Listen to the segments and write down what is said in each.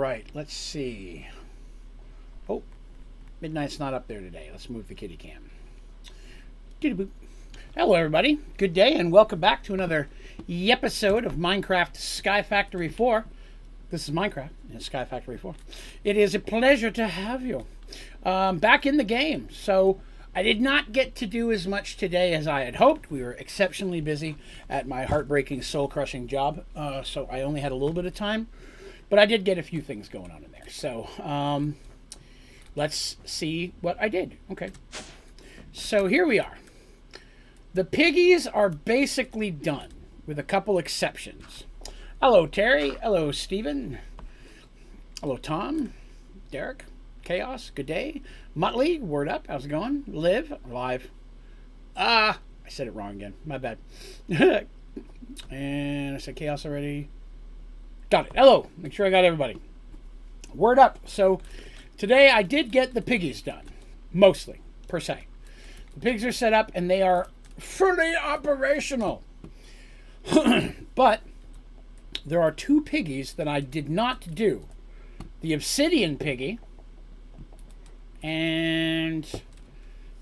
right, let's see. Oh, Midnight's not up there today. Let's move the kitty cam. Doody-boop. Hello, everybody. Good day, and welcome back to another episode of Minecraft Sky Factory 4. This is Minecraft and Sky Factory 4. It is a pleasure to have you back in the game. So I did not get to do as much today as I had hoped. We were exceptionally busy at my heartbreaking, soul-crushing job, so I only had a little bit of time. But I did get a few things going on in there. So let's see what I did. Okay. So here we are. The piggies are basically done, with a couple exceptions. Hello, Terry. Hello, Steven. Hello, Tom. Derek. Chaos. Good day. Muttley. Word up. How's it going? Live. Live. I said it wrong again. My bad. And I said Chaos already. Got it. Hello. Make sure I got everybody. Word up. So today I did get the piggies done. Mostly, per se. The pigs are set up and they are fully operational. But there are two piggies that I did not do. The obsidian piggy and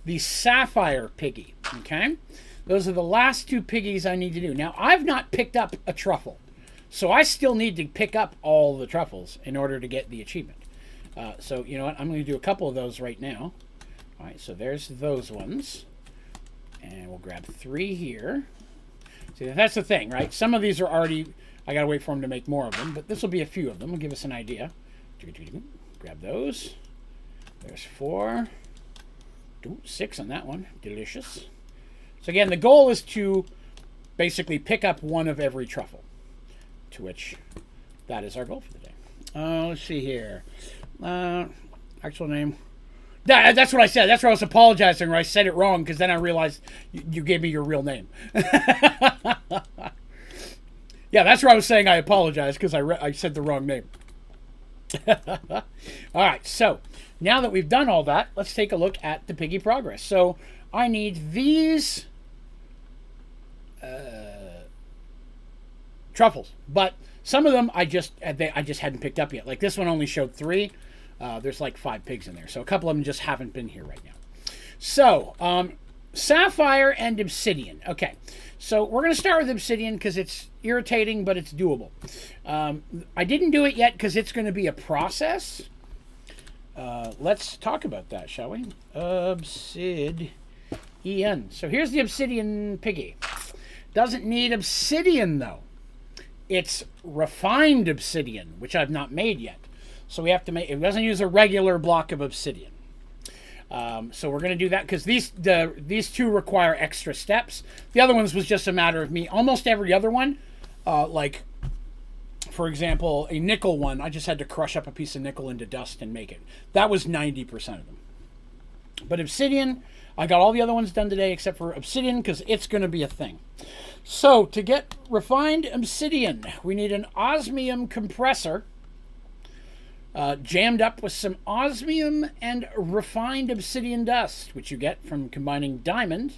the sapphire piggy. Okay? Those are the last two piggies I need to do. Now, I've not picked up a truffle. So I still need to pick up all the truffles in order to get the achievement. So, you know what? I'm going to do a couple of those right now. All right, so there's those ones. And we'll grab 3 here. See, that's the thing, right? Some of these are already... I got to wait for them to make more of them. But this will be a few of them. It'll give us an idea. Grab those. There's 4. Ooh, 6 on that one. Delicious. So again, the goal is to basically pick up one of every truffle. To which, that is our goal for the day. Let's see here. Actual name. That's what I said. That's where I was apologizing, where I said it wrong, because then I realized you gave me your real name. Yeah, that's where I was saying I apologize, because I said the wrong name. All right, so now that we've done all that, let's take a look at the piggy progress. So I need these truffles, but some of them I just hadn't picked up yet. Like this one only showed 3. There's like 5 pigs in there, so a couple of them just haven't been here right now. So sapphire and obsidian. Okay, so we're gonna start with obsidian because it's irritating, but it's doable. I didn't do it yet because it's going to be a process. Let's talk about that, shall we? Obsidian. So here's the obsidian piggy. Doesn't need obsidian though. It's refined obsidian, which I've not made yet. So we have to make, it doesn't use a regular block of obsidian. So we're going to do that because these two require extra steps. The other ones was just a matter of me. Almost every other one, like, for example, a nickel one, I just had to crush up a piece of nickel into dust and make it. That was 90% of them. But obsidian, I got all the other ones done today except for obsidian because it's going to be a thing. So to get refined obsidian, we need an osmium compressor jammed up with some osmium and refined obsidian dust, which you get from combining diamond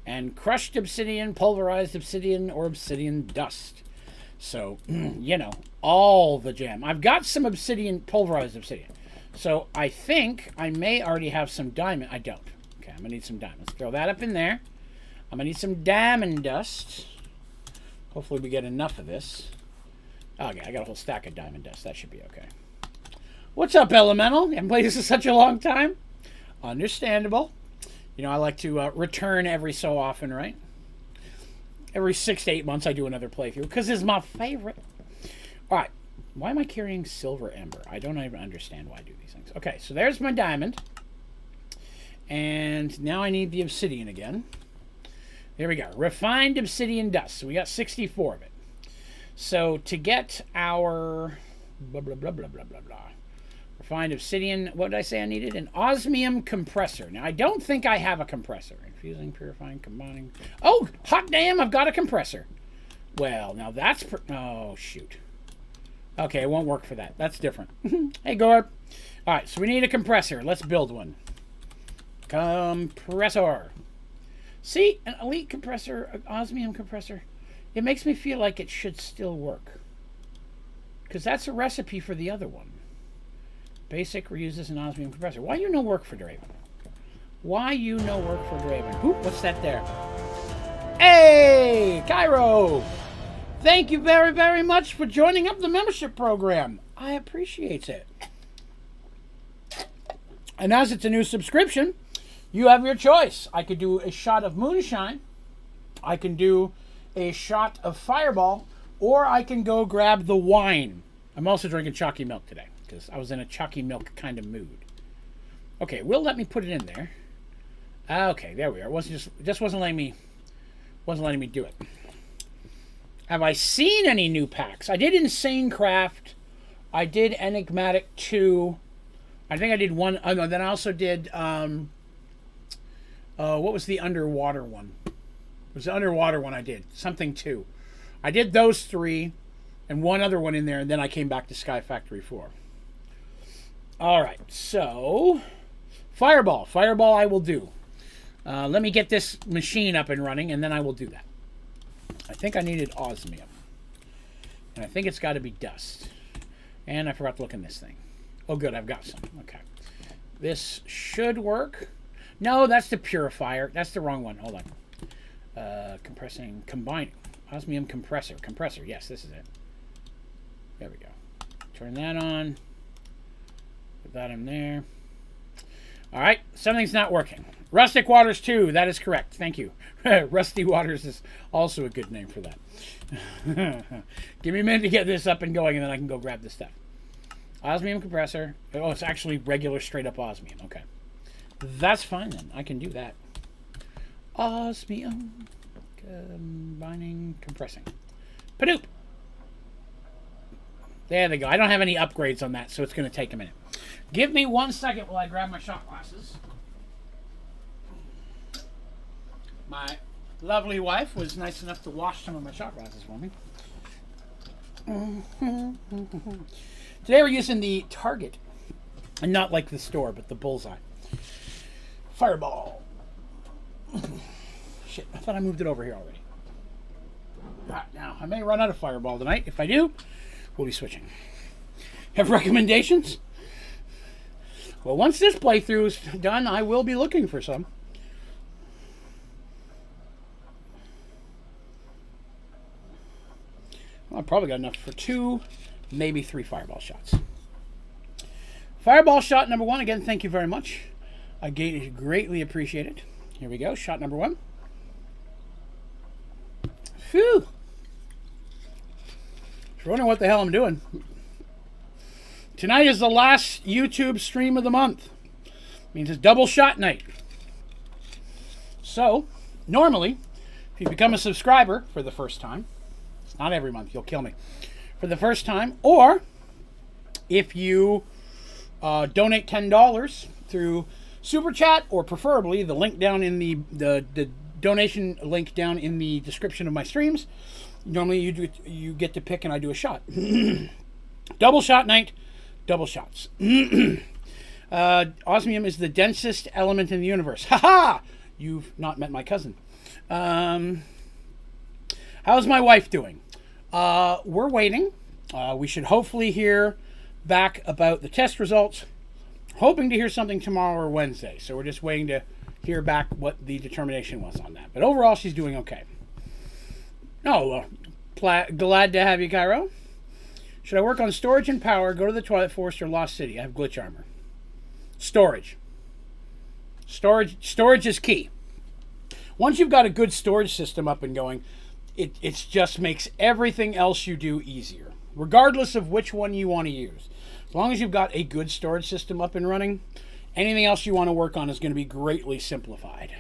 and crushed obsidian, pulverized obsidian, or obsidian dust. So, you know, all the jam. I've got some obsidian, pulverized obsidian. So I think I may already have some diamond. I don't. Okay, I'm going to need some diamonds. Throw that up in there. I'm going to need some diamond dust. Hopefully we get enough of this. Okay, I got a whole stack of diamond dust. That should be okay. What's up, Elemental? You haven't played this in such a long time? Understandable. You know, I like to return every so often, right? Every 6 to 8 months I do another playthrough, because it's my favorite. All right. Why am I carrying silver ember? I don't even understand why I do these things. Okay, so there's my diamond. And now I need the obsidian again. There we go. Refined obsidian dust. So we got 64 of it. So to get our... blah, blah, blah, blah, blah, blah, blah. Refined obsidian, what did I say I needed? An osmium compressor. Now, I don't think I have a compressor. Infusing, purifying, combining. Oh, hot damn, I've got a compressor. Well, now that's... oh, shoot. Okay, it won't work for that. That's different. Hey, Gorb. All right, so we need a compressor. Let's build one. Compressor. See, an elite compressor, an osmium compressor. It makes me feel like it should still work. Because that's a recipe for the other one. Basic reuses an osmium compressor. Why you no work for Draven? Why you no work for Draven? Ooh, what's that there? Hey, Cairo! Thank you very, very much for joining up the membership program. I appreciate it. And as it's a new subscription, you have your choice. I could do a shot of moonshine. I can do a shot of Fireball. Or I can go grab the wine. I'm also drinking chalky milk today because I was in a chalky milk kind of mood. Okay, will let me put it in there. Okay, there we are. It wasn't letting me do it. Have I seen any new packs? I did Insane Craft. I did Enigmatic 2. I think I did one. Oh, no, then I also did what was the underwater one? It was the underwater one I did. Something 2. I did those 3 and one other one in there, and then I came back to Sky Factory 4. All right, so Fireball. Fireball I will do. Let me get this machine up and running, and then I will do that. I think I needed osmium. And I think it's got to be dust. And I forgot to look in this thing. Oh, good, I've got some. Okay. This should work. No, that's the purifier. That's the wrong one. Hold on. Compressing, combining. Osmium compressor. Compressor, yes, this is it. There we go. Turn that on. Put that in there. All right, something's not working. Rustic Waters 2, that is correct. Thank you. Rusty Waters is also a good name for that. Give me a minute to get this up and going, and then I can go grab this stuff. Osmium compressor. Oh, it's actually regular straight-up osmium. Okay. That's fine, then. I can do that. Osmium. Combining, compressing. Padoop. There they go. I don't have any upgrades on that, so it's going to take a minute. Give me 1 second while I grab my shot glasses. My lovely wife was nice enough to wash some of my shot glasses for me. Today we're using the Target. And not like the store, but the Bullseye. Fireball. Shit, I thought I moved it over here already. Right, now, I may run out of Fireball tonight. If I do, we'll be switching. Have recommendations? Well, once this playthrough is done, I will be looking for some. Well, I've probably got enough for 2, maybe 3 Fireball shots. Fireball shot number 1. Again, thank you very much. I greatly appreciate it. Here we go. Shot number 1. Phew. Just wondering what the hell I'm doing. Tonight is the last YouTube stream of the month. Means it's double shot night. So, normally, if you become a subscriber for the first time, it's not every month, you'll kill me, for the first time, or if you donate $10 through Super Chat, or preferably the link down in the donation link down in the description of my streams. Normally you get to pick and I do a shot. Double shot night, double shots. Osmium is the densest element in the universe. Haha! You've not met my cousin. How's my wife doing? We're waiting. We should hopefully hear back about the test results. Hoping to hear something tomorrow or Wednesday. So we're just waiting to hear back what the determination was on that. But overall, she's doing okay. Oh, glad to have you, Cairo. Should I work on storage and power, go to the Twilight Forest or Lost City? I have glitch armor. Storage. Storage is key. Once you've got a good storage system up and going, it just makes everything else you do easier, regardless of which one you want to use. As long as you've got a good storage system up and running, anything else you want to work on is going to be greatly simplified.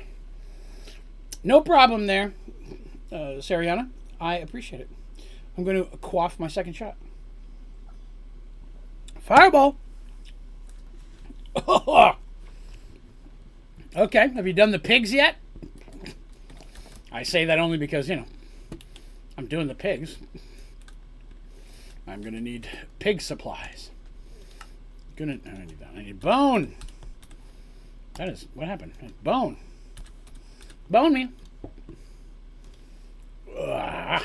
No problem there, Sariana. I appreciate it. I'm going to quaff my second shot. Fireball. Okay, have you done the pigs yet? I say that only because, I'm doing the pigs. I'm going to need pig supplies. I need that. I need bone. That is, what happened? Bone. Bone me. Ugh.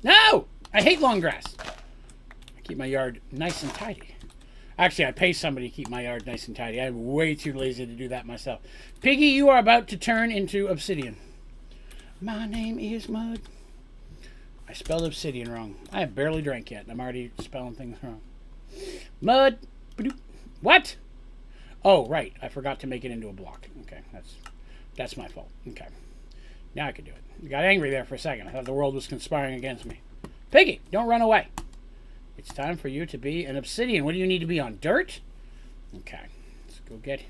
No! I hate long grass. I Keep my yard nice and tidy. Actually, I pay somebody to keep my yard nice and tidy. I'm way too lazy to do that myself. Piggy, you are about to turn into obsidian. My name is Mud. I spelled obsidian wrong. I have barely drank yet, and I'm already spelling things wrong. Mud. What? Oh, right. I forgot to make it into a block. Okay, that's my fault. Okay. Now I can do it. I got angry there for a second. I thought the world was conspiring against me. Piggy, don't run away. It's time for you to be an obsidian. What do you need to be on? Dirt? Okay. Let's go get...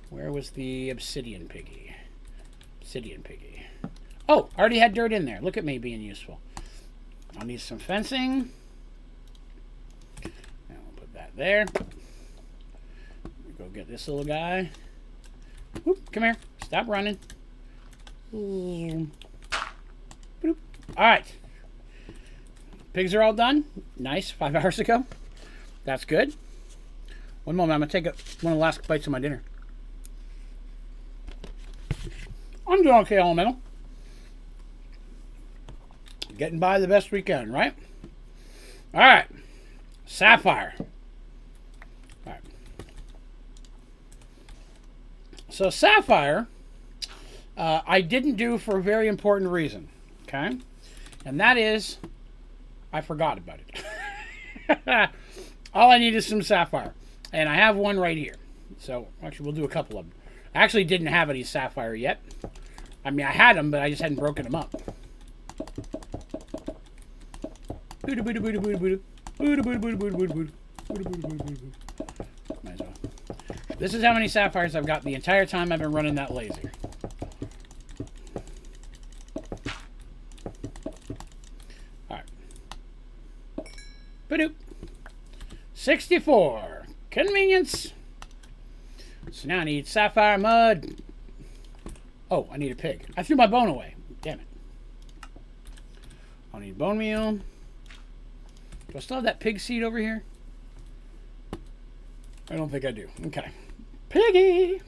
Where was the obsidian piggy? Obsidian piggy. Oh, I already had dirt in there. Look at me being useful. I'll need some fencing. Now we'll put that there. Go get this little guy. Whoop, come here. Stop running. Alright. Pigs are all done. Nice. 5 hours ago. That's good. One moment. I'm going to take one of the last bites of my dinner. I'm doing okay, Elemental. Getting by the best we can, right? Alright. Sapphire. Alright. So Sapphire, I didn't do for a very important reason. Okay? And that is, I forgot about it. All I need is some Sapphire. And I have one right here. So, actually, we'll do a couple of them. I actually didn't have any Sapphire yet. I mean, I had them, but I just hadn't broken them up. Might as well. This is how many sapphires I've got the entire time I've been running that laser. Alright. Badoop. 64. Convenience. So now I need sapphire mud. Oh, I need a pig. I threw my bone away. Damn it. I'll need bone meal. Do I still have that pig seed over here? I don't think I do. Okay. Piggy!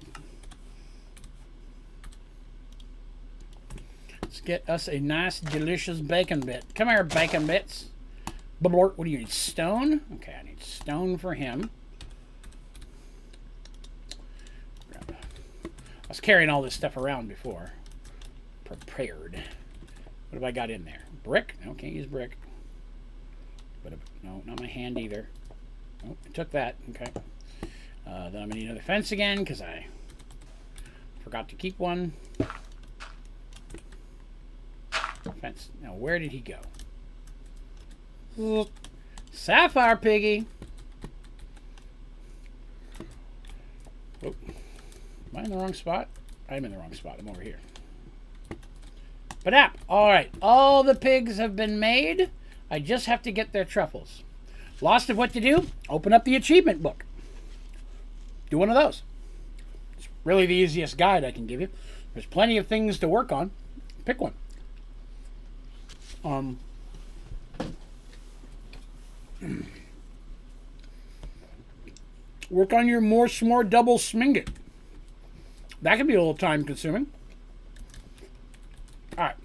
Let's get us a nice, delicious bacon bit. Come here, bacon bits. What do you need? Stone? Okay, I need stone for him. I was carrying all this stuff around before. Prepared. What have I got in there? Brick? No, can't use brick. No, not my hand either. Oh, I took that. Okay. Then I'm going to need another fence again because I forgot to keep one. Fence. Now, where did he go? Sapphire piggy. Oh. Am I in the wrong spot? I'm in the wrong spot. I'm over here. But all right. All the pigs have been made. I just have to get their truffles. Lost of what to do? Open up the achievement book. Do one of those. It's really the easiest guide I can give you. There's plenty of things to work on. Pick one. Work on your more s'more double sminget. That can be a little time consuming. Alright.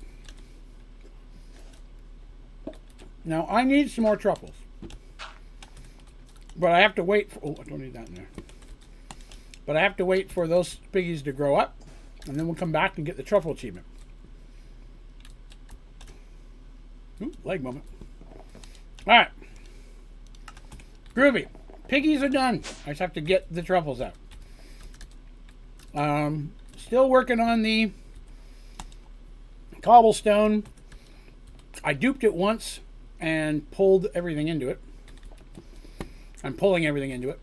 Now, I need some more truffles. But I have to wait for... Oh, I don't need that in there. But I have to wait for those piggies to grow up. And then we'll come back and get the truffle achievement. Ooh, leg moment. Alright. Groovy. Piggies are done. I just have to get the truffles out. Still working on the cobblestone. I duped it once and pulled everything into it. I'm pulling everything into it.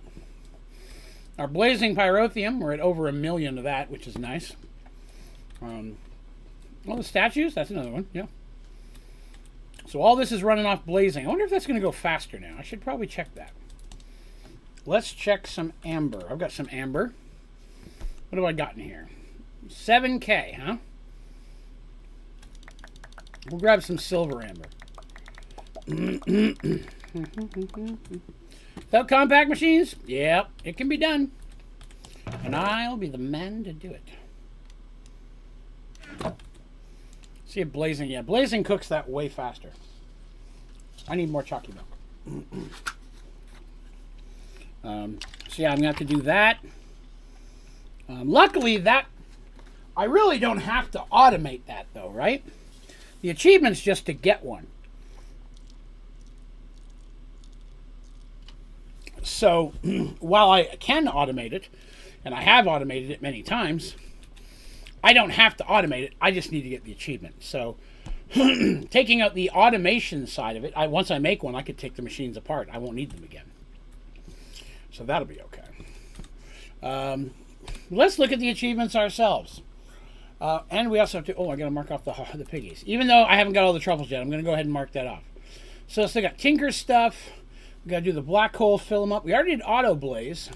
Our blazing pyrotheum, we're at over 1 million of that, which is nice. Well, the statues, that's another one, yeah. So all this is running off blazing. I wonder if that's going to go faster now. I should probably check that. Let's check some amber. I've got some amber. What have I got in here? 7K, huh? We'll grab some silver amber. Without compact machines? Yep, it can be done. And I'll be the man to do it. See if blazing, yeah, blazing cooks that way faster. I need more chalky milk. So yeah, I'm going to have to do that. Luckily, that I really don't have to automate that, though, right? The achievement's just to get one. So while I can automate it, and I have automated it many times, I don't have to automate it. I just need to get the achievement. So taking out the automation side of it, once I make one, I could take the machines apart. I won't need them again. So that'll be okay. Let's look at the achievements ourselves. And we also have to... Oh, I got to mark off the piggies. Even though I haven't got all the truffles yet, I'm going to go ahead and mark that off. So I got Tinker stuff. We got to do the black hole, fill them up. We already did Auto Blaze.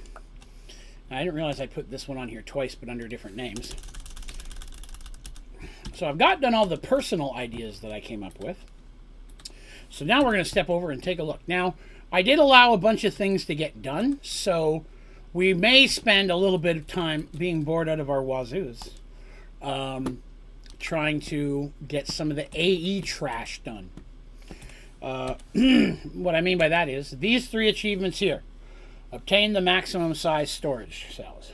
I didn't realize I put this one on here twice, but under different names. So I've done all the personal ideas that I came up with. So now we're going to step over and take a look. Now, I did allow a bunch of things to get done, so we may spend a little bit of time being bored out of our wazoos, trying to get some of the AE trash done. What I mean by that is these 3 achievements here. Obtain the maximum size storage cells.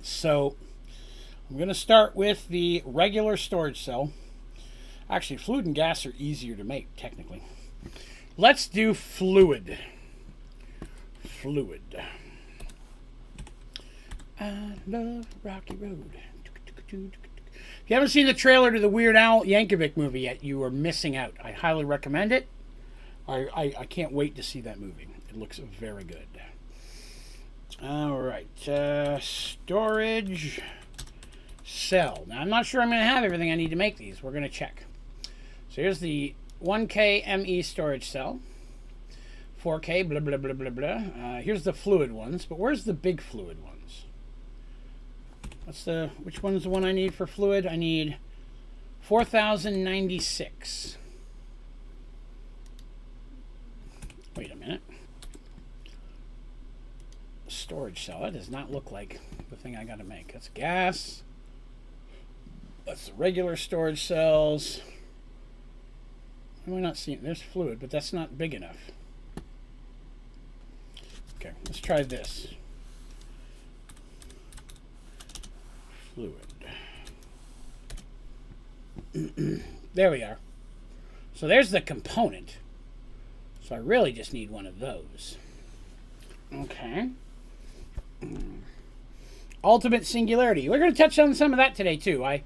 So I'm going to start with the regular storage cell. Actually, fluid and gas are easier to make, technically. Let's do fluid. Fluid. I love Rocky Road. If you haven't seen the trailer to the Weird Al Yankovic movie yet, you are missing out. I highly recommend it. I can't wait to see that movie. It looks very good. All right. Storage cell. Now, I'm not sure I'm going to have everything I need to make these. We're going to check. So here's the 1K ME storage cell. 4K, blah, blah, blah, blah, blah. Here's the fluid ones. But where's the big fluid ones? Which one's the one I need for fluid? I need 4096. Wait a minute. Storage cell. That does not look like the thing I got to make. That's gas. That's the regular storage cells. Why am I not seeing? There's fluid, but that's not big enough. Okay, let's try this. Fluid. There we are. So there's the component. So I really just need one of those. Okay. Ultimate Singularity. We're going to touch on some of that today too. I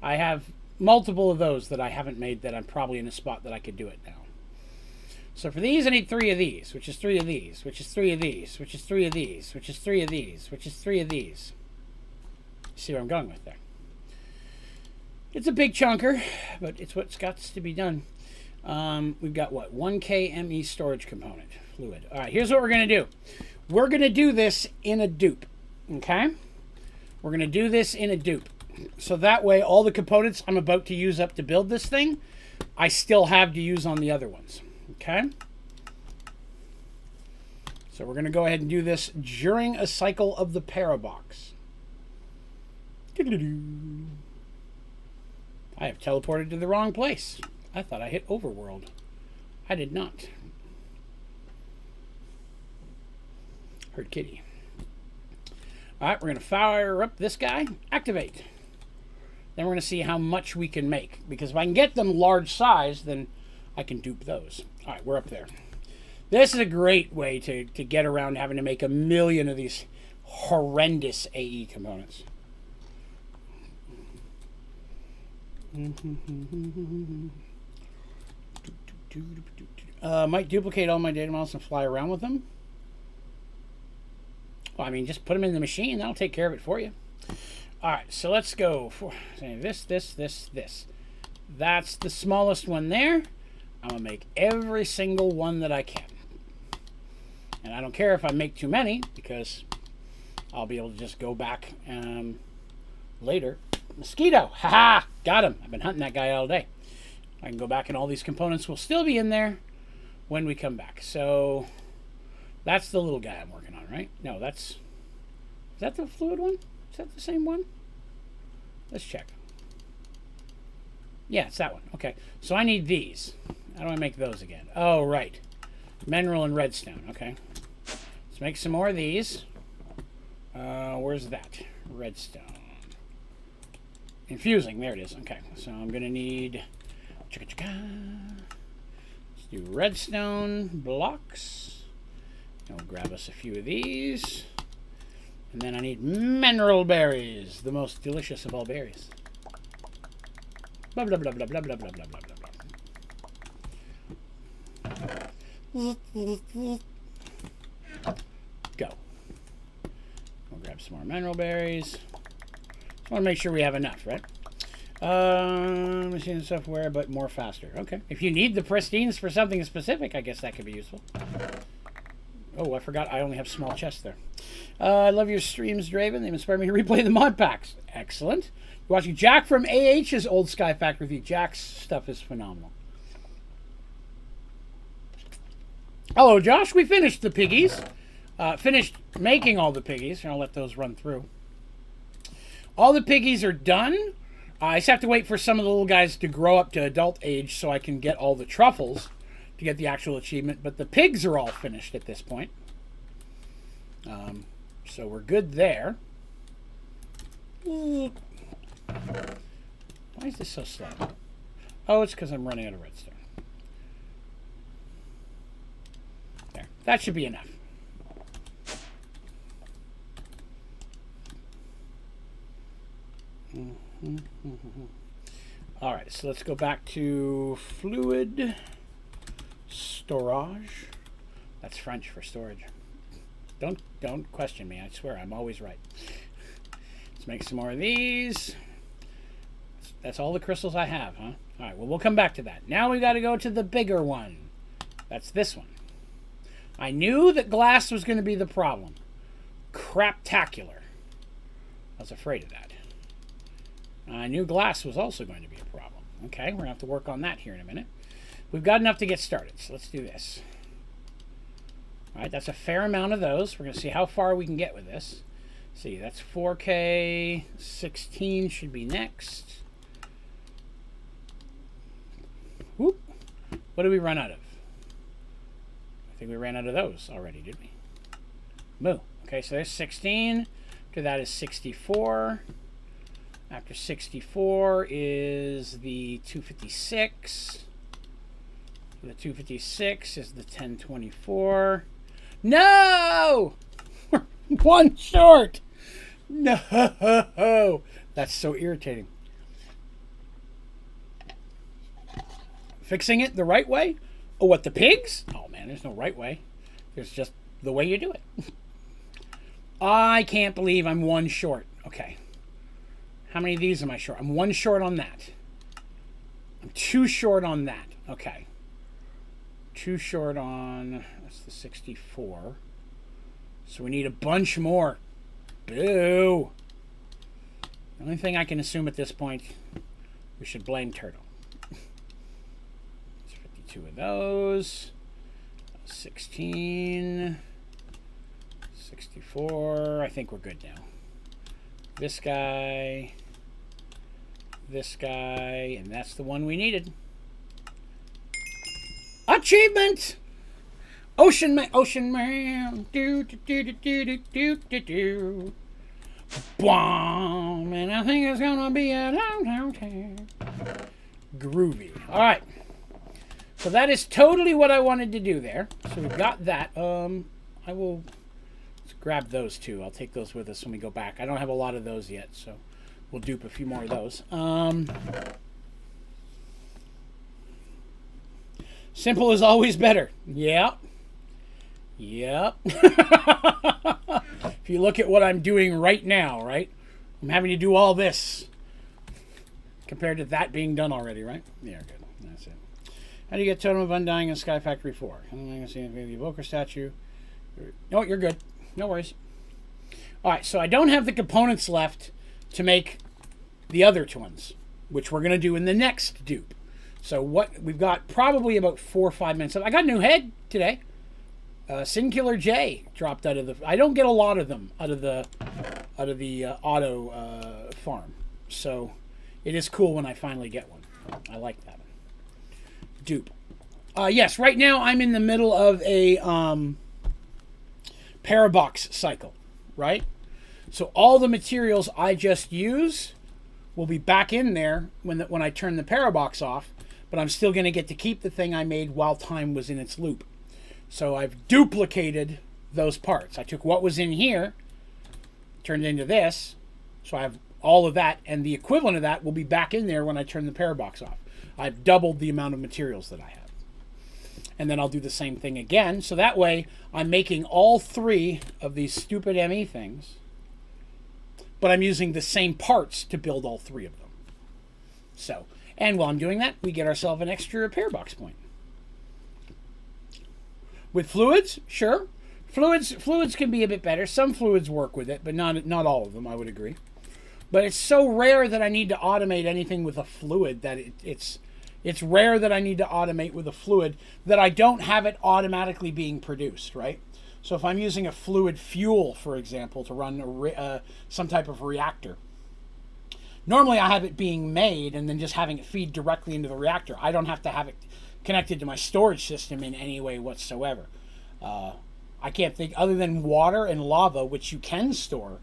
have multiple of those that I haven't made that I'm probably in a spot that I could do it now. So for these I need 3 of these, which is 3 of these, which is 3 of these, which is 3 of these, which is 3 of these, which is 3 of these. See where I'm going with there. It's a big chunker, but it's what's got to be done. We've got what? 1K ME storage component. Fluid. All right, here's what we're going to do. We're going to do this in a dupe. Okay? We're going to do this in a dupe. So that way, all the components I'm about to use up to build this thing, I still have to use on the other ones. Okay? So we're going to go ahead and do this during a cycle of the Parabox. I have teleported to the wrong place. I thought I hit Overworld. I did not. Heard kitty. Alright, we're going to fire up this guy. Activate. Then we're going to see how much we can make. Because if I can get them large size, then I can dupe those. Alright, we're up there. This is a great way to get around having to make a million of these horrendous AE components. Might duplicate all my data models and fly around with them. Well, I mean, just put them in the machine. That'll take care of it for you. All right, so let's go for this. That's the smallest one there. I'm going to make every single one that I can. And I don't care if I make too many, because I'll be able to just go back later. Mosquito! Haha! Got him! I've been hunting that guy all day. I can go back and all these components will still be in there when we come back. So that's the little guy I'm working on, right? No, that's... Is that the fluid one? Is that the same one? Let's check. Yeah, it's that one. Okay, so I need these. How do I make those again? Oh, right. Mineral and redstone. Okay. Let's make some more of these. Where's that? Redstone. Infusing. There it is. Okay, so I'm going to need... Let's do redstone blocks. And we'll grab us a few of these. And then I need mineral berries, the most delicious of all berries. Blah, blah, blah, blah, blah, blah, blah, blah, blah, blah. Go. We'll grab some more mineral berries. Just want to make sure we have enough, right? Machine software, but more faster. Okay. If you need the pristines for something specific, I guess that could be useful. Oh, I forgot I only have small chests there. I love your streams, Draven. They inspire me to replay the mod packs. Excellent. You're watching Jack from AH's Old Sky Fact Review. Jack's stuff is phenomenal. Hello, Josh. We finished the piggies. Finished making all the piggies. And I'll let those run through. All the piggies are done. I just have to wait for some of the little guys to grow up to adult age so I can get all the truffles to get the actual achievement. But the pigs are all finished at this point. So we're good there. Why is this so slow? Oh, it's because I'm running out of redstone. There. That should be enough. All right, so let's go back to fluid storage. That's French for storage. Don't question me. I swear, I'm always right. Let's make some more of these. That's all the crystals I have, huh? All right, well, we'll come back to that. Now we got to go to the bigger one. That's this one. I knew that glass was going to be the problem. Craptacular. I was afraid of that. I knew glass was also going to be a problem. Okay, we're going to have to work on that here in a minute. We've got enough to get started, so let's do this. All right, that's a fair amount of those. We're going to see how far we can get with this. See, that's 4K. 16 should be next. Whoop. What did we run out of? I think we ran out of those already, did we? Moo. Okay, so there's 16. After that is 64. After 64 is the 256. The 256 is the 1024. No! One short! No! That's so irritating. Fixing it the right way? Oh, what, the pigs? Oh, man, there's no right way. There's just the way you do it. I can't believe I'm one short. Okay. How many of these am I short? I'm one short on that. I'm two short on that. Okay. Two short on... That's the 64. So we need a bunch more. Boo! The only thing I can assume at this point, we should blame Turtle. 52 of those. 16. 64. I think we're good now. This guy. This guy. And that's the one we needed. Achievement! Ocean Man. Ocean Man. Do, do, do, do, do, do, do, do. Boom! And I think it's gonna be a long time. Groovy. Alright. So that is totally what I wanted to do there. So we've got that. I will let's grab those two. I'll take those with us when we go back. I don't have a lot of those yet, so we'll dupe a few more of those. Simple is always better. Yep. Yep. If you look at what I'm doing right now, right? I'm having to do all this compared to that being done already, right? Yeah, good. That's it. How do you get Totem of Undying in Sky Factory 4? I'm going to see the Evoker statue. No, you're good. No worries. All right, so I don't have the components left to make the other two ones, which we're going to do in the next dupe. So what we've got probably about 4 or 5 minutes. I got a new head today. Singular J dropped out of the. I don't get a lot of them out of the auto farm, so it is cool when I finally get one. I like that. Dupe. Yes, right now I'm in the middle of a Parabox cycle, right? So all the materials I just use will be back in there when I turn the Parabox off, but I'm still going to get to keep the thing I made while time was in its loop. So I've duplicated those parts. I took what was in here, turned it into this, so I have all of that, and the equivalent of that will be back in there when I turn the Parabox off. I've doubled the amount of materials that I have. And then I'll do the same thing again, so that way I'm making all three of these stupid ME things, but I'm using the same parts to build all three of them. So, and while I'm doing that, we get ourselves an extra Parabox point. With fluids, sure. Fluids can be a bit better. Some fluids work with it, but not all of them, I would agree. But it's so rare that I need to automate anything with a fluid that it's rare that I need to automate with a fluid that I don't have it automatically being produced, right? So if I'm using a fluid fuel, for example, to run some type of reactor, normally I have it being made and then just having it feed directly into the reactor. I don't have to have it connected to my storage system in any way whatsoever. I can't think, other than water and lava, which you can store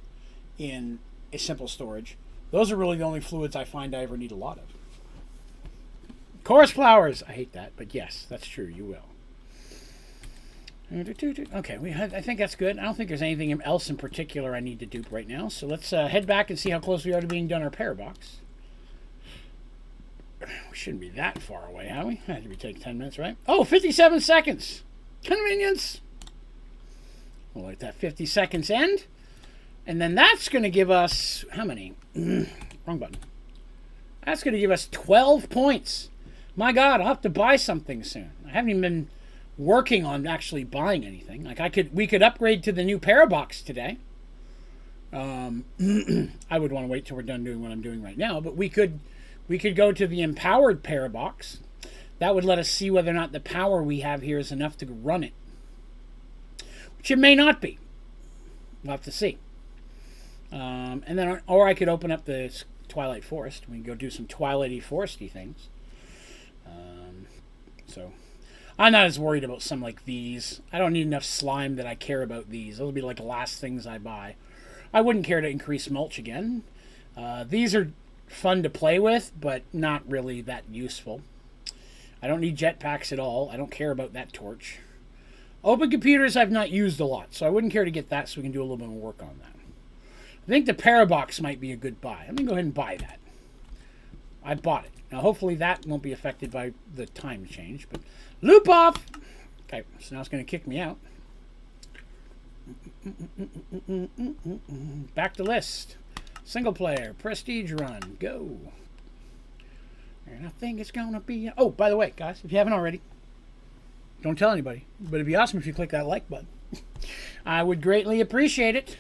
in a simple storage, those are really the only fluids I find I ever need a lot of. Chorus flowers. I hate that, but yes, that's true. You will. Okay, I think that's good. I don't think there's anything else in particular I need to dupe right now. So let's head back and see how close we are to being done our Parabox. We shouldn't be that far away, have we? Had to take 10 minutes, right? Oh, 57 seconds. Convenience. We'll let that 50 seconds end. And then that's going to give us, how many? Wrong button. That's going to give us 12 points. My God, I'll have to buy something soon. I haven't even been working on actually buying anything. Like we could upgrade to the new Parabox today. I would want to wait till we're done doing what I'm doing right now, but we could go to the empowered Parabox. That would let us see whether or not the power we have here is enough to run it, which it may not be. We'll have to see. And then, or I could open up the Twilight Forest. We can go do some Twilighty Foresty things. So I'm not as worried about some like these. I don't need enough slime that I care about these. Those will be like the last things I buy. I wouldn't care to increase mulch again. These are fun to play with, but not really that useful. I don't need jetpacks at all. I don't care about that torch. Open computers I've not used a lot, so I wouldn't care to get that so we can do a little bit more work on that. I think the Parabox might be a good buy. I'm going to go ahead and buy that. I bought it. Now, hopefully that won't be affected by the time change, but loop off! Okay, so now it's going to kick me out. Back to list. Single player, prestige run, go. And I think it's going to be... Oh, by the way, guys, if you haven't already, don't tell anybody, but it'd be awesome if you click that like button. I would greatly appreciate it.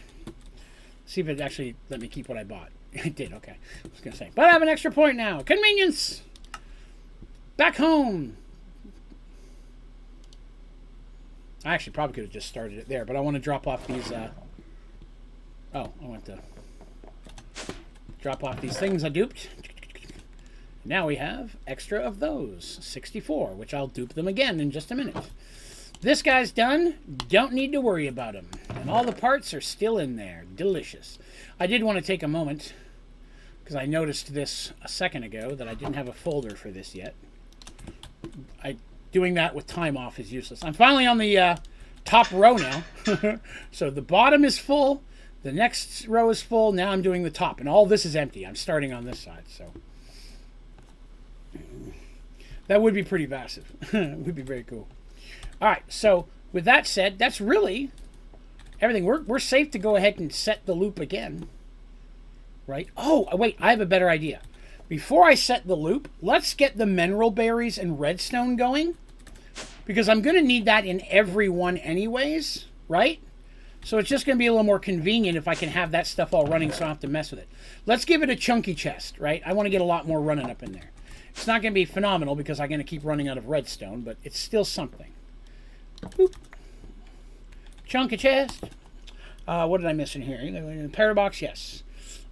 See if it actually let me keep what I bought. It did, okay. I was going to say, but I have an extra point now. Convenience! Back home! I actually probably could have just started it there, but I want to drop off these, I want to drop off these things I duped. Now we have extra of those, 64, which I'll dupe them again in just a minute. This guy's done. Don't need to worry about him. And all the parts are still in there. Delicious. I did want to take a moment, because I noticed this a second ago, that I didn't have a folder for this yet. Doing that with time off is useless. I'm finally on the top row now. So the bottom is full. The next row is full. Now I'm doing the top. And all this is empty. I'm starting on this side. So that would be pretty massive. It would be very cool. All right, so with that said, that's really everything. We're safe to go ahead and set the loop again, right? Oh, wait, I have a better idea. Before I set the loop, let's get the mineral berries and redstone going, because I'm going to need that in every one anyways, right? So it's just going to be a little more convenient if I can have that stuff all running so I don't have to mess with it. Let's give it a chunky chest, right? I want to get a lot more running up in there. It's not going to be phenomenal because I'm going to keep running out of redstone, but it's still something. Boop. Chunky chest. What did I miss in here? Parabox, yes.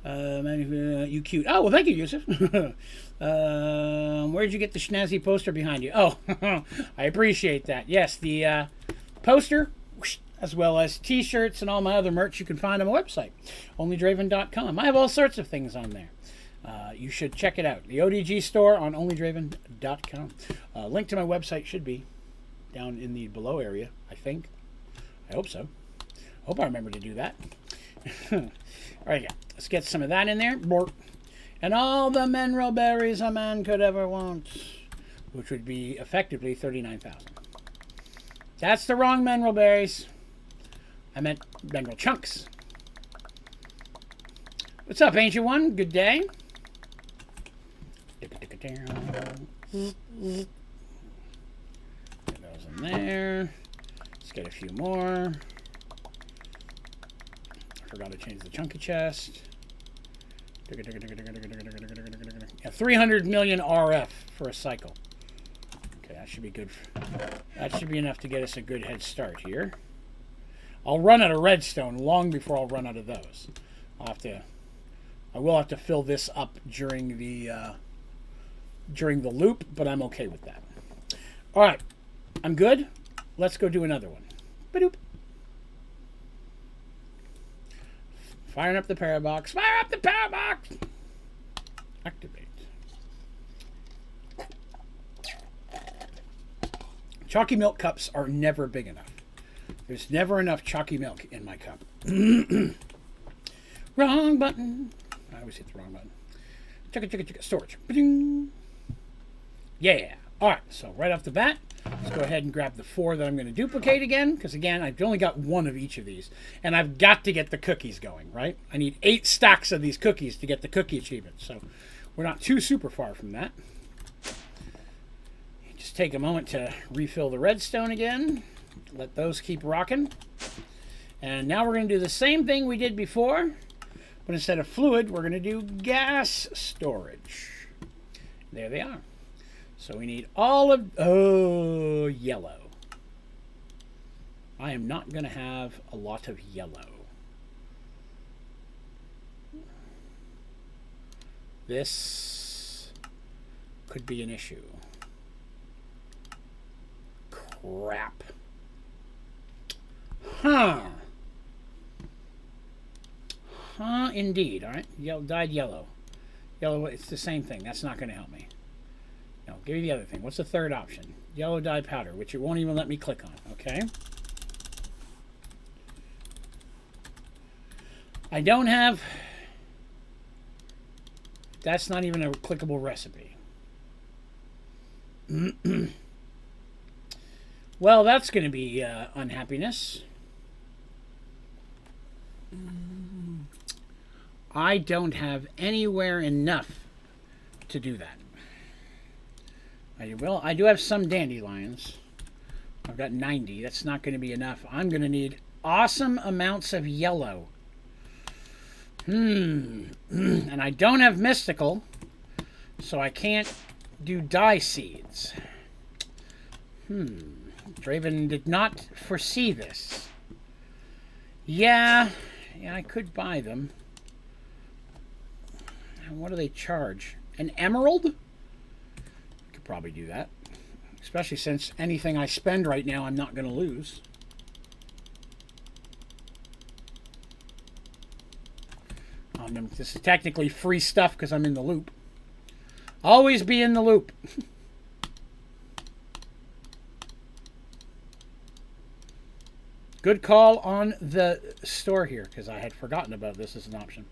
You cute. Oh, well, thank you, Yusuf. Where'd you get the snazzy poster behind you? Oh, I appreciate that. Yes, the poster, as well as t-shirts and all my other merch, you can find on my website, Onlydraven.com. I have all sorts of things on there. You should check it out. The ODG store on Onlydraven.com. Link to my website should be down in the below area, I think. I hope so. Hope I remember to do that. All right, yeah. Let's get some of that in there. Bork. And all the mineral berries a man could ever want, which would be effectively 39,000. That's the wrong mineral berries. I meant mineral chunks. What's up, Ancient One? Good day. Get those in there. Let's get a few more. I forgot to change the chunky chest. Yeah, 300 million RF for a cycle. Okay, that should be good. That should be enough to get us a good head start here. I'll run out of redstone long before I'll run out of those. I will have to fill this up during the loop, but I'm okay with that. All right, I'm good. Let's go do another one. Ba-doop. Firing up the Parabox. Fire up the Parabox! Activate. Chalky milk cups are never big enough. There's never enough chalky milk in my cup. Wrong button. I always hit the wrong button. Chicka. Storage. Ba-ding. Yeah. All right, so right off the bat, let's go ahead and grab the 4 that I'm going to duplicate again, because again, I've only got 1 of each of these, and I've got to get the cookies going, right? I need 8 stacks of these cookies to get the cookie achievement, so we're not too super far from that. Just take a moment to refill the redstone again. Let those keep rocking. And now we're going to do the same thing we did before, but instead of fluid, we're going to do gas storage. There they are. So we need all of... Oh, yellow. I am not going to have a lot of yellow. This could be an issue. Crap. Huh. Huh, indeed. All right. Dyed yellow. Yellow, it's the same thing. That's not going to help me. No, give me the other thing. What's the third option? Yellow dye powder, which it won't even let me click on. Okay. I don't have... That's not even a clickable recipe. Well, that's going to be unhappiness. I don't have anywhere enough to do that. I do have some dandelions. I've got 90. That's not going to be enough. I'm going to need awesome amounts of yellow. And I don't have mystical, so I can't do dye seeds. Draven did not foresee this. Yeah, I could buy them. And what do they charge? An emerald? Probably do that, especially since anything I spend right now I'm not going to lose. This is technically free stuff because I'm in the loop. Always be in the loop. Good call on the store here, because I had forgotten about this as an option.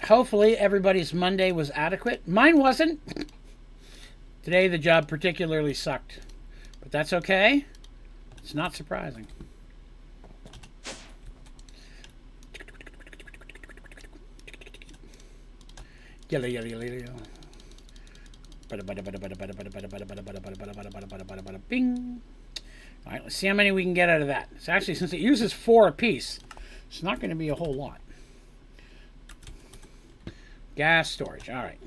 Hopefully everybody's Monday was adequate. Mine wasn't. Today the job particularly sucked. But that's okay. It's not surprising. Yellow. Bing. All right, let's see how many we can get out of that. It's actually, since it uses 4 apiece, it's not going to be a whole lot. Gas storage. All right.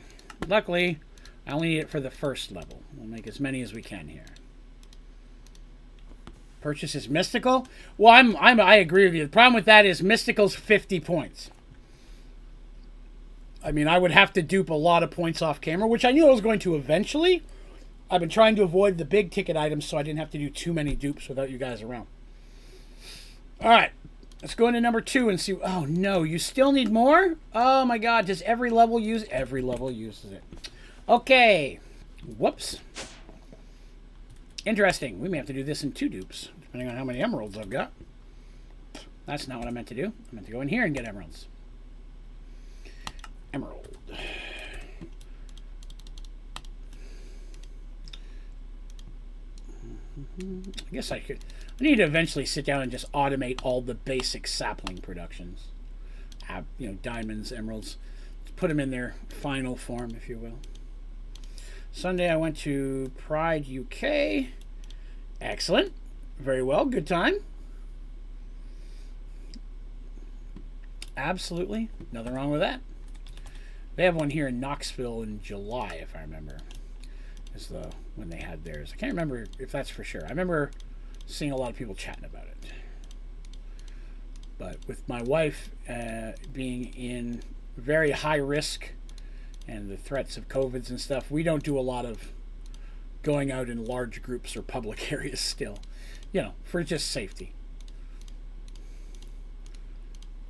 Luckily, I only need it for the first level. We'll make as many as we can here. Purchase is mystical. Well, I agree with you. The problem with that is mystical's 50 points. I mean, I would have to dupe a lot of points off camera, which I knew I was going to eventually. I've been trying to avoid the big ticket items so I didn't have to do too many dupes without you guys around. All right. Let's go into number 2 and see. Oh, no. You still need more? Oh, my God. Does every level use? Every level uses it. Okay. Whoops. Interesting. We may have to do this in 2 dupes, depending on how many emeralds I've got. That's not what I meant to do. I meant to go in here and get emeralds. Emerald. I guess I could. I need to eventually sit down and just automate all the basic sapling productions. Have, you know, diamonds, emeralds. Put them in their final form, if you will. Sunday I went to Pride UK. Excellent. Very well. Good time. Absolutely. Nothing wrong with that. They have one here in Knoxville in July, if I remember. Is the when they had theirs. I can't remember if that's for sure. I remember seeing a lot of people chatting about it. But with my wife being in very high risk and the threats of COVIDs and stuff, we don't do a lot of going out in large groups or public areas still. You know, for just safety.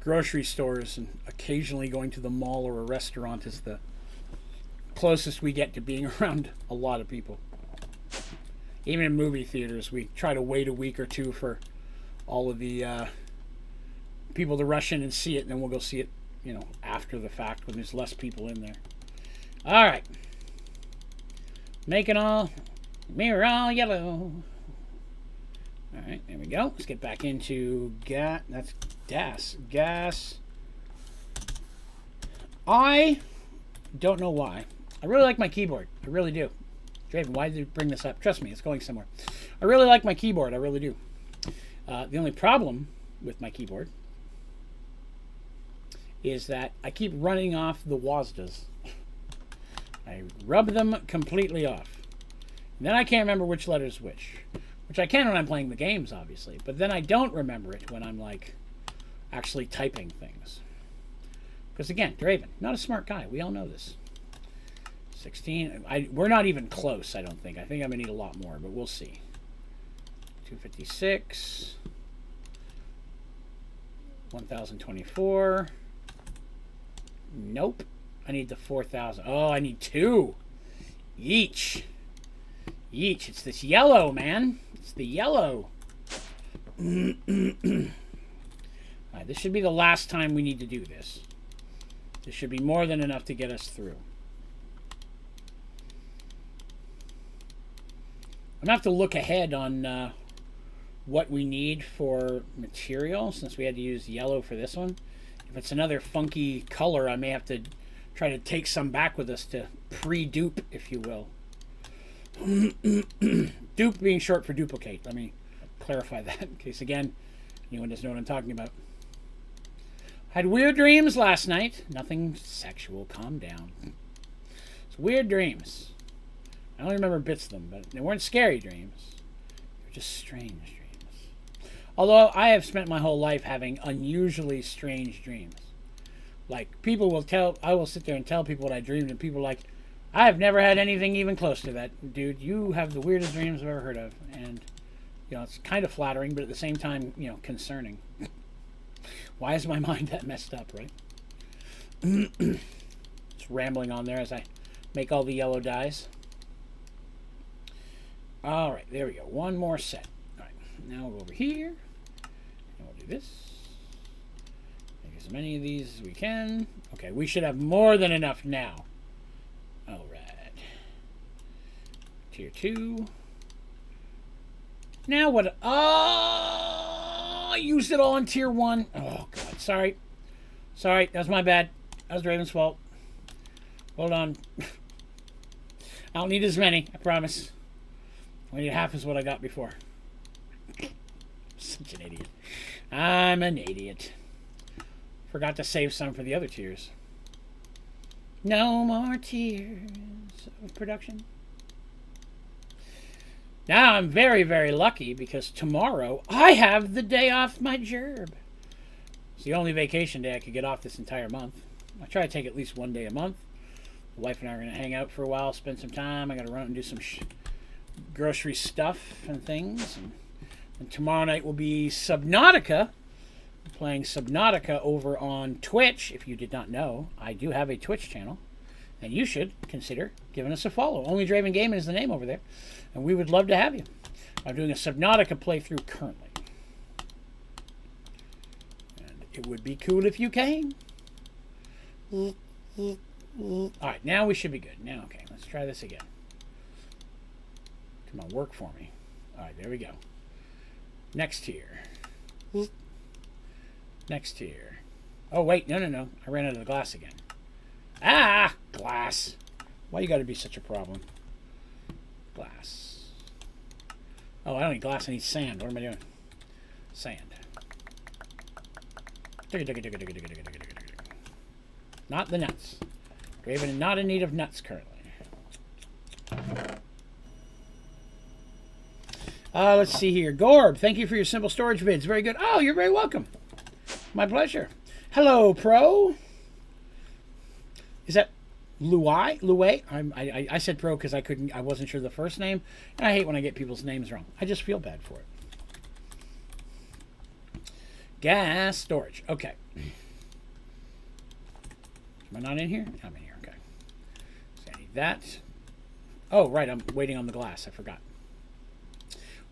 Grocery stores and occasionally going to the mall or a restaurant is the closest we get to being around a lot of people. Even in movie theaters, we try to wait a week or two for all of the people to rush in and see it, and then we'll go see it, you know, after the fact when there's less people in there. All right. Making all mirror all yellow. All right, there we go. Let's get back into gas. That's gas. Gas. I don't know why. I really like my keyboard. I really do. Draven, why did you bring this up? Trust me, it's going somewhere. I really like my keyboard. I really do. The only problem with my keyboard is that I keep running off the WASDAs. I rub them completely off. And then I can't remember which letter's which. Which I can when I'm playing the games, obviously. But then I don't remember it when I'm, like, actually typing things. Because, again, Draven, not a smart guy. We all know this. 16. We're not even close, I don't think. I think I'm going to need a lot more, but we'll see. 256. 1024. Nope. I need the 4000. Oh, I need 2. Yeesh. Yeesh. It's this yellow, man. It's the yellow. Alright, this should be the last time we need to do this. This should be more than enough to get us through. I'm going to have to look ahead on what we need for material, since we had to use yellow for this one. If it's another funky color, I may have to try to take some back with us to pre-dupe, if you will. Dupe being short for duplicate. Let me clarify that in case, again, anyone doesn't know what I'm talking about. Had weird dreams last night. Nothing sexual. Calm down. It's weird dreams. I only remember bits of them, but they weren't scary dreams. They were just strange dreams. Although I have spent my whole life having unusually strange dreams. Like, people will tell, I will sit there and tell people what I dreamed, and people are like, I've never had anything even close to that. Dude, you have the weirdest dreams I've ever heard of. And, you know, it's kind of flattering, but at the same time, you know, concerning. Why is my mind that messed up, right? Just rambling on there as I make all the yellow dyes. All right, there we go. One more set. All right, now we'll go over here. And we'll do this. Make as many of these as we can. Okay, we should have more than enough now. All right. Tier 2. Now what? Oh, I used it all in Tier 1. Oh, God. Sorry. Sorry. That was my bad. That was Draven's fault. Hold on. I don't need as many. I promise. I need half as what I got before. Such an idiot. I'm an idiot. Forgot to save some for the other tiers. No more tears of production. Now I'm very, very lucky because tomorrow I have the day off my job. It's the only vacation day I could get off this entire month. I try to take at least one day a month. The wife and I are going to hang out for a while, spend some time. I got to run and do some grocery stuff and things. And tomorrow night will be Subnautica. I'm playing Subnautica over on Twitch. If you did not know, I do have a Twitch channel. And you should consider giving us a follow. Onlydraven Gaming is the name over there. And we would love to have you. I'm doing a Subnautica playthrough currently. And it would be cool if you came. Alright, now we should be good. Now, okay, let's try this again. Come on, work for me. Alright, there we go. Next tier. Next tier. Oh, wait, no. I ran out of the glass again. Ah! Glass. Why you gotta be such a problem? Glass. Oh, I don't need glass, I need sand. What am I doing? Sand. Not the nuts. Draven not in need of nuts currently. Let's see here. Gorb, thank you for your simple storage vids. Very good. Oh, you're very welcome. My pleasure. Hello, Pro. Is that Luai? I said Pro because I wasn't sure the first name, and I hate when I get people's names wrong. I just feel bad for it. Gas storage. Okay. Am I not in here? I'm in here. Okay. So I need that. Oh, right. I'm waiting on the glass. I forgot.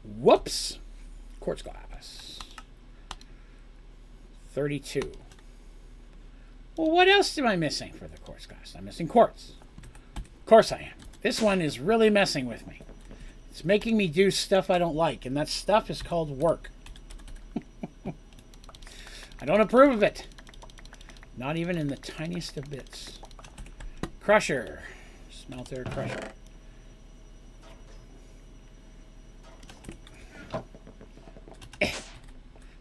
Whoops. Quartz glass. 32. Well, what else am I missing for the quartz glass? I'm missing quartz. Of course I am. This one is really messing with me. It's making me do stuff I don't like, and that stuff is called work. I don't approve of it. Not even in the tiniest of bits. Crusher. Smelter crusher.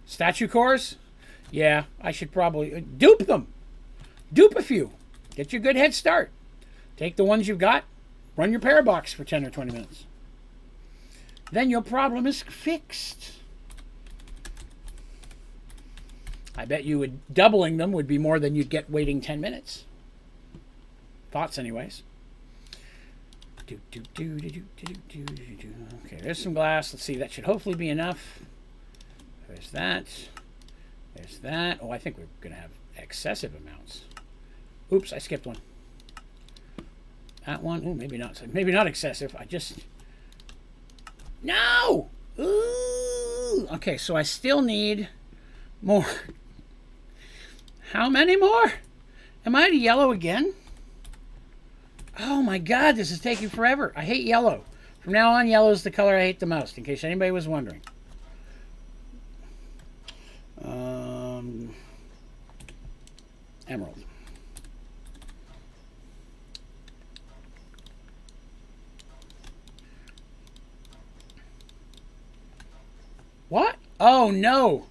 Statue cores? Yeah, I should probably dupe them. Dupe a few. Get you a good head start. Take the ones you've got. Run your Parabox for 10 or 20 minutes. Then your problem is fixed. I bet you would doubling them would be more than you'd get waiting 10 minutes. Thoughts, anyways. Okay, there's some glass. Let's see. That should hopefully be enough. There's that. There's that. Oh, I think we're going to have excessive amounts. Oops, I skipped one. That one. Oh, maybe not. Maybe not excessive. I just... No! Ooh! Okay, so I still need more. How many more? Am I at yellow again? Oh my god, this is taking forever. I hate yellow. From now on, yellow is the color I hate the most, in case anybody was wondering. Emerald. What? Oh no!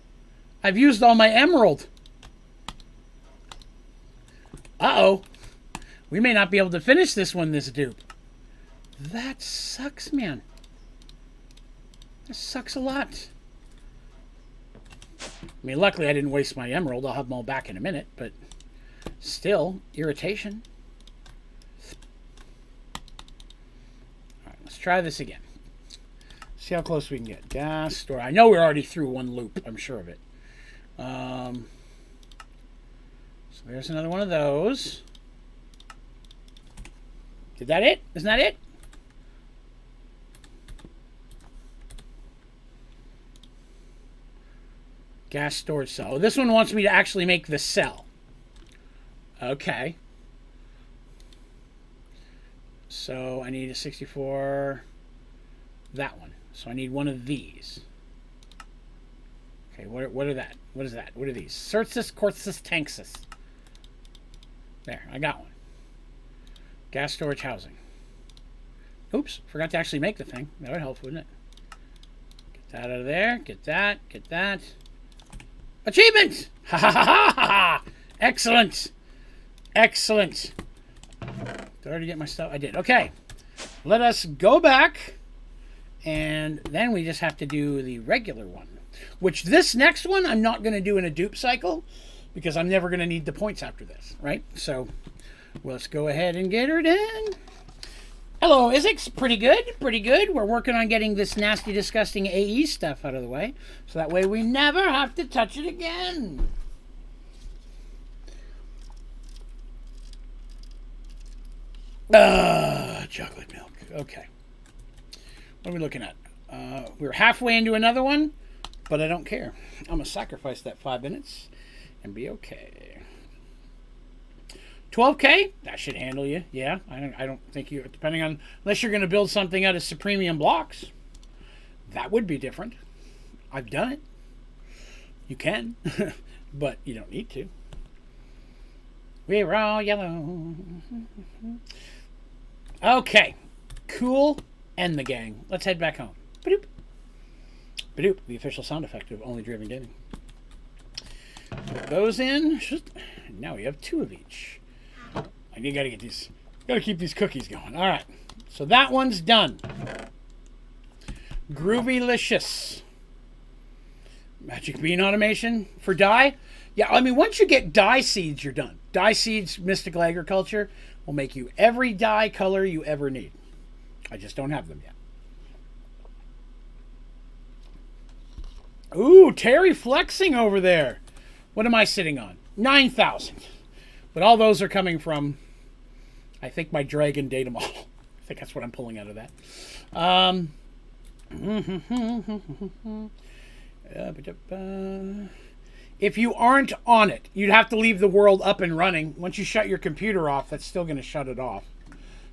I've used all my emerald. Uh-oh. We may not be able to finish this one, this dupe. That sucks, man. That sucks a lot. I mean, luckily I didn't waste my emerald. I'll have them all back in a minute, but still, irritation. Alright, let's try this again. See how close we can get. Gas store. I know we're already through one loop. I'm sure of it. So there's another one of those. Is that it? Isn't that it? Gas storage cell. Oh, this one wants me to actually make the cell. Okay. So I need a 64. That one. So I need one of these. Okay, what are that? What is that? What are these? Certus, Quartzus, Tanxus. There, I got one. Gas storage housing. Oops, forgot to actually make the thing. That would help, wouldn't it? Get that out of there. Get that. Get that. Achievement! Ha ha ha ha ha! Excellent! Excellent! Did I already get my stuff? I did. Okay. Let us go back. And then we just have to do the regular one. Which this next one I'm not going to do in a dupe cycle. Because I'm never going to need the points after this. Right? So let's go ahead and get her done. Hello, Isix. Pretty good. Pretty good. We're working on getting this nasty, disgusting AE stuff out of the way. So that way we never have to touch it again. Chocolate milk. Okay. What are we looking at? We're halfway into another one, but I don't care. I'm going to sacrifice that 5 minutes and be okay. 12K? That should handle you. Yeah, I don't think you, depending on, unless you're going to build something out of Supremium blocks. That would be different. I've done it. You can, but you don't need to. We're all yellow. Okay. Cool. And the gang. Let's head back home. Ba-doop. Ba-doop. The official sound effect of Onlydraven Gaming. Put those in. Now we have 2 of each. And you gotta get these. Gotta keep these cookies going. Alright. So that one's done. Groovylicious. Magic bean automation for dye. Yeah, I mean, once you get dye seeds, you're done. Dye seeds, mystical agriculture, will make you every dye color you ever need. I just don't have them yet. Ooh, Terry flexing over there. What am I sitting on? 9,000. But all those are coming from, I think, my Dragon data model. I think that's what I'm pulling out of that. If you aren't on it, you'd have to leave the world up and running. Once you shut your computer off, that's still going to shut it off.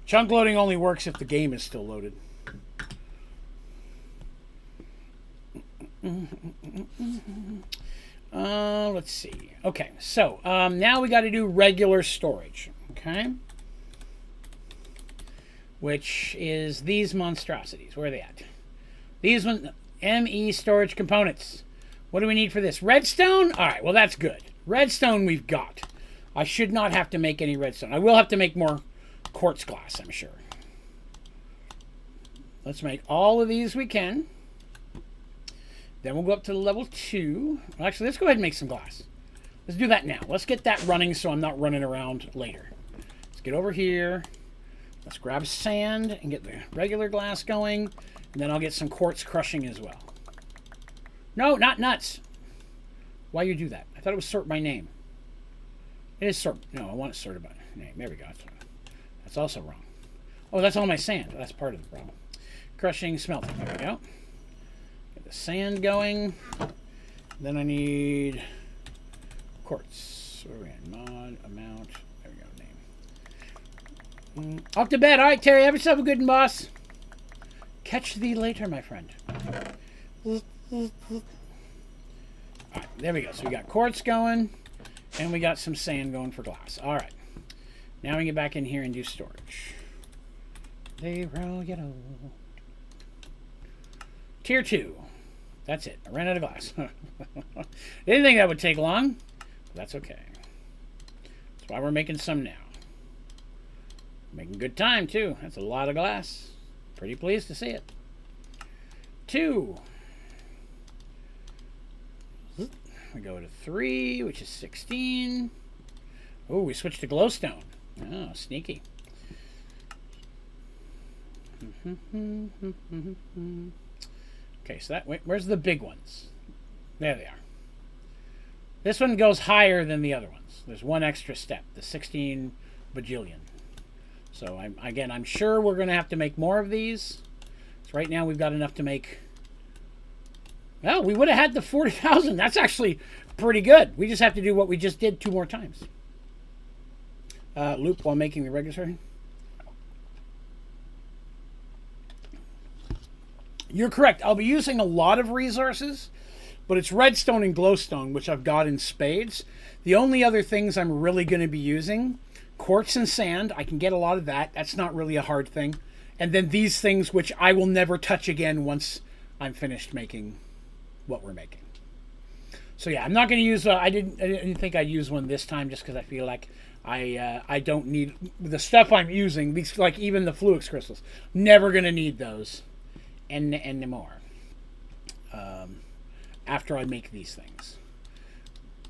Chunk loading only works if the game is still loaded. Let's see. Okay, so now we got to do regular storage. Okay, which is these monstrosities. Where are they at? These ones, ME storage components. What do we need for this? Redstone? All right, well, that's good. Redstone we've got. I should not have to make any redstone. I will have to make more quartz glass, I'm sure. Let's make all of these we can. Then we'll go up to level 2. Well, actually, let's go ahead and make some glass. Let's do that now. Let's get that running so I'm not running around later. Let's get over here. Let's grab sand and get the regular glass going. And then I'll get some quartz crushing as well. No, not nuts. Why you do that? I thought it was sort by name. It is sort. No, I want it sorted by name. There we go. That's also wrong. Oh, that's all my sand. That's part of the problem. Crushing, smelting. There we go. Get the sand going. Then I need quartz. Where are we at? Mod, amount. There we go. Name. Off to bed. All right, Terry. Have yourself a good one, boss. Catch thee later, my friend. Alright, there we go. So we got quartz going, and we got some sand going for glass. Alright. Now we get back in here and do storage. They roll yellow. Tier 2. That's it. I ran out of glass. Didn't think that would take long, but that's okay. That's why we're making some now. Making good time, too. That's a lot of glass. Pretty pleased to see it. 2. We go to 3, which is 16. Oh, we switched to glowstone. Oh, sneaky. Okay, so that, where's the big ones? There they are. This one goes higher than the other ones. There's one extra step, the 16 bajillion. So I'm sure we're going to have to make more of these. So right now we've got enough to make. Well, we would have had the 40,000. That's actually pretty good. We just have to do what we just did 2 more times. Loop while making the regulatory. You're correct. I'll be using a lot of resources, but it's redstone and glowstone, which I've got in spades. The only other things I'm really going to be using, quartz and sand. I can get a lot of that. That's not really a hard thing. And then these things, which I will never touch again once I'm finished making what we're making. So yeah, I'm not going to use. I didn't think I'd use one this time just because I feel like I don't need the stuff I'm using. These, like even the Fluix crystals, never gonna need those anymore. After I make these things,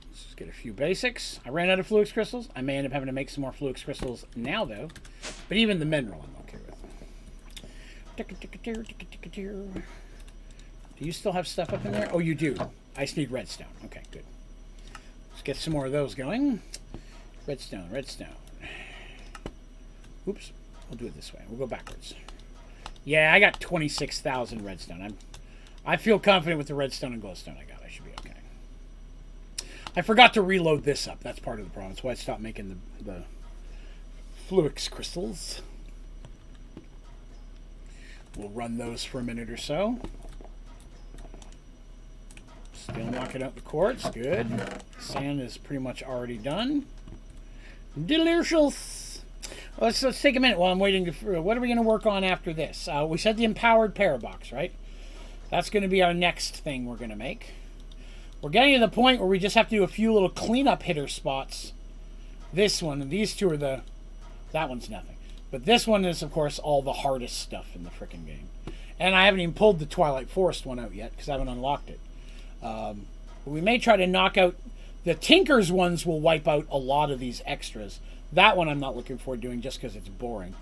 let's just get a few basics. I ran out of Fluix crystals. I may end up having to make some more Fluix crystals now, though. But even the mineral, I'm okay with. Do you still have stuff up in there? Oh, you do. I just need redstone. Okay, good. Let's get some more of those going. Redstone, redstone. Oops. We'll do it this way. We'll go backwards. Yeah, I got 26,000 redstone. I feel confident with the redstone and glowstone I got. I should be okay. I forgot to reload this up. That's part of the problem. That's why I stopped making the Fluix crystals. We'll run those for a minute or so. Still knocking out the quartz. Good. Sand is pretty much already done. Delicious. Let's take a minute while I'm waiting to. What are we going to work on after this? We said the empowered Parabox, right? That's going to be our next thing we're going to make. We're getting to the point where we just have to do a few little cleanup hitter spots. This one and these two are the. That one's nothing. But this one is, of course, all the hardest stuff in the frickin' game. And I haven't even pulled the Twilight Forest one out yet because I haven't unlocked it. We may try to knock out. The Tinker's ones will wipe out a lot of these extras. That one I'm not looking forward to doing just because it's boring.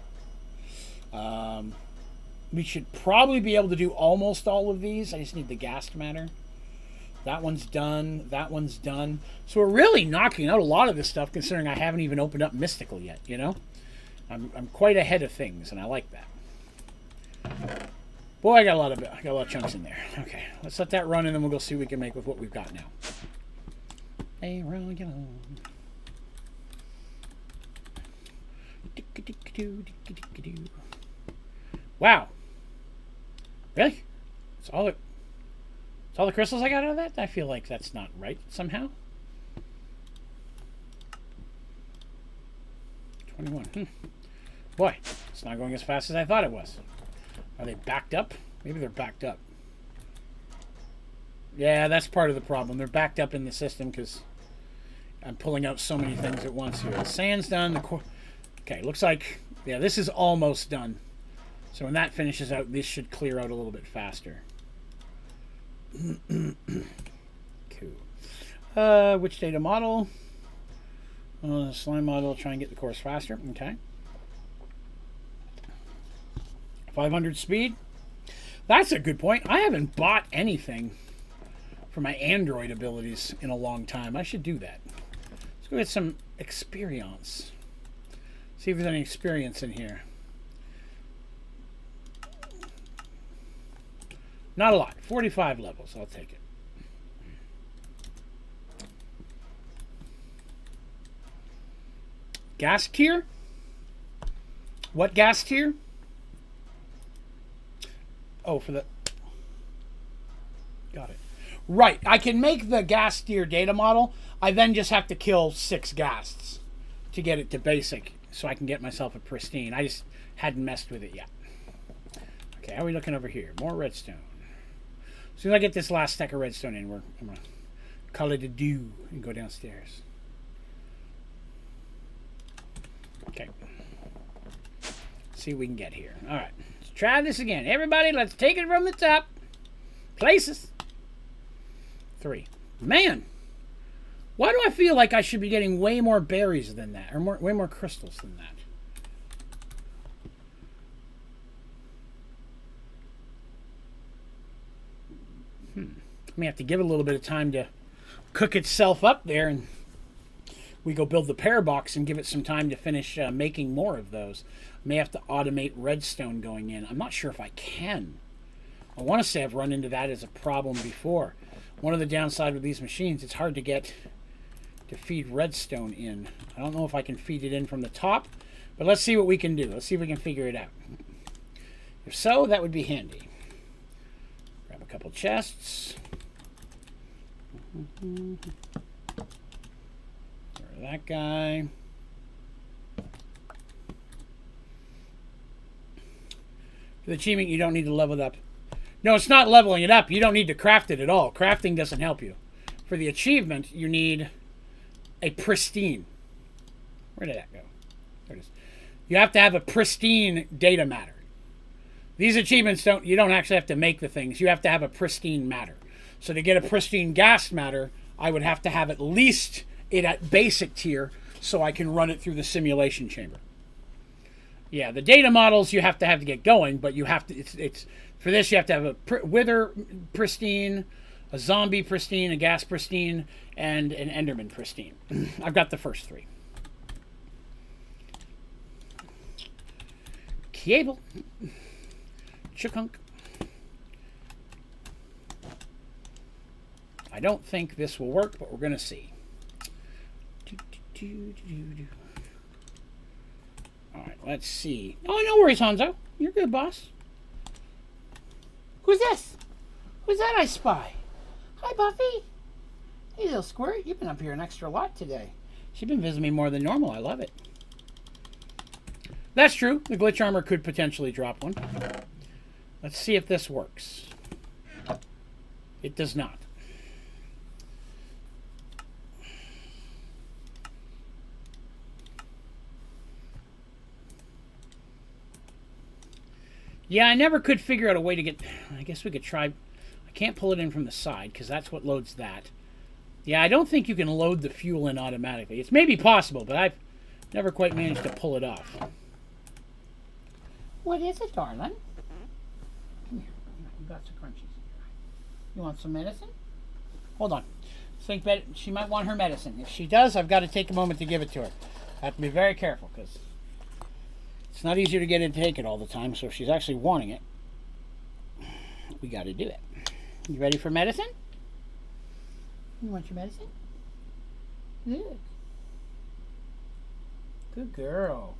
We should probably be able to do almost all of these. I just need the gas matter. That one's done. That one's done. So we're really knocking out a lot of this stuff considering I haven't even opened up Mystical yet, you know? I'm quite ahead of things, and I like that. Boy, I got a lot of chunks in there. Okay, let's let that run, and then we'll go see what we can make with what we've got now. Hey, roll yellow. Wow. Really? It's all the crystals I got out of that? I feel like that's not right somehow. 21. Boy, it's not going as fast as I thought it was. Are they backed up? Maybe they're backed up. Yeah, that's part of the problem. They're backed up in the system because I'm pulling out so many things at once here. The sand's done. Okay, looks like, yeah, this is almost done. So when that finishes out, this should clear out a little bit faster. Cool. Which data model? Slime model, try and get the course faster. Okay. 500 speed. That's a good point. I haven't bought anything for my Android abilities in a long time. I should do that. Let's go get some experience. See if there's any experience in here. Not a lot. 45 levels. I'll take it. Gas tier? What gas tier? Oh, for the... Got it. Right. I can make the gas tier data model. I then just have to kill 6 ghasts to get it to basic so I can get myself a pristine. I just hadn't messed with it yet. Okay, how are we looking over here? More redstone. As soon as I get this last stack of redstone in, I'm going to call it a do and go downstairs. Okay. See what we can get here. All right. Let's try this again. Everybody, let's take it from the top. Places. 3. Man. Why do I feel like I should be getting way more berries than that? Or way more crystals than that? I may have to give it a little bit of time to cook itself up there, and we go build the Parabox and give it some time to finish making more of those. I may have to automate redstone going in. I'm not sure if I can. I want to say I've run into that as a problem before. One of the downside with these machines, it's hard to get to feed redstone in. I don't know if I can feed it in from the top, but let's see what we can do. Let's see if we can figure it out. If so, that would be handy. Grab a couple chests. That guy. For the achievement, you don't need to level it up. No, it's not leveling it up. You don't need to craft it at all. Crafting doesn't help you. For the achievement, you need a pristine. Where did that go? There it is. You have to have a pristine data matter. These achievements you don't actually have to make the things. You have to have a pristine matter. So to get a pristine gas matter, I would have to have at least it at basic tier so I can run it through the simulation chamber. Yeah, the data models you have to get going, but you have to, it's for this you have to have a wither pristine, a zombie pristine, a gas pristine, and an enderman pristine. I've got the first three. Cable. Chukunk. I don't think this will work, but we're going to see. Alright, let's see. Oh, no worries, Hanzo. You're good, boss. Who's this? Who's that I spy? Hi, Buffy. Hey, little squirt. You've been up here an extra lot today. She's been visiting me more than normal. I love it. That's true. The glitch armor could potentially drop one. Let's see if this works. It does not. Yeah, I never could figure out a way to get... I guess we could try... I can't pull it in from the side, because that's what loads that. Yeah, I don't think you can load the fuel in automatically. It's maybe possible, but I've never quite managed to pull it off. What is it, darling? Come here. You got some crunchies. You want some medicine? Hold on. Think she might want her medicine. If she does, I've got to take a moment to give it to her. I have to be very careful, because... it's not easier to get her to take it all the time, so if she's actually wanting it, we got to do it. You ready for medicine? You want your medicine? Good. Good girl.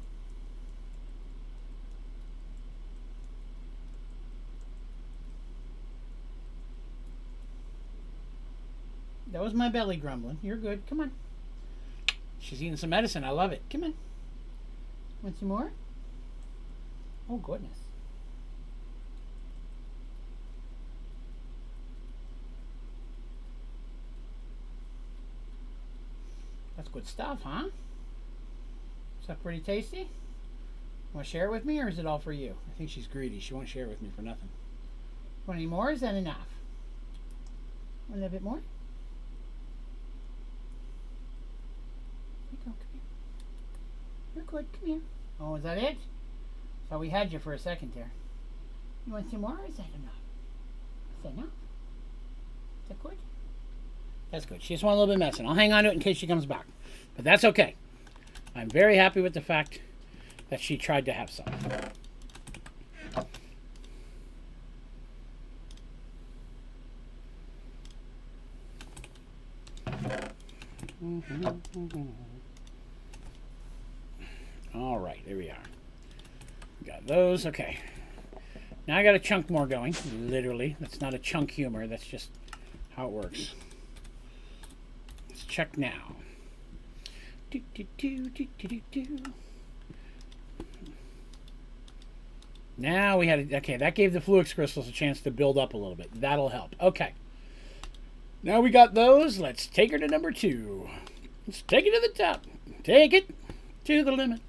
That was my belly grumbling. You're good. Come on. She's eating some medicine. I love it. Come on. Want some more? Oh, goodness. That's good stuff, huh? Is that pretty tasty? Want to share it with me, or is it all for you? I think she's greedy. She won't share it with me for nothing. Want any more? Is that enough? Want a little bit more? Here you go. Come here. You're good. Come here. Oh, is that it? So we had you for a second there. You want some more, or is that enough? Is that enough? Is that good? That's good. She just wants a little bit of medicine. I'll hang on to it in case she comes back. But that's okay. I'm very happy with the fact that she tried to have some. All right, there we are. Got those. Okay. Now I got a chunk more going. Literally. That's not a chunk humor. That's just how it works. Let's check now. Now we had... okay, that gave the Fluix crystals a chance to build up a little bit. That'll help. Okay. Now we got those. Let's take her to number 2. Let's take it to the top. Take it to the limit.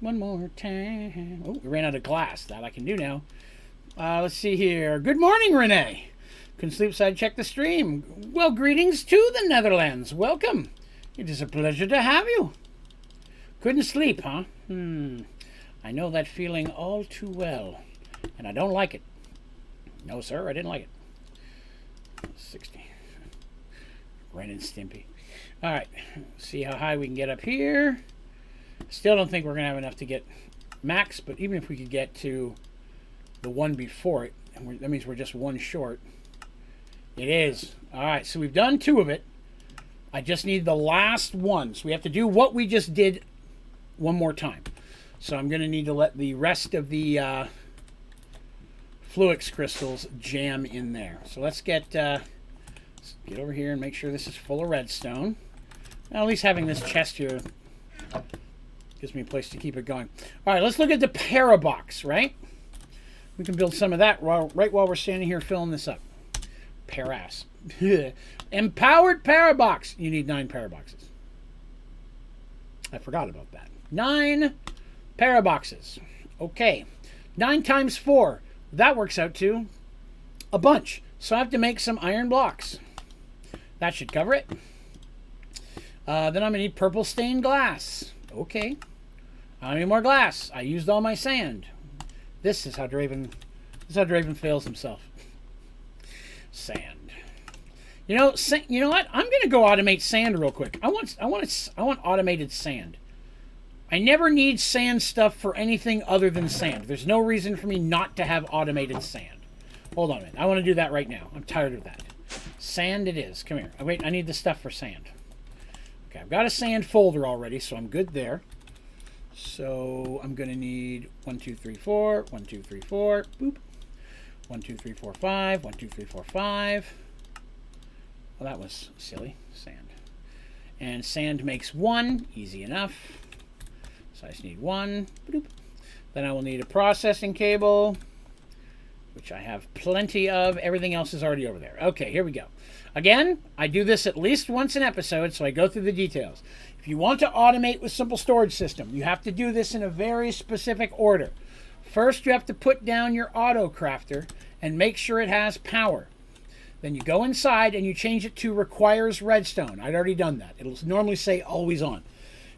One more time. Oh, we ran out of glass. That I can do now. Let's see here. Good morning, Renee. Couldn't sleep, so I checked the stream. Well, greetings to the Netherlands. Welcome. It is a pleasure to have you. Couldn't sleep, huh? I know that feeling all too well. And I don't like it. No, sir, I didn't like it. 60. Ren and Stimpy. All right. See how high we can get up here. Still don't think we're going to have enough to get max, but even if we could get to the one before it, and that means we're just one short. It is. All right, so we've done 2 of it. I just need the last one. So we have to do what we just did one more time. So I'm going to need to let the rest of the Fluix crystals jam in there. So let's get over here and make sure this is full of redstone. Now, at least having this chest here gives me a place to keep it going. All right, let's look at the Parabox, right? We can build some of that right while we're standing here filling this up. Parass. Empowered Parabox. You need 9 Paraboxes. I forgot about that. 9 Paraboxes. Okay. 9 times 4. That works out to a bunch. So I have to make some iron blocks. That should cover it. Then I'm going to need purple stained glass. Okay. I don't need more glass. I used all my sand. This is how Draven fails himself. Sand. You know what? I'm going to go automate sand real quick. I want automated sand. I never need sand stuff for anything other than sand. There's no reason for me not to have automated sand. Hold on a minute. I want to do that right now. I'm tired of that. Sand it is. Come here. Oh, wait, I need the stuff for sand. Okay, I've got a sand folder already, so I'm good there. So I'm going to need 1, 2, 3, 4. 1, 2, 3, 4. Boop. 1, 2, 3, 4, 5. 1, 2, 3, 4, 5. Well, that was silly. Sand. And sand makes 1. Easy enough. So I just need 1. Boop. Then I will need a processing cable, which I have plenty of. Everything else is already over there. Okay, here we go. Again, I do this at least once an episode, so I go through the details. If you want to automate with Simple Storage System, you have to do this in a very specific order. First, you have to put down your auto crafter and make sure it has power. Then you go inside and you change it to requires redstone. I'd already done that. It'll normally say always on.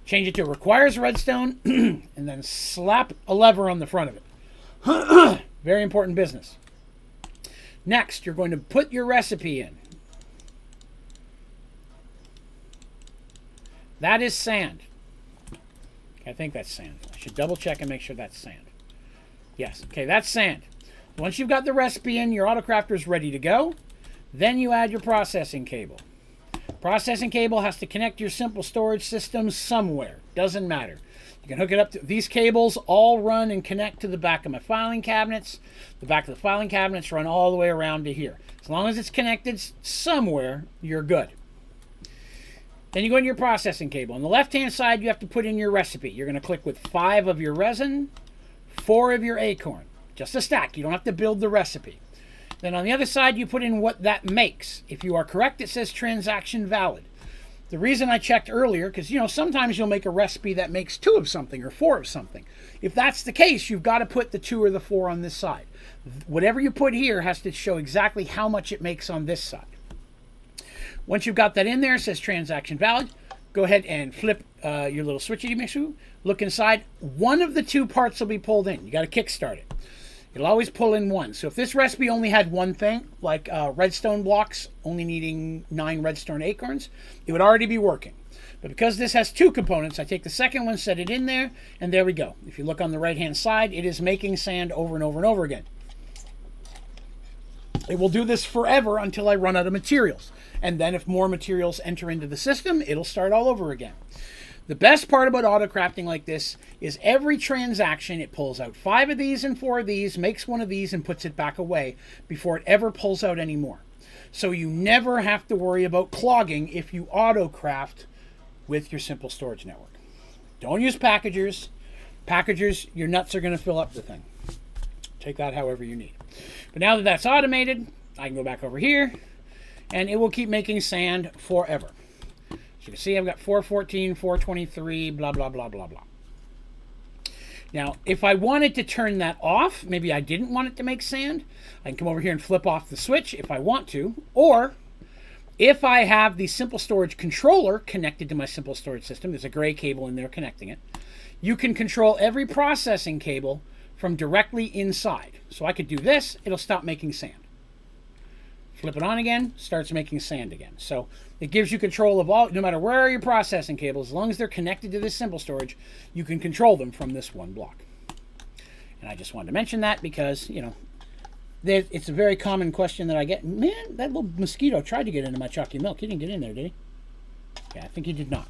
Change it to requires redstone and then slap a lever on the front of it. Very important business. Next, you're going to put your recipe in. That is sand. Okay, I think that's sand. I should double check and make sure that's sand. Yes, okay, that's sand. Once you've got the recipe in, your autocrafter is ready to go. Then you add your processing cable. Processing cable has to connect your Simple Storage System somewhere. Doesn't matter. You can hook it up to these cables, all run and connect to the back of my filing cabinets. The back of the filing cabinets run all the way around to here. As long as it's connected somewhere, you're good. Then you go into your processing cable. On the left-hand side, you have to put in your recipe. You're going to click with 5 of your resin, 4 of your acorn. Just a stack. You don't have to build the recipe. Then on the other side, you put in what that makes. If you are correct, it says transaction valid. The reason I checked earlier, because, sometimes you'll make a recipe that makes 2 of something or 4 of something. If that's the case, you've got to put the 2 or the 4 on this side. Whatever you put here has to show exactly how much it makes on this side. Once you've got that in there, it says transaction valid. Go ahead and flip your little switchy mixu. Look inside. One of the 2 parts will be pulled in. You got to kickstart it. It'll always pull in 1. So if this recipe only had one thing, like redstone blocks, only needing 9 redstone acorns, it would already be working. But because this has 2 components, I take the second one, set it in there, and there we go. If you look on the right-hand side, it is making sand over and over and over again. It will do this forever until I run out of materials. And then if more materials enter into the system, it'll start all over again. The best part about autocrafting like this is every transaction, it pulls out 5 of these and 4 of these, makes 1 of these, and puts it back away before it ever pulls out any more. So you never have to worry about clogging if you autocraft with your Simple Storage Network. Don't use packagers. Packagers, your nuts are going to fill up the thing. Take that however you need. But now that that's automated, I can go back over here, and it will keep making sand forever. You can see I've got 414, 423, blah, blah, blah, blah, blah. Now, if I wanted to turn that off, maybe I didn't want it to make sand, I can come over here and flip off the switch if I want to. Or, if I have the Simple Storage controller connected to my Simple Storage System, there's a gray cable in there connecting it, you can control every processing cable from directly inside. So I could do this, it'll stop making sand. Flip it on again, starts making sand again. So it gives you control of all, no matter where are your processing cables, as long as they're connected to this Simple Storage, you can control them from this one block. And I just wanted to mention that because, it's a very common question that I get. Man, that little mosquito tried to get into my chalky milk. He didn't get in there, did he? Yeah, I think he did not.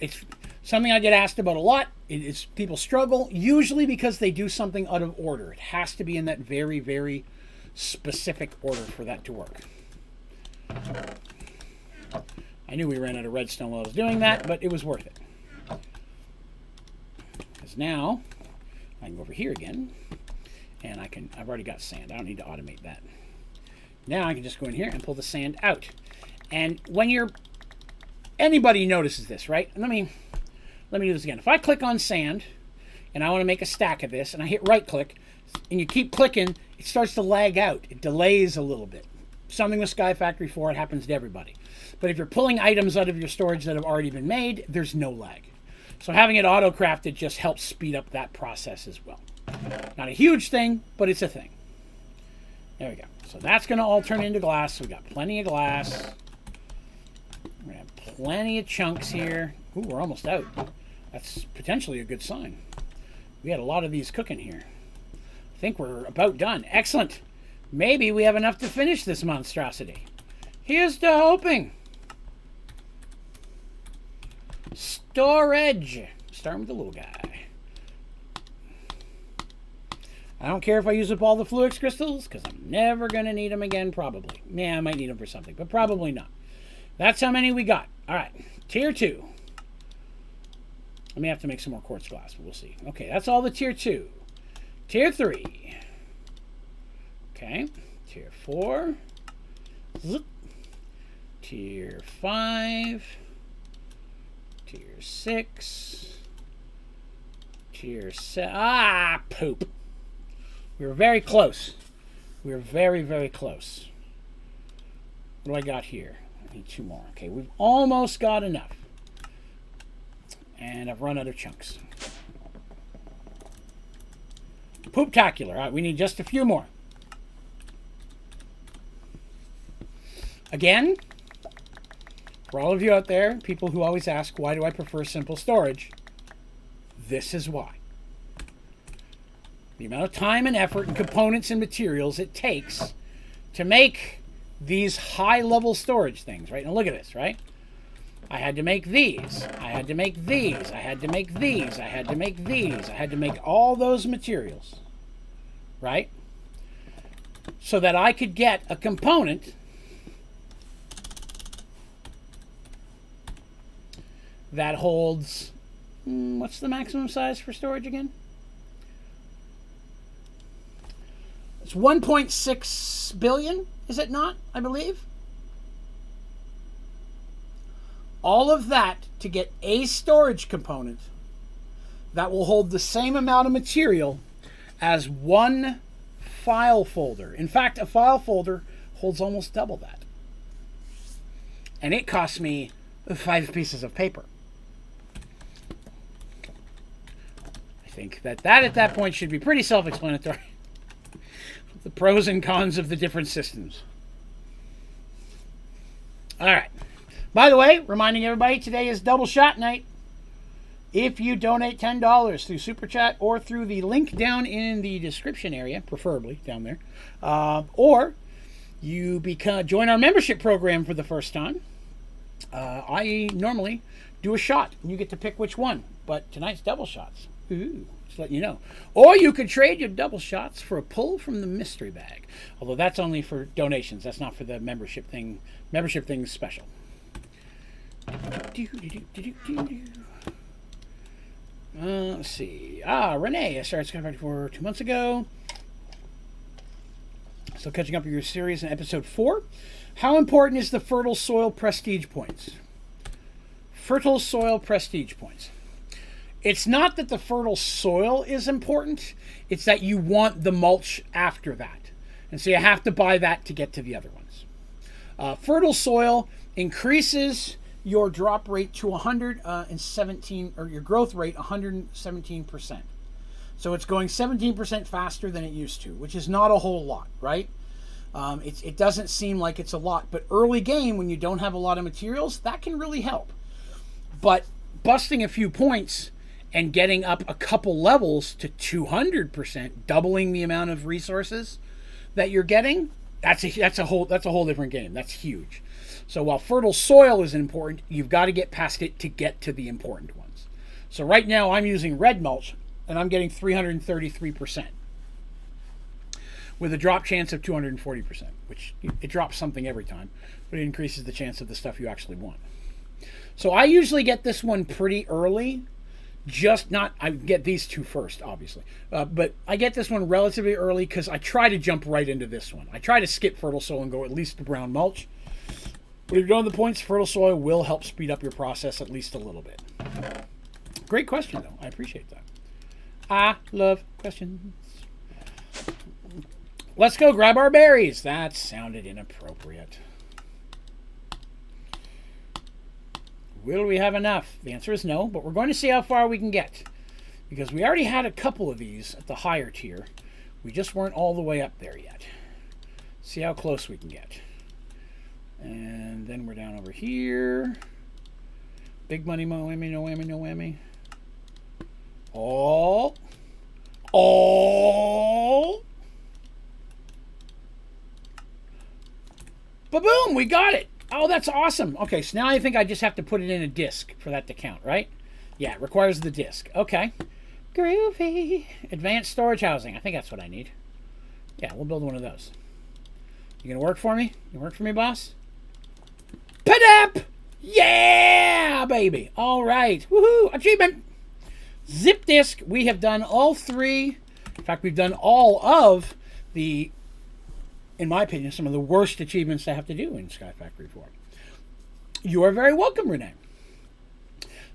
It's something I get asked about a lot. People struggle, usually because they do something out of order. It has to be in that very, very specific order for that to work. I knew we ran out of redstone while I was doing that, but it was worth it. Because now I can go over here again, and I've already got sand. I don't need to automate that. Now I can just go in here and pull the sand out. And when anybody notices this, right? let me do this again. If I click on sand, and I want to make a stack of this, and I hit right click, and you keep clicking, it starts to lag out. It delays a little bit. Something with Sky Factory 4, it happens to everybody. But if you're pulling items out of your storage that have already been made, there's no lag. So having it auto-crafted just helps speed up that process as well. Not a huge thing, but it's a thing. There we go. So that's going to all turn into glass. So we got plenty of glass. We're going to have plenty of chunks here. Ooh, we're almost out. That's potentially a good sign. We had a lot of these cooking here. I think we're about done. Excellent. Maybe we have enough to finish this monstrosity. Here's to hoping. Storage. Starting with the little guy. I don't care if I use up all the Fluix crystals, because I'm never going to need them again, probably. Yeah, I might need them for something, but probably not. That's how many we got. All right. Tier 2. I may have to make some more quartz glass, but we'll see. Okay, that's all the tier 2. Tier 3. Okay. Tier 4. Zip. Tier 5. Tier 6. Tier 7. Ah, poop. We were very close. We were very, very close. What do I got here? I need 2 more. Okay, we've almost got enough. And I've run out of chunks. Pooptacular. All right, we need just a few more. Again, for all of you out there, people who always ask, why do I prefer simple storage? This is why. The amount of time and effort and components and materials it takes to make these high-level storage things, right? Now look at this, right? I had to make these. I had to make these. I had to make these. I had to make these. I had to make all those materials, right? So that I could get a component that holds, what's the maximum size for storage again? It's 1.6 billion, is it not, I believe? All of that to get a storage component that will hold the same amount of material as one file folder. In fact, a file folder holds almost double that. And it cost me 5 pieces of paper. I think that at that point should be pretty self-explanatory. The pros and cons of the different systems. All right. By the way, reminding everybody, today is Double Shot Night. If you donate $10 through Super Chat or through the link down in the description area, preferably down there, or you join our membership program for the first time, I normally do a shot, and you get to pick which one. But tonight's double shots. Ooh, just letting you know. Or you could trade your double shots for a pull from the mystery bag. Although that's only for donations. That's not for the membership thing. Membership thing's special. Let's see. Renee, I started Sky Factory 4 2 months ago. Still catching up with your series in episode 4. How important is the fertile soil prestige points? Fertile soil prestige points. It's not that the fertile soil is important. It's that you want the mulch after that. And so you have to buy that to get to the other ones. Fertile soil increases your drop rate to 117, or your growth rate 117%. So it's going 17% faster than it used to, which is not a whole lot, right? It doesn't seem like it's a lot, but early game, when you don't have a lot of materials, that can really help. But busting a few points and getting up a couple levels to 200%, doubling the amount of resources that you're getting, that's a whole different game. That's huge. So while fertile soil is important, you've got to get past it to get to the important ones. So right now I'm using red mulch, and I'm getting 333%. With a drop chance of 240%, which it drops something every time, but it increases the chance of the stuff you actually want. So I usually get this one pretty early. I get these two first, obviously. But I get this one relatively early because I try to jump right into this one. I try to skip fertile soil and go at least to brown mulch. But if you're doing the points, fertile soil will help speed up your process at least a little bit. Great question, though. I appreciate that. I love questions. Let's go grab our berries. That sounded inappropriate. Will we have enough? The answer is no, but we're going to see how far we can get. Because we already had a couple of these at the higher tier. We just weren't all the way up there yet. See how close we can get. And then we're down over here. Big money, no whammy, no whammy, no whammy. Oh. Oh. Ba-boom, we got it. Oh, that's awesome. Okay, so now I think I just have to put it in a disc for that to count, right? Yeah, it requires the disc. Okay. Groovy. Advanced storage housing. I think that's what I need. Yeah, we'll build one of those. You gonna work for me? You work for me, boss? Padap! Yeah, baby. All right. Woohoo! Achievement. Zip disk. We have done all three. In fact, we've done all of the, in my opinion, some of the worst achievements I have to do in Sky Factory 4. You are very welcome, Renee.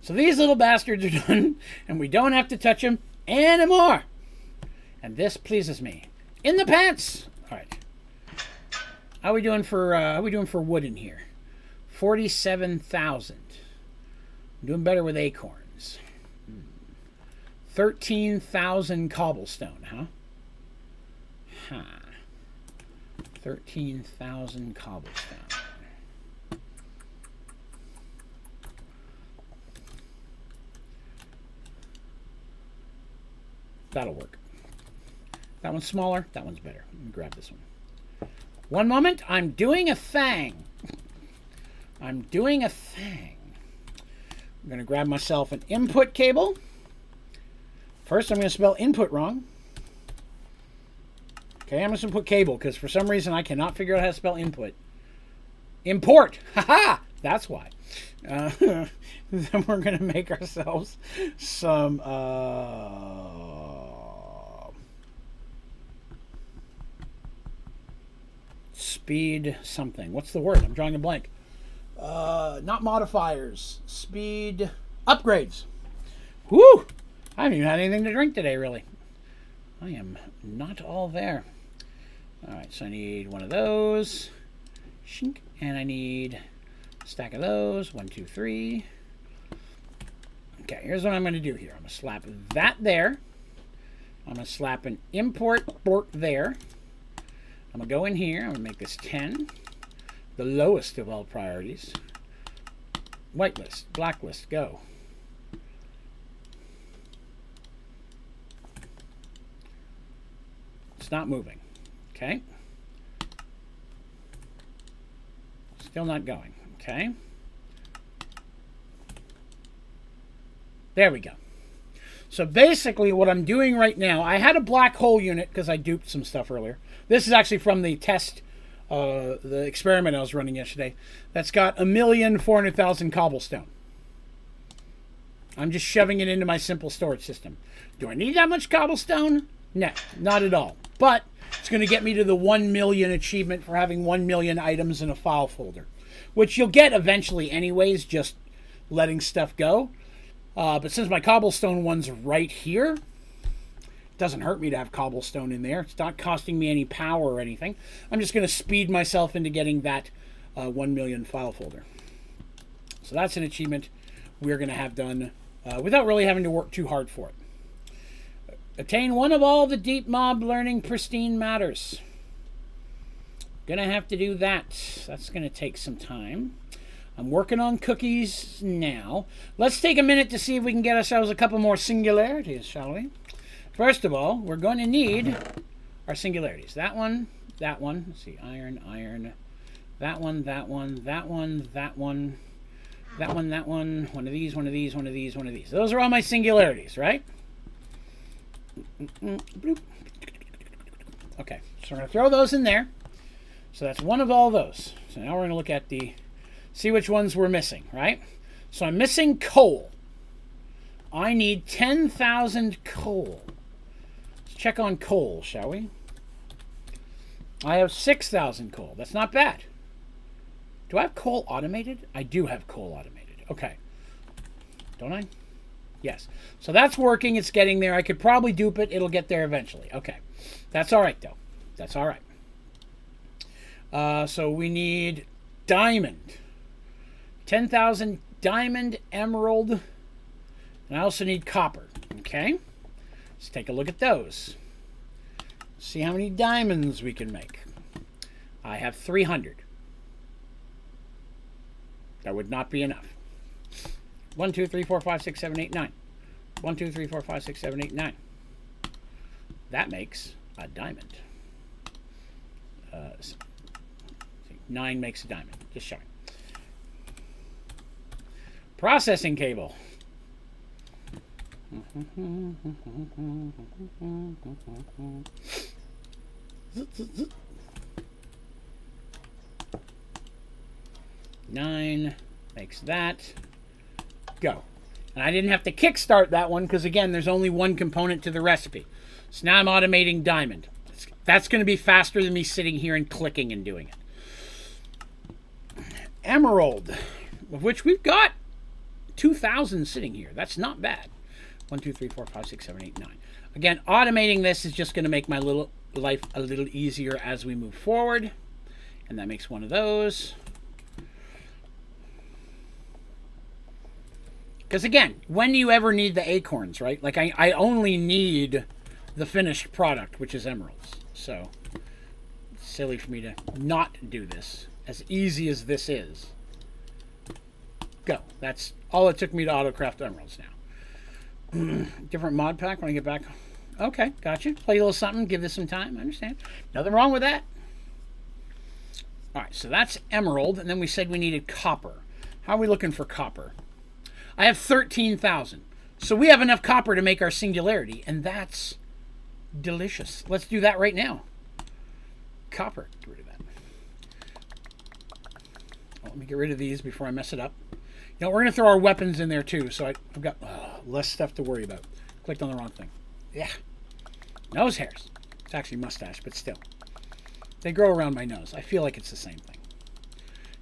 So these little bastards are done, and we don't have to touch them anymore. And this pleases me. In the pants. All right. How are we doing for wood in here? 47,000. I'm doing better with acorns. 13,000 cobblestone, huh? Huh. 13,000 cobblestone. That'll work. That one's smaller. That one's better. Let me grab this one. One moment. I'm doing a thing. I'm doing a thing. I'm going to grab myself an input cable. First, I'm going to spell input wrong. Okay, I'm just going to put cable because for some reason I cannot figure out how to spell input. Import. Haha! That's why. Then we're going to make ourselves some speed something. What's the word? I'm drawing a blank. Not modifiers. Speed upgrades. Whew! I haven't even had anything to drink today, really. I am not all there. Alright, so I need one of those. Shink. And I need a stack of those. 1, 2, 3. Okay, here's what I'm going to do here. I'm going to slap that there. I'm going to slap an import port there. I'm going to go in here. I'm going to make this 10. The lowest of all priorities. Whitelist, blacklist, go. It's not moving. Okay. Still not going. Okay. There we go. So basically what I'm doing right now, I had a black hole unit because I duped some stuff earlier. This is actually from the test, the experiment I was running yesterday. That's got 1,400,000 cobblestone. I'm just shoving it into my simple storage system. Do I need that much cobblestone? No, not at all. But it's going to get me to the 1 million achievement for having 1 million items in a file folder, which you'll get eventually anyways, just letting stuff go. But since my cobblestone one's right here, it doesn't hurt me to have cobblestone in there. It's not costing me any power or anything. I'm just going to speed myself into getting that 1 million file folder. So that's an achievement we're going to have done without really having to work too hard for it. Attain one of all the deep mob learning pristine matters. Gonna have to do that. That's gonna take some time. I'm working on cookies now. Let's take a minute to see if we can get ourselves a couple more singularities, shall we? First of all, we're going to need our singularities. That one, that one. Let's see, iron, iron. That one, that one, that one, that one, that one, that one. One of these, one of these, one of these, one of these. Those are all my singularities, right? Okay, so we're going to throw those in there. So that's one of all those. So now we're going to look at the, see which ones we're missing, right? So I'm missing coal. I need 10,000 coal. Let's check on coal, shall we? I have 6,000 coal. That's not bad. Do I have coal automated? I do have coal automated. Okay. Don't I? Yes. So that's working. It's getting there. I could probably dupe it. It'll get there eventually. Okay. That's all right, though. That's all right. So we need diamond. 10,000 diamond, emerald, and I also need copper. Okay. Let's take a look at those. See how many diamonds we can make. I have 300. That would not be enough. 1, 2, 3, 4, 5, 6, 7, 8, 9. 1, 2, 3, 4, 5, 6, 7, 8, 9. That makes a diamond. 9 makes a diamond. Just showing. Processing cable. 9 makes that. Go. And I didn't have to kickstart that one because, again, there's only one component to the recipe. So now I'm automating diamond. That's going to be faster than me sitting here and clicking and doing it. Emerald, of which we've got 2,000 sitting here. That's not bad. 1, 2, 3, 4, 5, 6, 7, 8, 9. Again, automating this is just going to make my little life a little easier as we move forward. And that makes one of those. Because again, when do you ever need the acorns, right? Like I only need the finished product, which is emeralds. So it's silly for me to not do this. As easy as this is. Go. That's all it took me to autocraft emeralds now. Different mod pack when I get back. Okay, gotcha. Play a little something, give this some time. I understand. Nothing wrong with that. Alright, so that's emerald, and then we said we needed copper. How are we looking for copper? I have 13,000. So we have enough copper to make our singularity, and that's delicious. Let's do that right now. Copper. Get rid of that. Oh, let me get rid of these before I mess it up. You know, we're going to throw our weapons in there too, so I've got less stuff to worry about. Clicked on the wrong thing. Yeah. Nose hairs. It's actually mustache, but still. They grow around my nose. I feel like it's the same thing.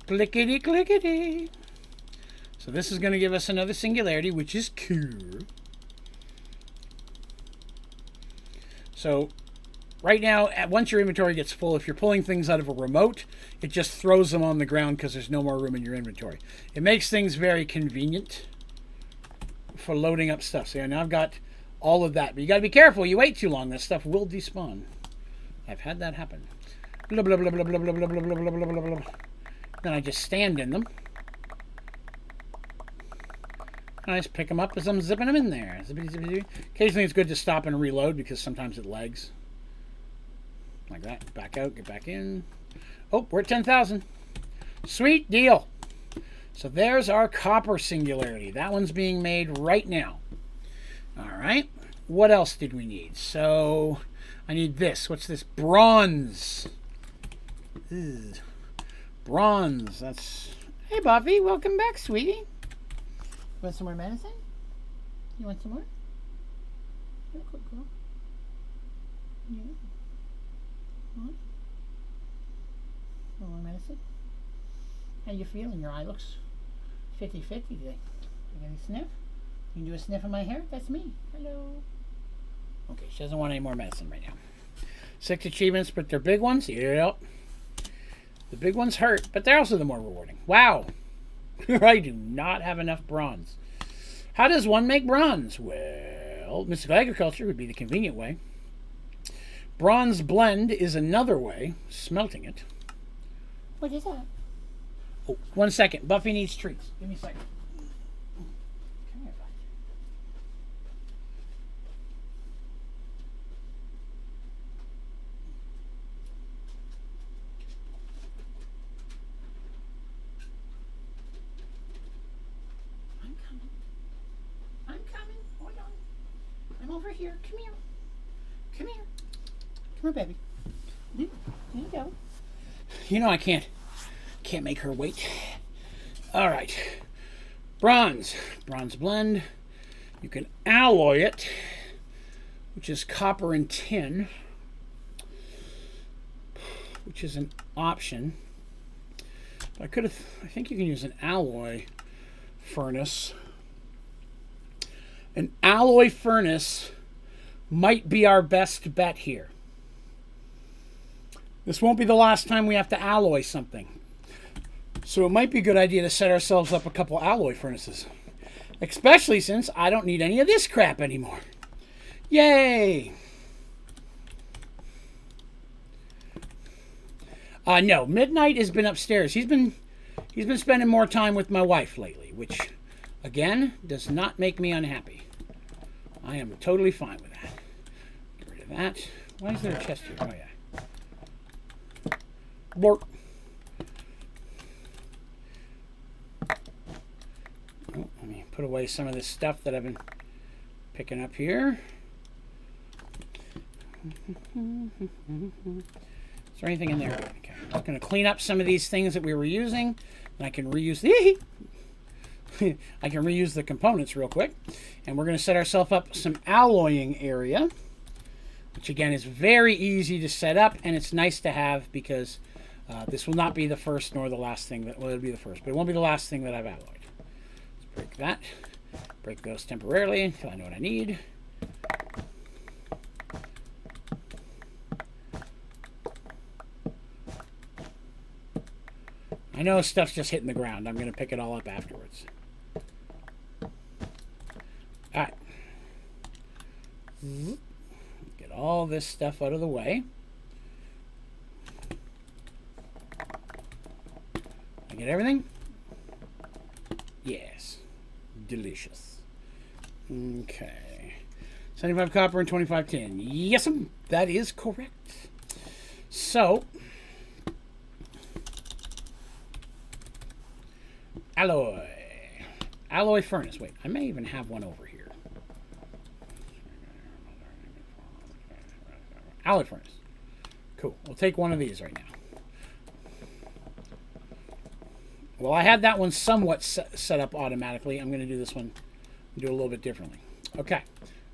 Clickety, clickety. So this is going to give us another singularity, which is cool. So right now, once your inventory gets full, if you're pulling things out of a remote, it just throws them on the ground because there's no more room in your inventory. It makes things very convenient for loading up stuff. So yeah, now I've got all of that. But you got to be careful. You wait too long, that stuff will despawn. I've had that happen. Blah, blah, blah, blah, blah, blah, blah, blah, blah, blah, blah, blah. Then I just stand in them. I just pick them up as I'm zipping them in there. Zippity, zippity, zippity. Occasionally it's good to stop and reload because sometimes it lags. Like that. Back out, get back in. Oh, we're at 10,000. Sweet deal. So there's our copper singularity. That one's being made right now. All right. What else did we need? So I need this. What's this? Bronze. Ugh. Bronze. That's... Hey, Buffy. Welcome back, sweetie. You want some more medicine? You want some more? You're a good girl. Yeah. Want more medicine? How you feeling? Your eye looks 50-50 today. You got any sniff? You can do a sniff of my hair? That's me. Hello. Okay, she doesn't want any more medicine right now. 6 achievements, but they're big ones? Yep. The big ones hurt, but they're also the more rewarding. Wow. I do not have enough bronze. How does one make bronze? Well, mystical agriculture would be the convenient way. Bronze blend is another way. Smelting it. What is that? Oh, 1 second. Buffy needs treats. Give me a second. Come here, Buffy. I'm coming. Hold on. I'm over here. Come here. Come here. Come here, baby. There you go. You know I can't make her wait. All right. Bronze. Bronze blend. You can alloy it, which is copper and tin, which is an option. I think you can use an alloy furnace. An alloy furnace might be our best bet here. This won't be the last time we have to alloy something. So it might be a good idea to set ourselves up a couple alloy furnaces. Especially since I don't need any of this crap anymore. Yay! No, Midnight has been upstairs. He's been spending more time with my wife lately, which, again, does not make me unhappy. I am totally fine with that. Get rid of that. Why is there a chest here? Oh, yeah. Blorp. Oh, let me put away some of this stuff that I've been picking up here. Is there anything in there? Okay. I'm just going to clean up some of these things that we were using. And I can reuse the I can reuse the components real quick. And we're going to set ourselves up some alloying area, which again is very easy to set up, and it's nice to have because this will not be the first nor the last thing that, well, it'll be the first, but it won't be the last thing that I've alloyed. Let's break that. Break those temporarily until I know what I need. I know stuff's just hitting the ground. I'm going to pick it all up afterwards. Alright. Get all this stuff out of the way. I get everything? Yes. Delicious. Okay. 75 copper and 25 tin. Yes, that is correct. So, alloy furnace. Wait, I may even have one over here. Alloy furnace. Cool. We'll take one of these right now. Well, I had that one somewhat set up automatically. I'm going to do this one, do a little bit differently. Okay.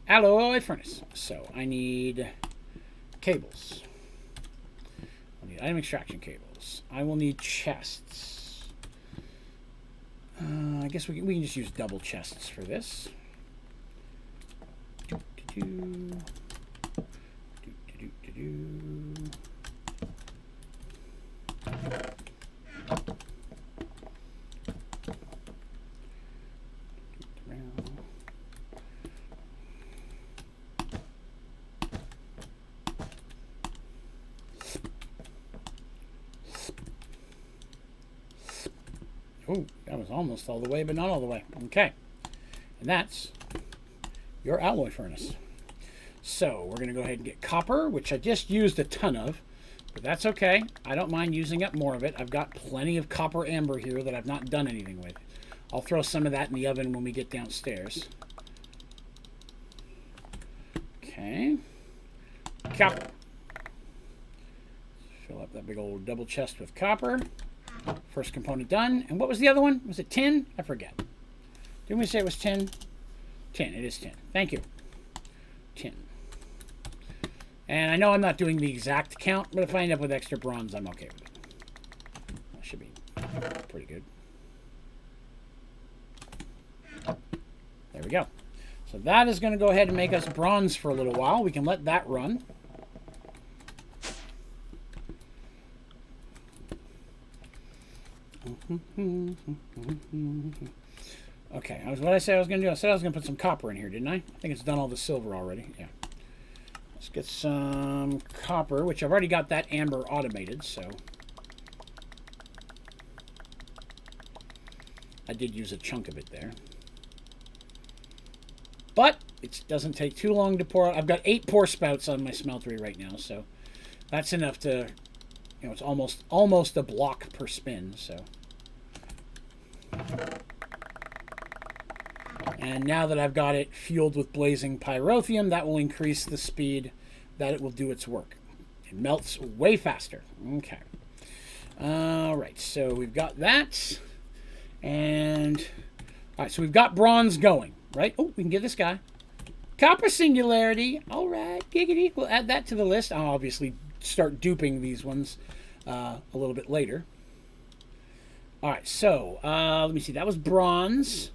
Alloy furnace. So I need cables. I need item extraction cables. I will need chests. I guess we can just use double chests for this. Oh, that was almost all the way, but not all the way. Okay. And that's your alloy furnace. So we're going to go ahead and get copper, which I just used a ton of, but that's okay. I don't mind using up more of it. I've got plenty of copper amber here that I've not done anything with. I'll throw some of that in the oven when we get downstairs. Okay. Copper. Fill up that big old double chest with copper. First component done. And what was the other one? Was it tin? I forget. Didn't we say it was tin? Tin. It is tin. Thank you. Tin. And I know I'm not doing the exact count, but if I end up with extra bronze, I'm okay with it. That should be pretty good. There we go. So that is going to go ahead and make us bronze for a little while. We can let that run. Okay, what did I say I was going to do? I said I was going to put some copper in here, didn't I? I think it's done all the silver already. Yeah. Let's get some copper, which I've already got that amber automated, so I did use a chunk of it there. But it doesn't take too long to pour out. I've got 8 pour spouts on my smeltery right now, so that's enough to, you know, it's almost a block per spin, so. And now that I've got it fueled with blazing pyrotheum, that will increase the speed that it will do its work. It melts way faster. Okay. All right, so we've got that. And, all right, so we've got bronze going, right? Oh, we can get this guy. Copper Singularity. All right, giggity. We'll add that to the list. I'll obviously start duping these ones a little bit later. All right, so let me see. That was bronze.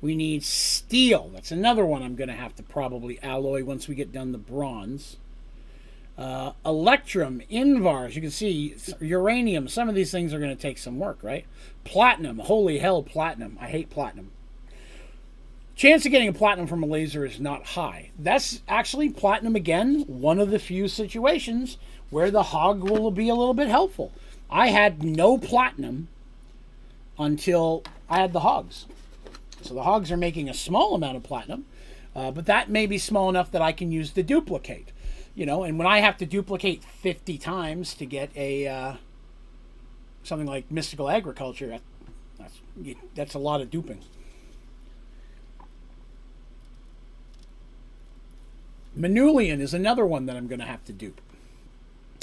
We need steel. That's another one I'm going to have to probably alloy once we get done the bronze. Electrum, Invars, you can see uranium. Some of these things are going to take some work, right? Platinum, holy hell, platinum. I hate platinum. Chance of getting a platinum from a laser is not high. That's actually platinum, again, one of the few situations where the hog will be a little bit helpful. I had no platinum until I had the hogs. So the hogs are making a small amount of platinum, but that may be small enough that I can use the duplicate. You know, and when I have to duplicate 50 times to get a something like mystical agriculture, that's a lot of duping. Manulian is another one that I'm going to have to dupe.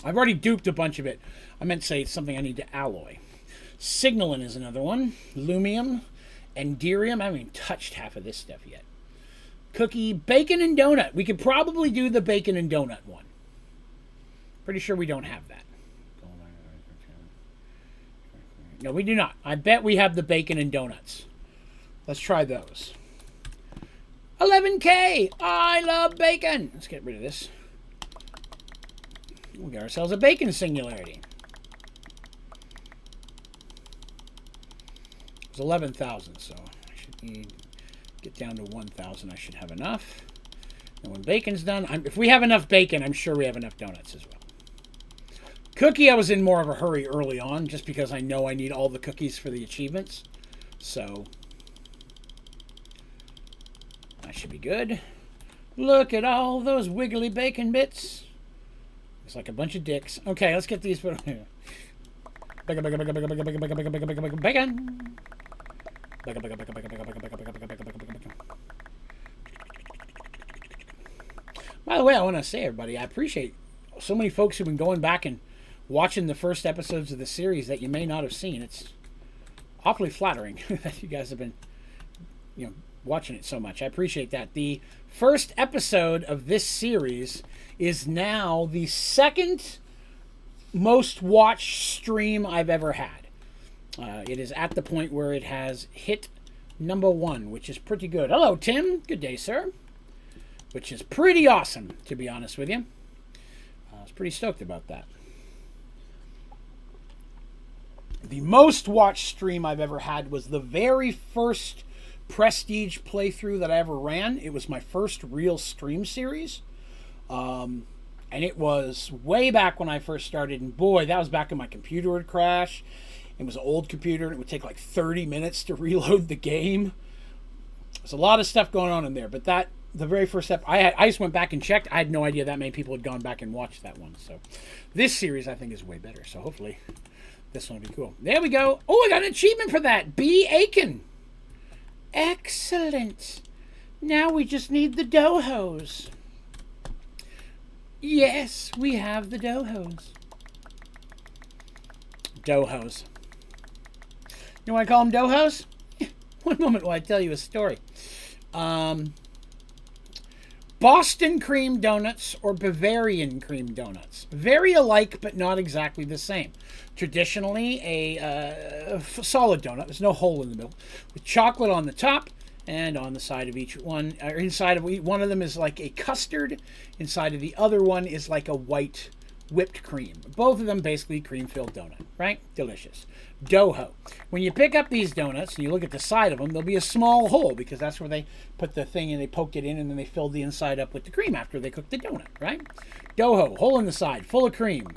I've already duped a bunch of it. I meant to say it's something I need to alloy. Signalin is another one. Lumium. Enderium. I haven't even touched half of this stuff yet. Cookie, bacon and donut. We could probably do the bacon and donut one. Pretty sure we don't have that. No, we do not. I bet we have the bacon and donuts. Let's try those. 11K! I love bacon! Let's get rid of this. We got ourselves a bacon singularity. It's 11,000, so I should need... Get down to 1,000. I should have enough. And when bacon's done, if we have enough bacon, I'm sure we have enough donuts as well. Cookie, I was in more of a hurry early on, just because I know I need all the cookies for the achievements. So, that should be good. Look at all those wiggly bacon bits. It's like a bunch of dicks. Okay, let's get these put on here. Bacon, bacon, bacon, bacon, bacon, bacon, bacon, bacon, bacon, bacon, bacon. By the way, I want to say, everybody, I appreciate so many folks who've been going back and watching the first episodes of the series that you may not have seen. It's awfully flattering that you guys have been, watching it so much. I appreciate that. The first episode of this series is now the second most watched stream I've ever had. It is at the point where it has hit #1, which is pretty good. Hello, Tim. Good day, sir. Which is pretty awesome, to be honest with you. I was pretty stoked about that. The most watched stream I've ever had was the very first Prestige playthrough that I ever ran. It was my first real stream series. And it was way back when I first started. And boy, that was back when my computer would crash. It was an old computer, and it would take like 30 minutes to reload the game. There's a lot of stuff going on in there, but the very first step, I just went back and checked. I had no idea that many people had gone back and watched that one. So this series, I think, is way better. So hopefully this one will be cool. There we go. Oh, I got an achievement for that. B. Aiken. Excellent. Now we just need the dohos. Yes, we have the dohos. Dohos. You want to call them dohos? One moment while I tell you a story. Boston cream donuts or Bavarian cream donuts. Very alike, but not exactly the same. Traditionally, a solid donut. There's no hole in the middle. With chocolate on the top and on the side of each one. Or inside of each one of them is like a custard. Inside of the other one is like a white whipped cream. Both of them basically cream-filled donut, right? Delicious. Doho. When you pick up these donuts and you look at the side of them, there'll be a small hole because that's where they put the thing and they poked it in and then they filled the inside up with the cream after they cooked the donut, right? Doho. Hole in the side, full of cream.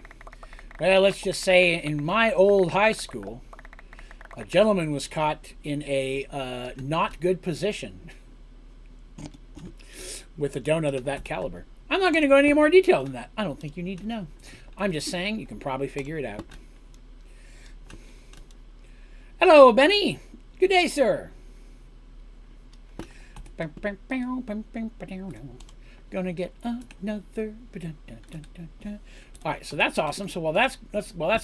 Well, let's just say in my old high school, a gentleman was caught in a not good position with a donut of that caliber. I'm not going to go into any more detail than that. I don't think you need to know. I'm just saying you can probably figure it out. Hello, Benny. Good day, sir. Gonna get another. All right, so that's awesome. So while that's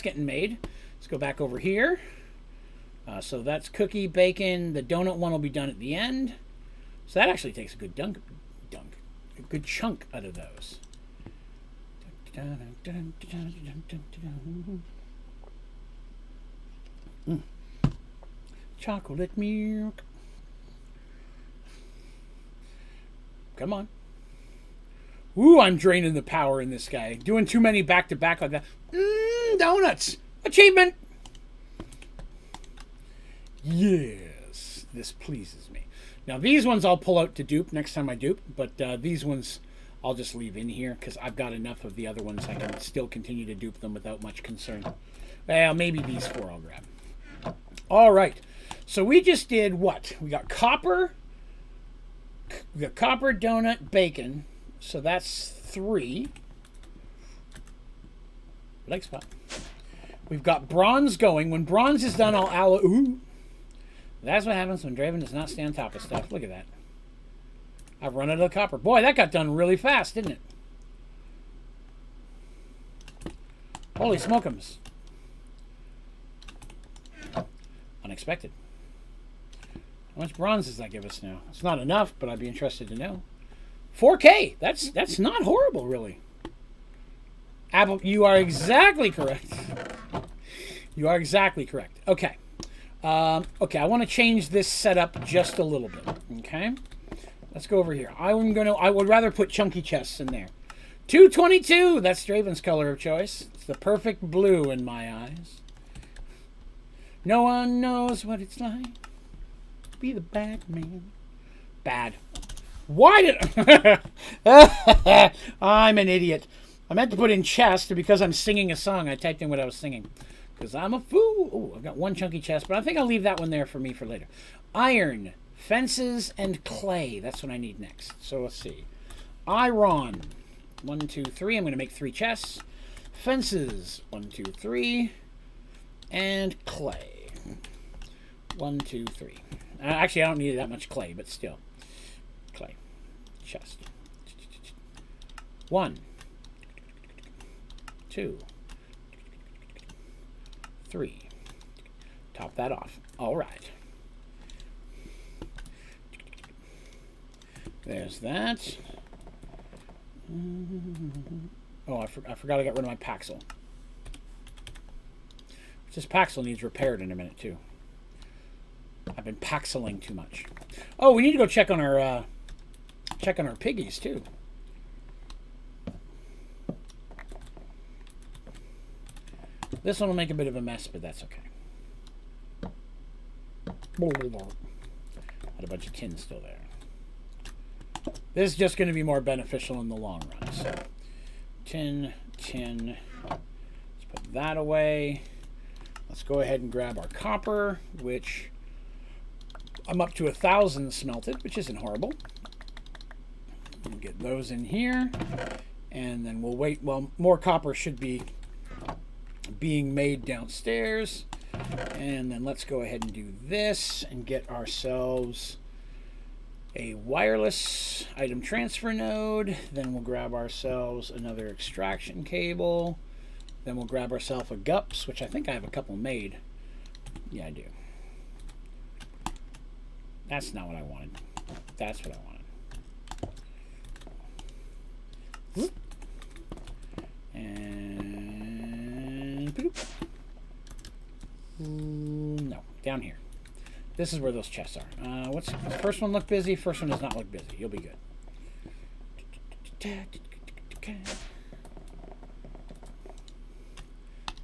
getting made, let's go back over here. So that's cookie, bacon. The donut one will be done at the end. So that actually takes a good a good chunk out of those. Chocolate milk. come on. Ooh, I'm draining the power in this guy. Doing too many back-to-back like that. Donuts. Achievement. Yes. This pleases me. Now, these ones I'll pull out to dupe next time I dupe. But these ones I'll just leave in here because I've got enough of the other ones. I can still continue to dupe them without much concern. Well, maybe these 4 I'll grab. All right. So we just did what? We got copper. We got copper, donut, bacon. So that's 3. Leg spot. We've got bronze going. When bronze is done, I'll ooh. That's what happens when Draven does not stay on top of stuff. Look at that. I've run out of copper. Boy, that got done really fast, didn't it? Holy smokums. Unexpected. How much bronze does that give us now? It's not enough, but I'd be interested to know. 4K. That's not horrible, really. Apple, you are exactly correct. You are exactly correct. Okay. Okay, I want to change this setup just a little bit. Okay. Let's go over here. I would rather put chunky chests in there. 222. That's Draven's color of choice. It's the perfect blue in my eyes. No one knows what it's like to be the bad man. Bad. Why did... I'm an idiot. I meant to put in chest, because I'm singing a song. I typed in what I was singing. Because I'm a fool. Oh, I've got 1 chunky chest, but I think I'll leave that one there for me for later. Iron, fences, and clay. That's what I need next. So let's see. Iron. 1, 2, 3. I'm going to make 3 chests. Fences. 1, 2, 3. And clay. 1, 2, 3. Actually, I don't need that much clay, but still. Clay. Chest. 1, 2, 3. Top that off. All right. There's that. Oh, I forgot I got rid of my Paxel. This Paxel needs repaired in a minute, too. I've been Paxeling too much. Oh, we need to go check on our piggies, too. This one will make a bit of a mess, but that's okay. Had a bunch of tin still there. This is just going to be more beneficial in the long run. So, tin. Let's put that away. Let's go ahead and grab our copper, which I'm up to 1,000 smelted, which isn't horrible. We'll get those in here, and then we'll wait. Well, more copper should be being made downstairs, and then let's go ahead and do this and get ourselves a wireless item transfer node. Then we'll grab ourselves another extraction cable. Then we'll grab ourselves a GUPS, which I think I have a couple made. Yeah, I do. That's not what I wanted. That's what I wanted. And... no, down here. This is where those chests are. What's the first one look busy? First one does not look busy. You'll be good.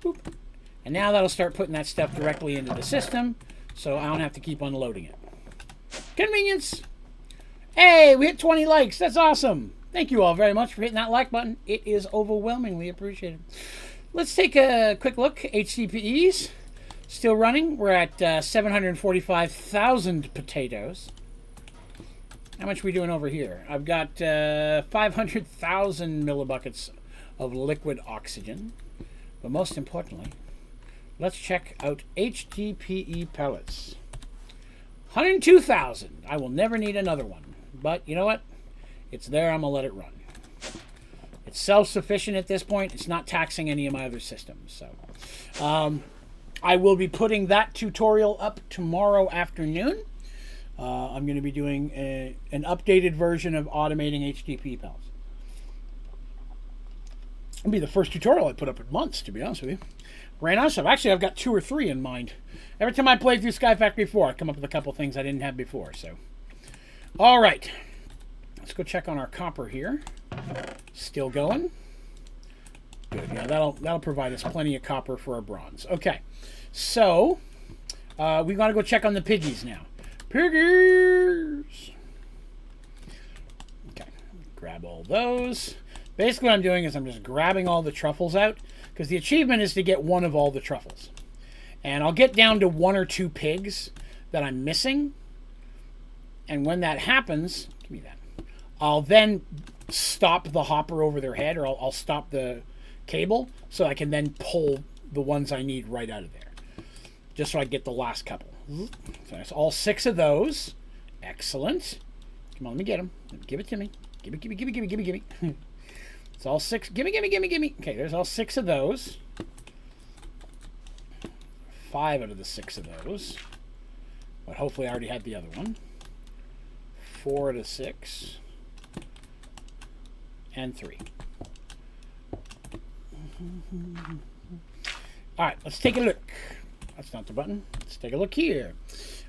Boop. And now that'll start putting that stuff directly into the system, so I don't have to keep unloading it. Convenience! Hey, we hit 20 likes. That's awesome. Thank you all very much for hitting that like button. It is overwhelmingly appreciated. Let's take a quick look. HDPEs. Still running. We're at 745,000 potatoes. How much are we doing over here? I've got 500,000 millibuckets of liquid oxygen. But most importantly, let's check out HDPE pellets. 102,000. I will never need another one. But you know what? It's there. I'm going to let it run. It's self-sufficient at this point. It's not taxing any of my other systems. So, I will be putting that tutorial up tomorrow afternoon. I'm going to be doing an updated version of automating HDPE pellets. It'll be the first tutorial I put up in months, to be honest with you. Ran out of stuff. Actually, I've got 2 or 3 in mind. Every time I play through Sky Factory 4, I come up with a couple things I didn't have before. So, all right. let's go check on our copper here. Still going. Good. Yeah, that'll provide us plenty of copper for our bronze. Okay, so we got to go check on the piggies now. Piggies. Okay, grab all those. Basically, what I'm doing is I'm just grabbing all the truffles out because the achievement is to get one of all the truffles, and I'll get down to 1 or 2 pigs that I'm missing, and when that happens, give me that. I'll then stop the hopper over their head, or I'll stop the cable so I can then pull the ones I need right out of there, just so I get the last couple. So that's all 6 of those. Excellent. Come on, let me get them. Give it to me. Give me. It's all 6. Give me. Okay, there's all 6 of those. 5 out of the 6 of those. But hopefully I already had the other one. 4 out of 6. And 3. Alright, let's take a look. That's not the button. Let's take a look here.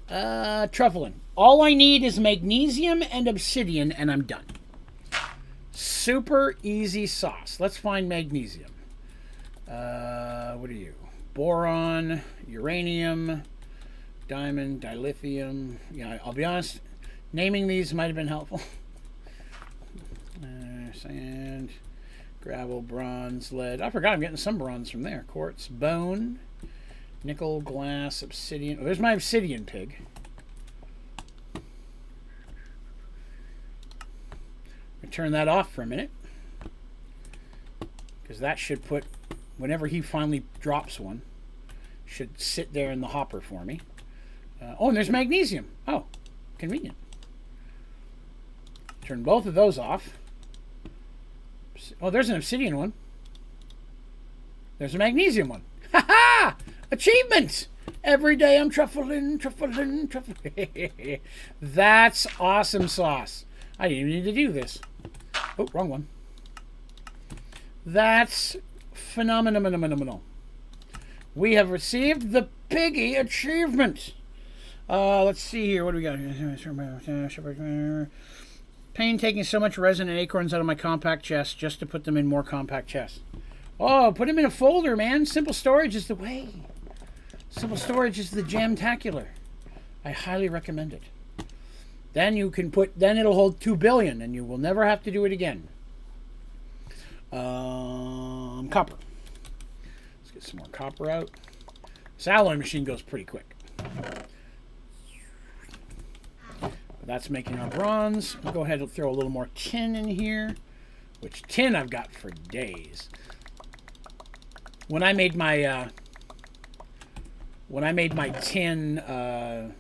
Truffling. All I need is magnesium and obsidian, and I'm done. Super easy sauce. Let's find magnesium. What are you? Boron, uranium, diamond, dilithium. Yeah, I'll be honest, naming these might have been helpful. Sand, gravel, bronze, lead. I forgot I'm getting some bronze from there. Quartz, bone, nickel, glass, obsidian. Oh, there's my obsidian pig. Turn that off for a minute, because that should put, whenever he finally drops one, should sit there in the hopper for me. Oh, and there's magnesium. Oh, convenient. Turn both of those off. Oh, there's an obsidian one. There's a magnesium one. Ha ha! Achievement! Every day I'm truffling. That's awesome sauce. I didn't even need to do this. Oh, wrong one. That's phenomenal. We have received the piggy achievement. Let's see here. What do we got here? Pain taking so much resin and acorns out of my compact chest just to put them in more compact chests. Oh, put them in a folder, man. Simple storage is the way. Simple storage is the jam-tacular. I highly recommend it. Then you can put, then it'll hold 2 billion and you will never have to do it again. Copper. Let's get some more copper out. This alloy machine goes pretty quick. That's making our bronze. We'll go ahead and throw a little more tin in here, which tin I've got for days. When I made my tin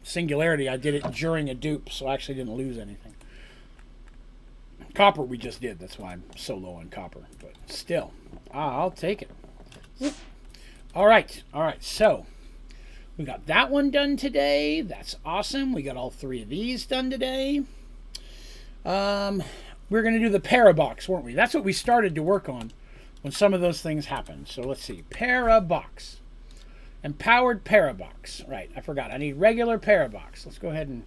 Singularity, I did it during a dupe, so I actually didn't lose anything. Copper we just did. That's why I'm so low on copper, but still, I'll take it. All right. So we got that one done today. That's awesome. We got all 3 of these done today. We're going to do the Parabox, weren't we? That's what we started to work on when some of those things happened. So let's see. Parabox. Empowered Parabox. Right, I forgot. I need regular Parabox. Let's go ahead and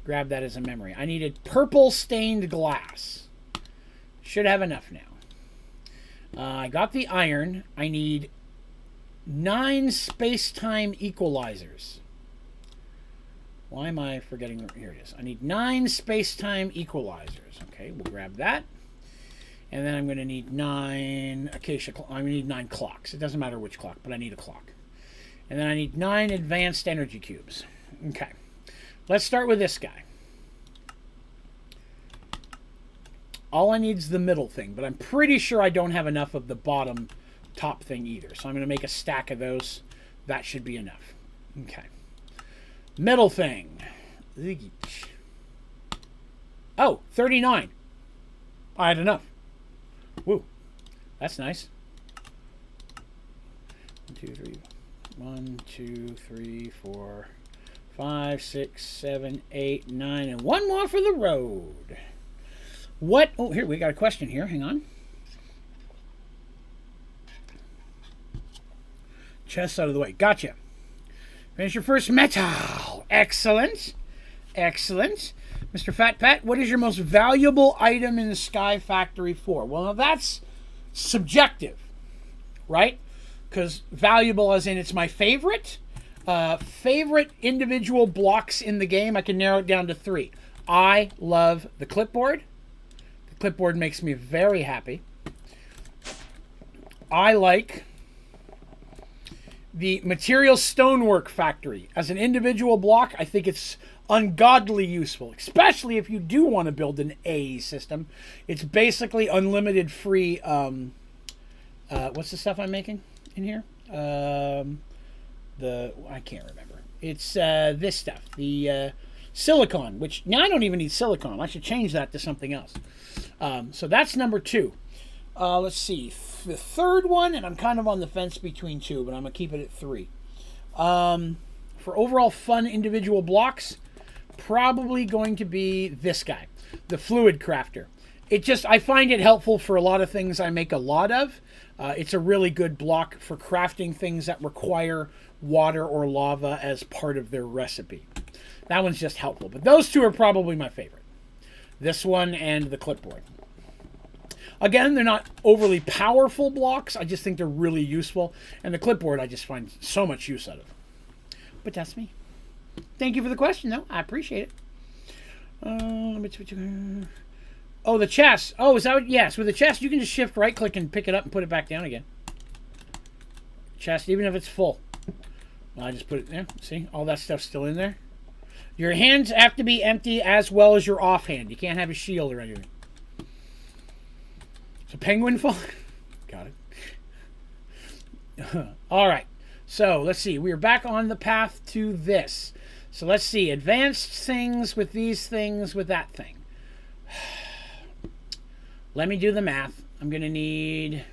grab that as a memory. I needed purple stained glass. Should have enough now. I got the iron. I need 9 space-time equalizers. Why am I forgetting? Here it is. I need 9 space-time equalizers. Okay, we'll grab that. And then I'm going to need 9 acacia. I'm going to need 9 clocks. It doesn't matter which clock, but I need a clock. And then I need 9 advanced energy cubes. Okay, let's start with this guy. All I need is the middle thing, but I'm pretty sure I don't have enough of the bottom top thing either. So I'm going to make a stack of those. That should be enough. Okay. Middle thing. Oh, 39. I had enough. Woo. That's nice. 1, 2, 3. 1, 2, 3, 4, 5, 6, 7, 8, 9, and 1 more for the road. What? Oh, here, we got a question here. Hang on. Chest out of the way. Gotcha. Finish your first metal. Excellent. Mr. Fat Pat, what is your most valuable item in the Sky Factory 4? Well, now that's subjective, right? Because valuable as in it's my favorite. Favorite individual blocks in the game, I can narrow it down to 3. I love the clipboard. The clipboard makes me very happy. I like the Material Stonework Factory. As an individual block, I think it's ungodly useful, especially if you do want to build an A system. It's basically unlimited free. What's the stuff I'm making in here? I can't remember. It's this stuff, the silicon, which now I don't even need silicon. I should change that to something else. So that's number 2. Let's see. The third one, and I'm kind of on the fence between 2, but I'm going to keep it at 3. For overall fun individual blocks, probably going to be this guy, the Fluid Crafter. I find it helpful for a lot of things I make a lot of. It's a really good block for crafting things that require water or lava as part of their recipe. That one's just helpful. But those 2 are probably my favorite. This one and the clipboard. Again, they're not overly powerful blocks. I just think they're really useful. And the clipboard, I just find so much use out of. But that's me. Thank you for the question, though. I appreciate it. Oh, the chest. Oh, is that what? Yes, with the chest, you can just shift right-click and pick it up and put it back down again. Chest, even if it's full. Well, I just put it there. See? All that stuff's still in there. Your hands have to be empty as well as your offhand. You can't have a shield or anything. So penguin fall. Got it. All right. So let's see. We are back on the path to this. So let's see. Advanced things with these things with that thing. Let me do the math. I need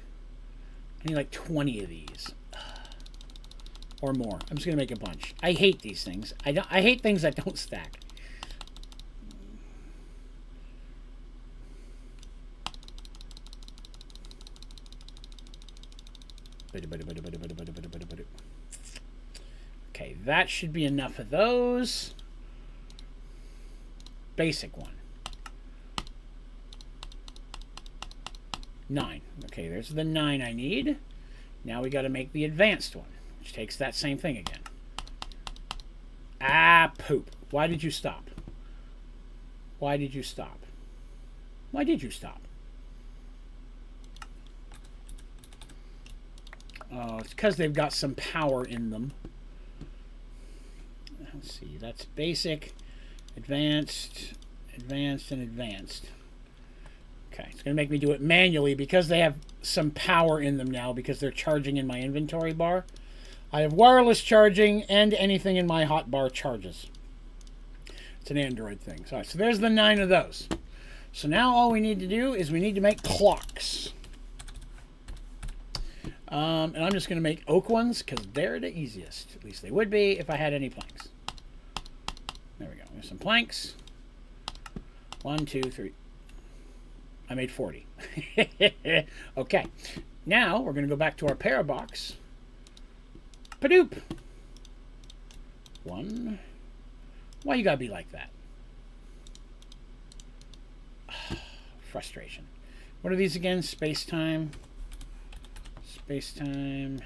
like 20 of these. Or more. I'm just going to make a bunch. I hate these things. I hate things that don't stack. Okay, that should be enough of those. Basic one. 9. Okay, there's the 9 I need. Now we got to make the advanced one, which takes that same thing again. Ah, poop. Why did you stop? Why did you stop? Why did you stop? Oh, it's because they've got some power in them. Let's see. That's basic, advanced, advanced, and advanced. Okay, it's going to make me do it manually because they have some power in them now because they're charging in my inventory bar. I have wireless charging and anything in my hotbar charges. It's an Android thing. So there's the 9 of those. So now all we need to do is we need to make clocks. And I'm just going to make oak ones because they're the easiest. At least they would be if I had any planks. There we go. There's some planks. 1, 2, 3. I made 40. Okay. Now we're going to go back to our Parabox. Padoop. 1. Why you got to be like that? Frustration. What are these again? Space-time. Space-time.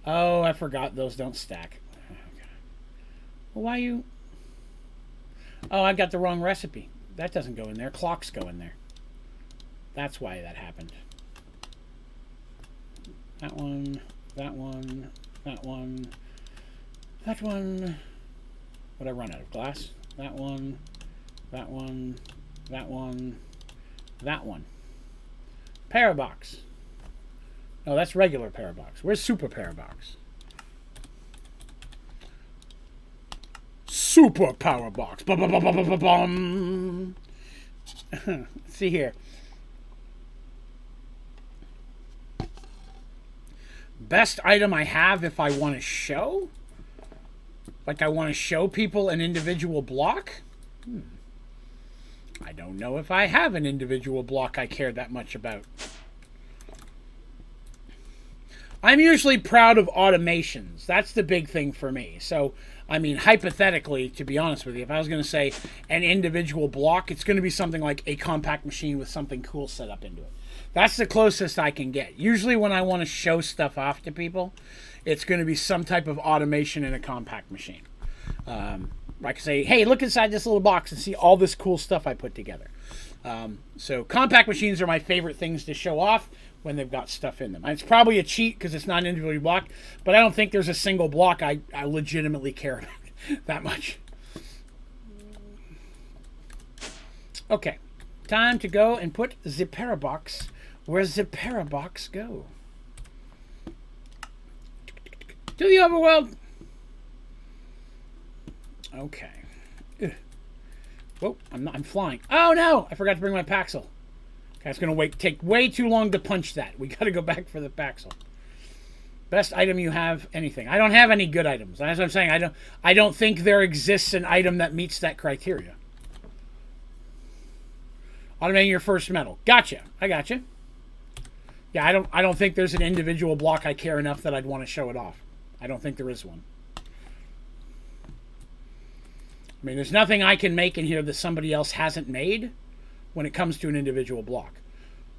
Oh, I forgot those don't stack. Okay. Well, why you... Oh, I got the wrong recipe. That doesn't go in there. Clocks go in there. That's why that happened. That one, that one, that one, that one. Would I run out of glass? That one, that one, that one, that one. Parabox. No, that's regular Parabox. Where's Super Parabox? Super Parabox. Ba-ba-ba-ba-ba-bum. Let's see here. Best item I have if I want to show? Like I want to show people an individual block? I don't know if I have an individual block I care that much about. I'm usually proud of automations. That's the big thing for me. So, I mean, hypothetically, to be honest with you, if I was going to say an individual block, it's going to be something like a compact machine with something cool set up into it. That's the closest I can get. Usually when I want to show stuff off to people, it's going to be some type of automation in a compact machine. I can say, hey, look inside this little box and see all this cool stuff I put together. So compact machines are my favorite things to show off when they've got stuff in them. And it's probably a cheat because it's not an individually blocked, but I don't think there's a single block I legitimately care about that much. Okay, time to go and put the Parabox where the Parabox go. To the overworld. Okay. Ugh. Whoa, I'm flying. Oh no! I forgot to bring my Paxel. Okay, it's gonna take way too long to punch that. We gotta go back for the Paxel. Best item you have, anything. I don't have any good items. That's what I'm saying. I don't think there exists an item that meets that criteria. Automating your first metal. Gotcha. I gotcha. Yeah, I don't think there's an individual block I care enough that I'd want to show it off. I don't think there is one. I mean, there's nothing I can make in here that somebody else hasn't made when it comes to an individual block.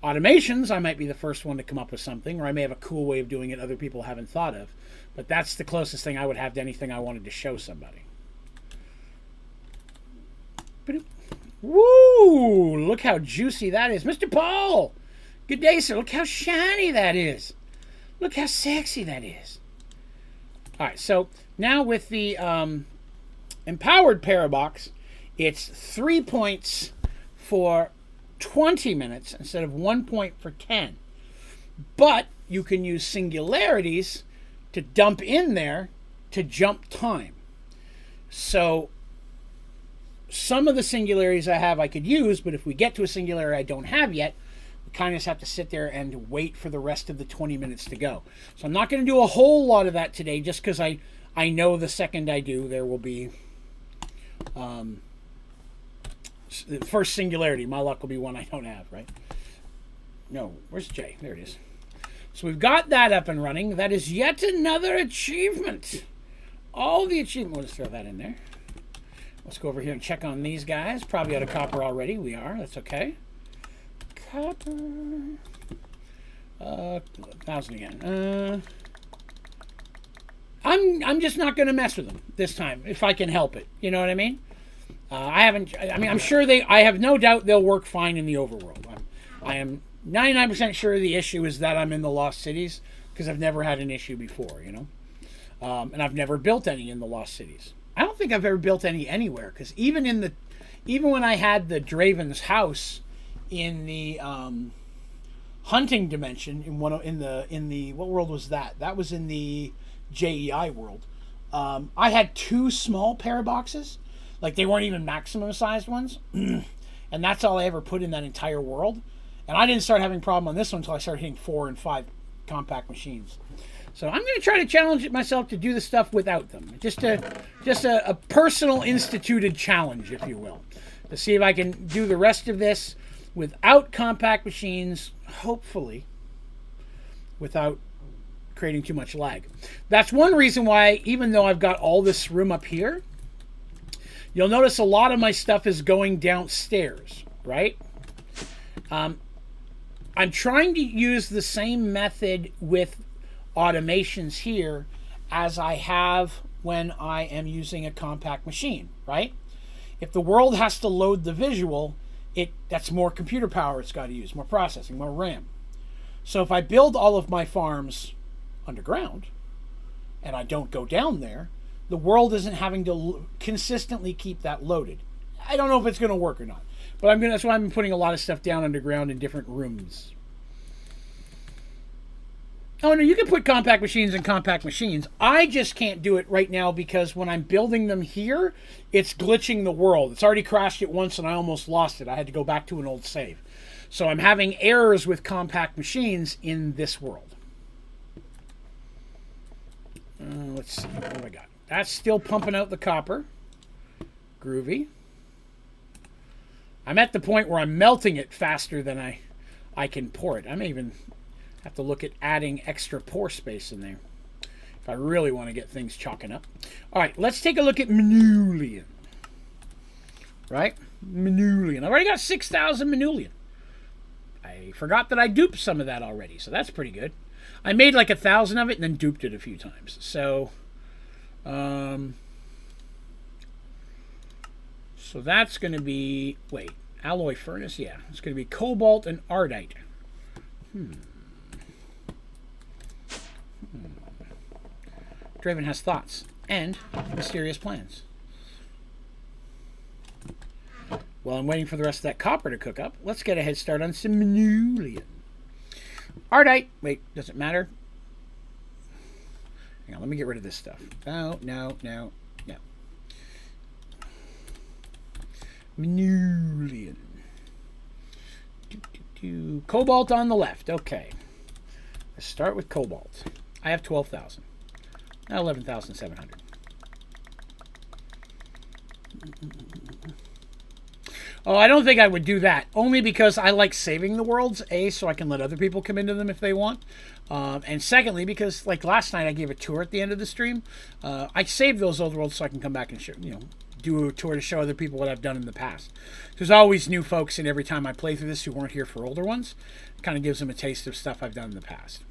Automations, I might be the first one to come up with something, or I may have a cool way of doing it other people haven't thought of. But that's the closest thing I would have to anything I wanted to show somebody. Woo! Look how juicy that is. Mr. Paul! Good day, sir. Look how shiny that is. Look how sexy that is. Alright, so now with the empowered Parabox, it's 3 points for 20 minutes instead of 1 point for 10. But you can use singularities to dump in there to jump time. So some of the singularities I have I could use, but if we get to a singularity I don't have yet, we kind of just have to sit there and wait for the rest of the 20 minutes to go. So I'm not going to do a whole lot of that today just because I know the second I do there will be the first singularity. My luck will be one I don't have, right? No, where's Jay? There it is. So we've got that up and running. That is yet another achievement. All the achievement. We'll just throw that in there. Let's go over here and check on these guys. Probably out of copper already. We are. That's okay. Copper. 1,000 again. I'm just not going to mess with them this time if I can help it. You know what I mean? I'm sure I have no doubt they'll work fine in the overworld. I am 99% sure the issue is that I'm in the Lost Cities because I've never had an issue before, you know? And I've never built any in the Lost Cities. I don't think I've ever built any anywhere because even when I had the Draven's house in the hunting dimension in the what world was that? That was in the JEI world. I had 2 small Paraboxes. Like, they weren't even maximum sized ones. And that's all I ever put in that entire world. And I didn't start having a problem on this one until I started hitting 4 and 5 compact machines. So I'm going to try to challenge myself to do the stuff without them. Just a personal instituted challenge, if you will. To see if I can do the rest of this without compact machines, hopefully, without creating too much lag. That's one reason why, even though I've got all this room up here, you'll notice a lot of my stuff is going downstairs, right? I'm trying to use the same method with automations here as I have when I am using a compact machine, right? If the world has to load the visual, that's more computer power it's got to use, more processing, more RAM. So if I build all of my farms underground and I don't go down there, the world isn't having to consistently keep that loaded. I don't know if it's going to work or not, but that's why I've been putting a lot of stuff down underground in different rooms. Oh no, you can put compact machines in compact machines. I just can't do it right now because when I'm building them here, it's glitching the world. It's already crashed it once and I almost lost it. I had to go back to an old save. So I'm having errors with compact machines in this world. Let's see, what have I got? That's still pumping out the copper. Groovy. I'm at the point where I'm melting it faster than I can pour it. I may even Have to look at adding extra pore space in there if I really want to get things chalking up. All right, let's take a look at Manulian. Right? Manulian. I've already got 6,000 Manulian. I forgot that I duped some of that already, so that's pretty good. I made like 1,000 of it and then duped it a few times. So, so that's going to be, wait, alloy furnace? Yeah, it's going to be cobalt and ardite. Draven has thoughts and mysterious plans. While I'm waiting for the rest of that copper to cook up, let's get a head start on some Manulian. Ardite. Wait, does it matter? Hang on, let me get rid of this stuff. No. Manulian. Cobalt on the left. Okay. Let's start with cobalt. I have 12,000. 11,700. Oh, I don't think I would do that. Only because I like saving the worlds. A, so I can let other people come into them if they want. And secondly, because like last night I gave a tour at the end of the stream. I saved those old worlds so I can come back and show, do a tour to show other people what I've done in the past. There's always new folks in every time I play through this who weren't here for older ones. It kind of gives them a taste of stuff I've done in the past.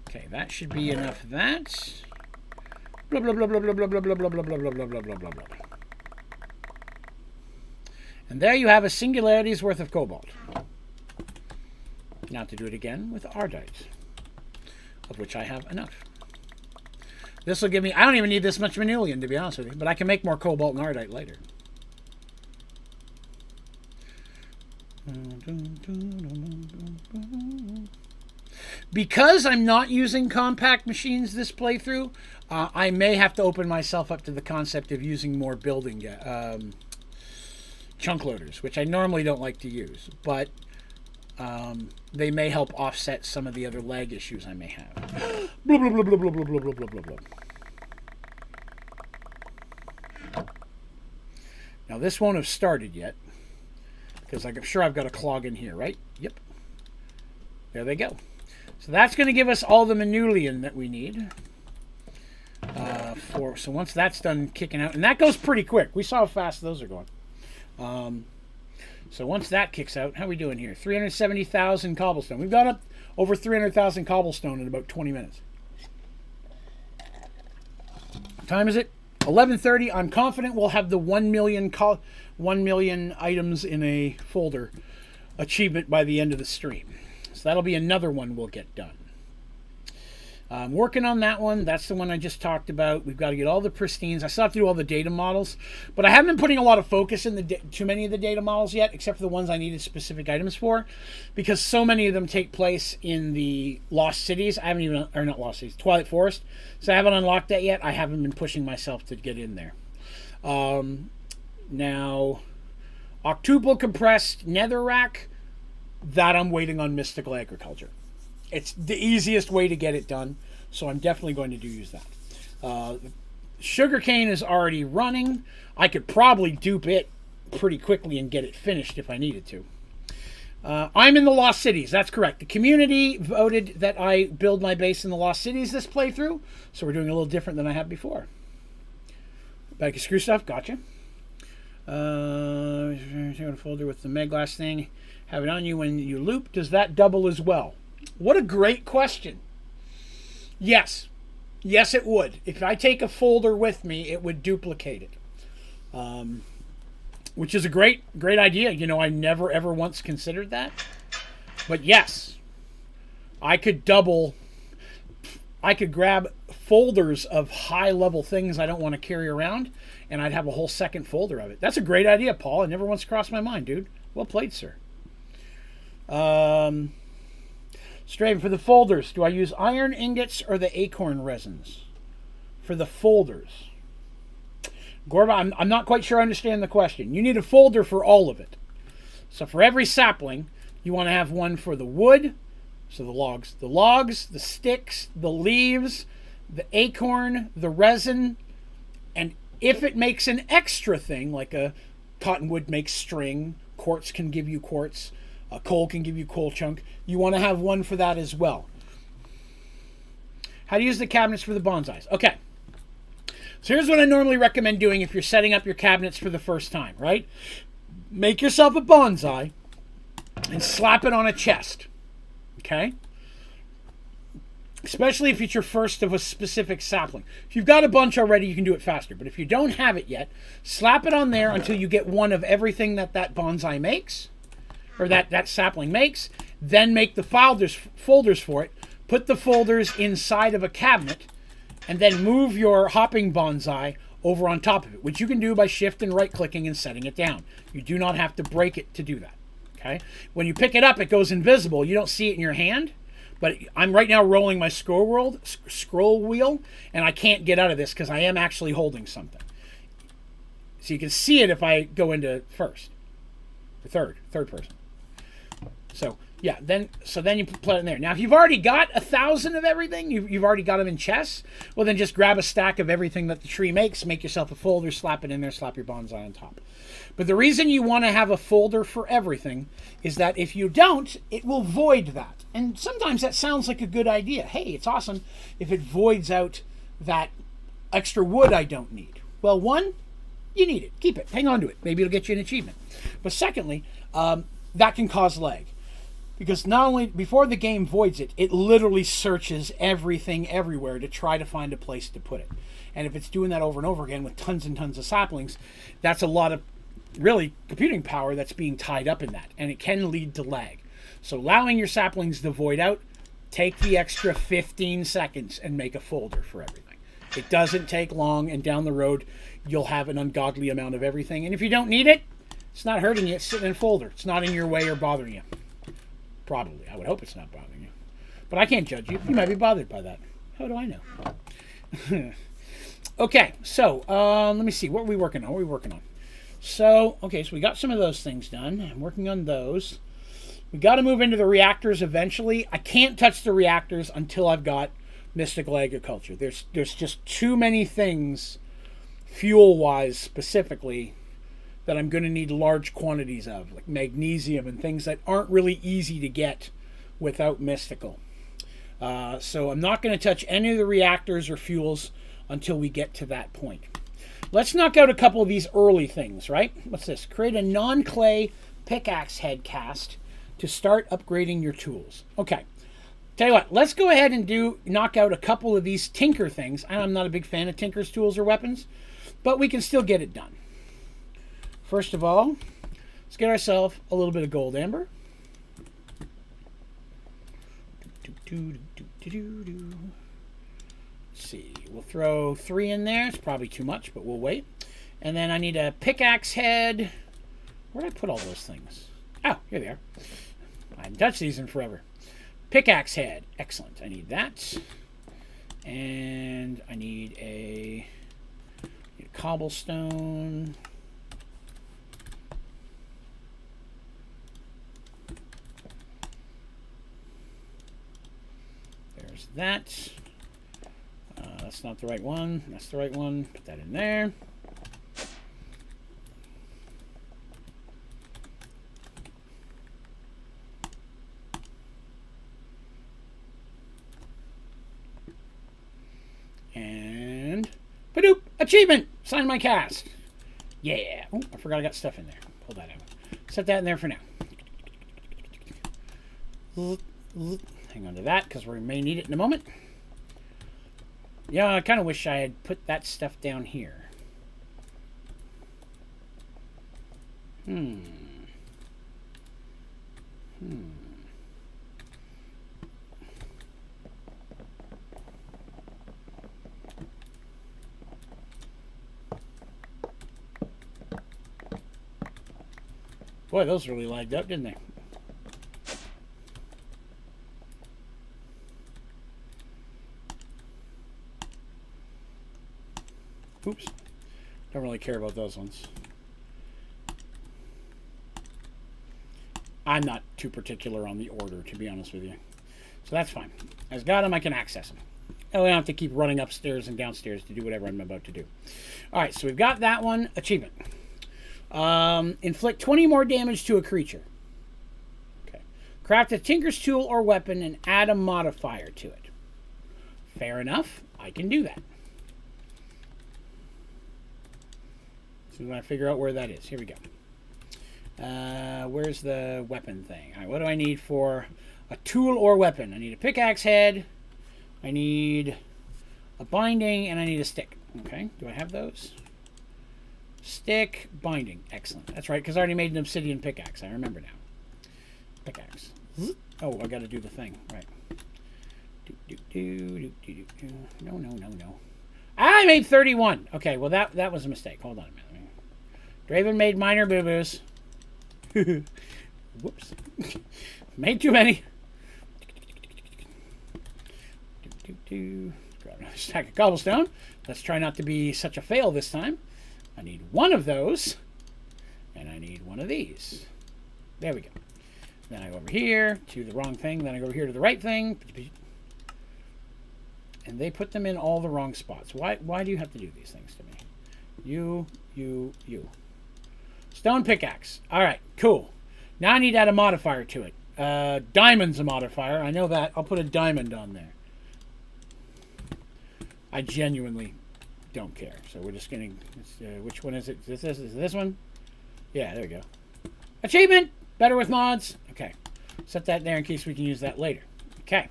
Okay, that should be enough of that. Blah blah blah blah blah blah blah blah blah blah blah blah blah blah blah blah blah. And there you have a singularity's worth of cobalt. Now to do it again with ardite, of which I have enough. This will give me, I don't even need this much Manulian to be honest with you, but I can make more cobalt and ardite later. Because I'm not using compact machines this playthrough, I may have to open myself up to the concept of using more building chunk loaders, which I normally don't like to use, but they may help offset some of the other lag issues I may have. Blah, blah, blah, blah, blah, blah, blah, blah, blah, blah, blah. Now this won't have started yet, because I'm sure I've got a clog in here, right? Yep. There they go. So that's going to give us all the Manulian that we need. So once that's done kicking out, and that goes pretty quick. We saw how fast those are going. So once that kicks out, how are we doing here? 370,000 cobblestone. We've got up over 300,000 cobblestone in about 20 minutes. What time is it? 11:30. I'm confident we'll have the 1 million items in a folder achievement by the end of the stream. So that'll be another one we'll get done. I'm working on that one. That's the one I just talked about. We've got to get all the pristines. I still have to do all the data models, but I haven't been putting a lot of focus in too many of the data models yet, except for the ones I needed specific items for, because so many of them take place in the Lost Cities. I haven't even, or not Lost Cities, Twilight Forest. So I haven't unlocked that yet. I haven't been pushing myself to get in there. Now, octuple compressed netherrack, that I'm waiting on Mystical Agriculture. It's the easiest way to get it done, so I'm definitely going to use that. Sugarcane is already running. I could probably dupe it pretty quickly and get it finished if I needed to. I'm in the Lost Cities. That's correct. The community voted that I build my base in the Lost Cities this playthrough, so we're doing a little different than I have before. Back to screw stuff. Gotcha. Take a folder with the Meglass thing. Have it on you when you loop. Does that double as well? What a great question. Yes. Yes, it would. If I take a folder with me, it would duplicate it. Which is a great idea. You know, I never ever once considered that. But yes, I could grab folders of high-level things I don't want to carry around, and I'd have a whole second folder of it. That's a great idea, Paul. It never once crossed my mind, dude. Well played, sir. Straven, for the folders, do I use iron ingots or the acorn resins? For the folders. Gorba, I'm not quite sure I understand the question. You need a folder for all of it. So for every sapling, you want to have one for the wood, so the logs, the sticks, the leaves, the acorn, the resin, and if it makes an extra thing, like a cottonwood makes string, quartz can give you quartz, Coal can give you coal chunk. You want to have one for that as well. How to use the cabinets for the bonsais. Okay. So here's what I normally recommend doing if you're setting up your cabinets for the first time, right? Make yourself a bonsai and slap it on a chest. Okay? Especially if it's your first of a specific sapling. If you've got a bunch already, you can do it faster. But if you don't have it yet, slap it on there until you get one of everything that bonsai makes, or that sapling makes. Then make the folders for it. Put the folders inside of a cabinet, and then move your hopping bonsai over on top of it, which you can do by shift and right-clicking and setting it down. You do not have to break it to do that. Okay? When you pick it up, it goes invisible. You don't see it in your hand. But I'm right now rolling my scroll wheel, and I can't get out of this because I am actually holding something. So you can see it if I go into first, or third person. So yeah, then you put it in there. Now, if you've already got 1,000 of everything, you've already got them in chests. Well, then just grab a stack of everything that the tree makes, make yourself a folder, slap it in there, slap your bonsai on top. But the reason you want to have a folder for everything is that if you don't, it will void that. And sometimes that sounds like a good idea. Hey, it's awesome if it voids out that extra wood I don't need. Well, one, you need it. Keep it. Hang on to it. Maybe it'll get you an achievement. But secondly, that can cause lag. Because not only, before the game voids it, it literally searches everything everywhere to try to find a place to put it. And if it's doing that over and over again with tons and tons of saplings, that's a lot of really computing power that's being tied up in that. And it can lead to lag. So allowing your saplings to void out, take the extra 15 seconds and make a folder for everything. It doesn't take long, and down the road, you'll have an ungodly amount of everything. And if you don't need it, it's not hurting you. It's sitting in a folder. It's not in your way or bothering you. Probably. I would hope it's not bothering you. But I can't judge you. You might be bothered by that. How do I know? Okay, so let me see. What are we working on? So, okay, so we got some of those things done. I'm working on those. We got to move into the reactors eventually. I can't touch the reactors until I've got mystical agriculture. There's just too many things, fuel-wise specifically, that I'm going to need large quantities of, like magnesium and things that aren't really easy to get without mystical. So I'm not going to touch any of the reactors or fuels until we get to that point. Let's knock out a couple of these early things, right? What's this? Create a non-clay pickaxe head cast to start upgrading your tools. Okay. Tell you what, let's go ahead and knock out a couple of these tinker things. I'm not a big fan of tinker's tools or weapons, but we can still get it done. First of all, let's get ourselves a little bit of gold amber. Let's see, we'll throw 3 in there. It's probably too much, but we'll wait. And then I need a pickaxe head. Where did I put all those things? Oh, here they are. I haven't touched these in forever. Pickaxe head. Excellent. I need that. And I need a cobblestone. There's that. That's not the right one. That's the right one. Put that in there. And Padoop! Achievement! Sign my cast. Yeah. Oh, I forgot I got stuff in there. Pull that out. Set that in there for now. Hang on to that because we may need it in a moment. Yeah, I kind of wish I had put that stuff down here. Boy, those really lagged up, didn't they? Oops. Don't really care about those ones. I'm not too particular on the order, to be honest with you. So that's fine. I've got them, I can access them. I don't have to keep running upstairs and downstairs to do whatever I'm about to do. All right, so we've got that one. Achievement. Inflict 20 more damage to a creature. Craft a tinker's tool or weapon and add a modifier to it. Fair enough. I can do that. So we want to figure out where that is. Here we go. Where's the weapon thing? All right, what do I need for a tool or weapon? I need a pickaxe head. I need a binding, and I need a stick. Okay, do I have those? Stick, binding. Excellent. That's right, because I already made an obsidian pickaxe. I remember now. Pickaxe. Oh, I got to do the thing. Right. No. I made 31. Okay, well, that was a mistake. Hold on a minute. Draven made minor boo-boos. Whoops. Made too many. Grab another stack of cobblestone. Let's try not to be such a fail this time. I need one of those. And I need one of these. There we go. Then I go over here to the wrong thing. Then I go over here to the right thing. And they put them in all the wrong spots. Why do you have to do these things to me? You. Stone pickaxe. All right, cool. Now I need to add a modifier to it. Diamond's a modifier. I know that. I'll put a diamond on there. I genuinely don't care. So we're just going to... which one is it? Is this one? Yeah, there we go. Achievement! Better with mods. Okay. Set that there in case we can use that later. Okay.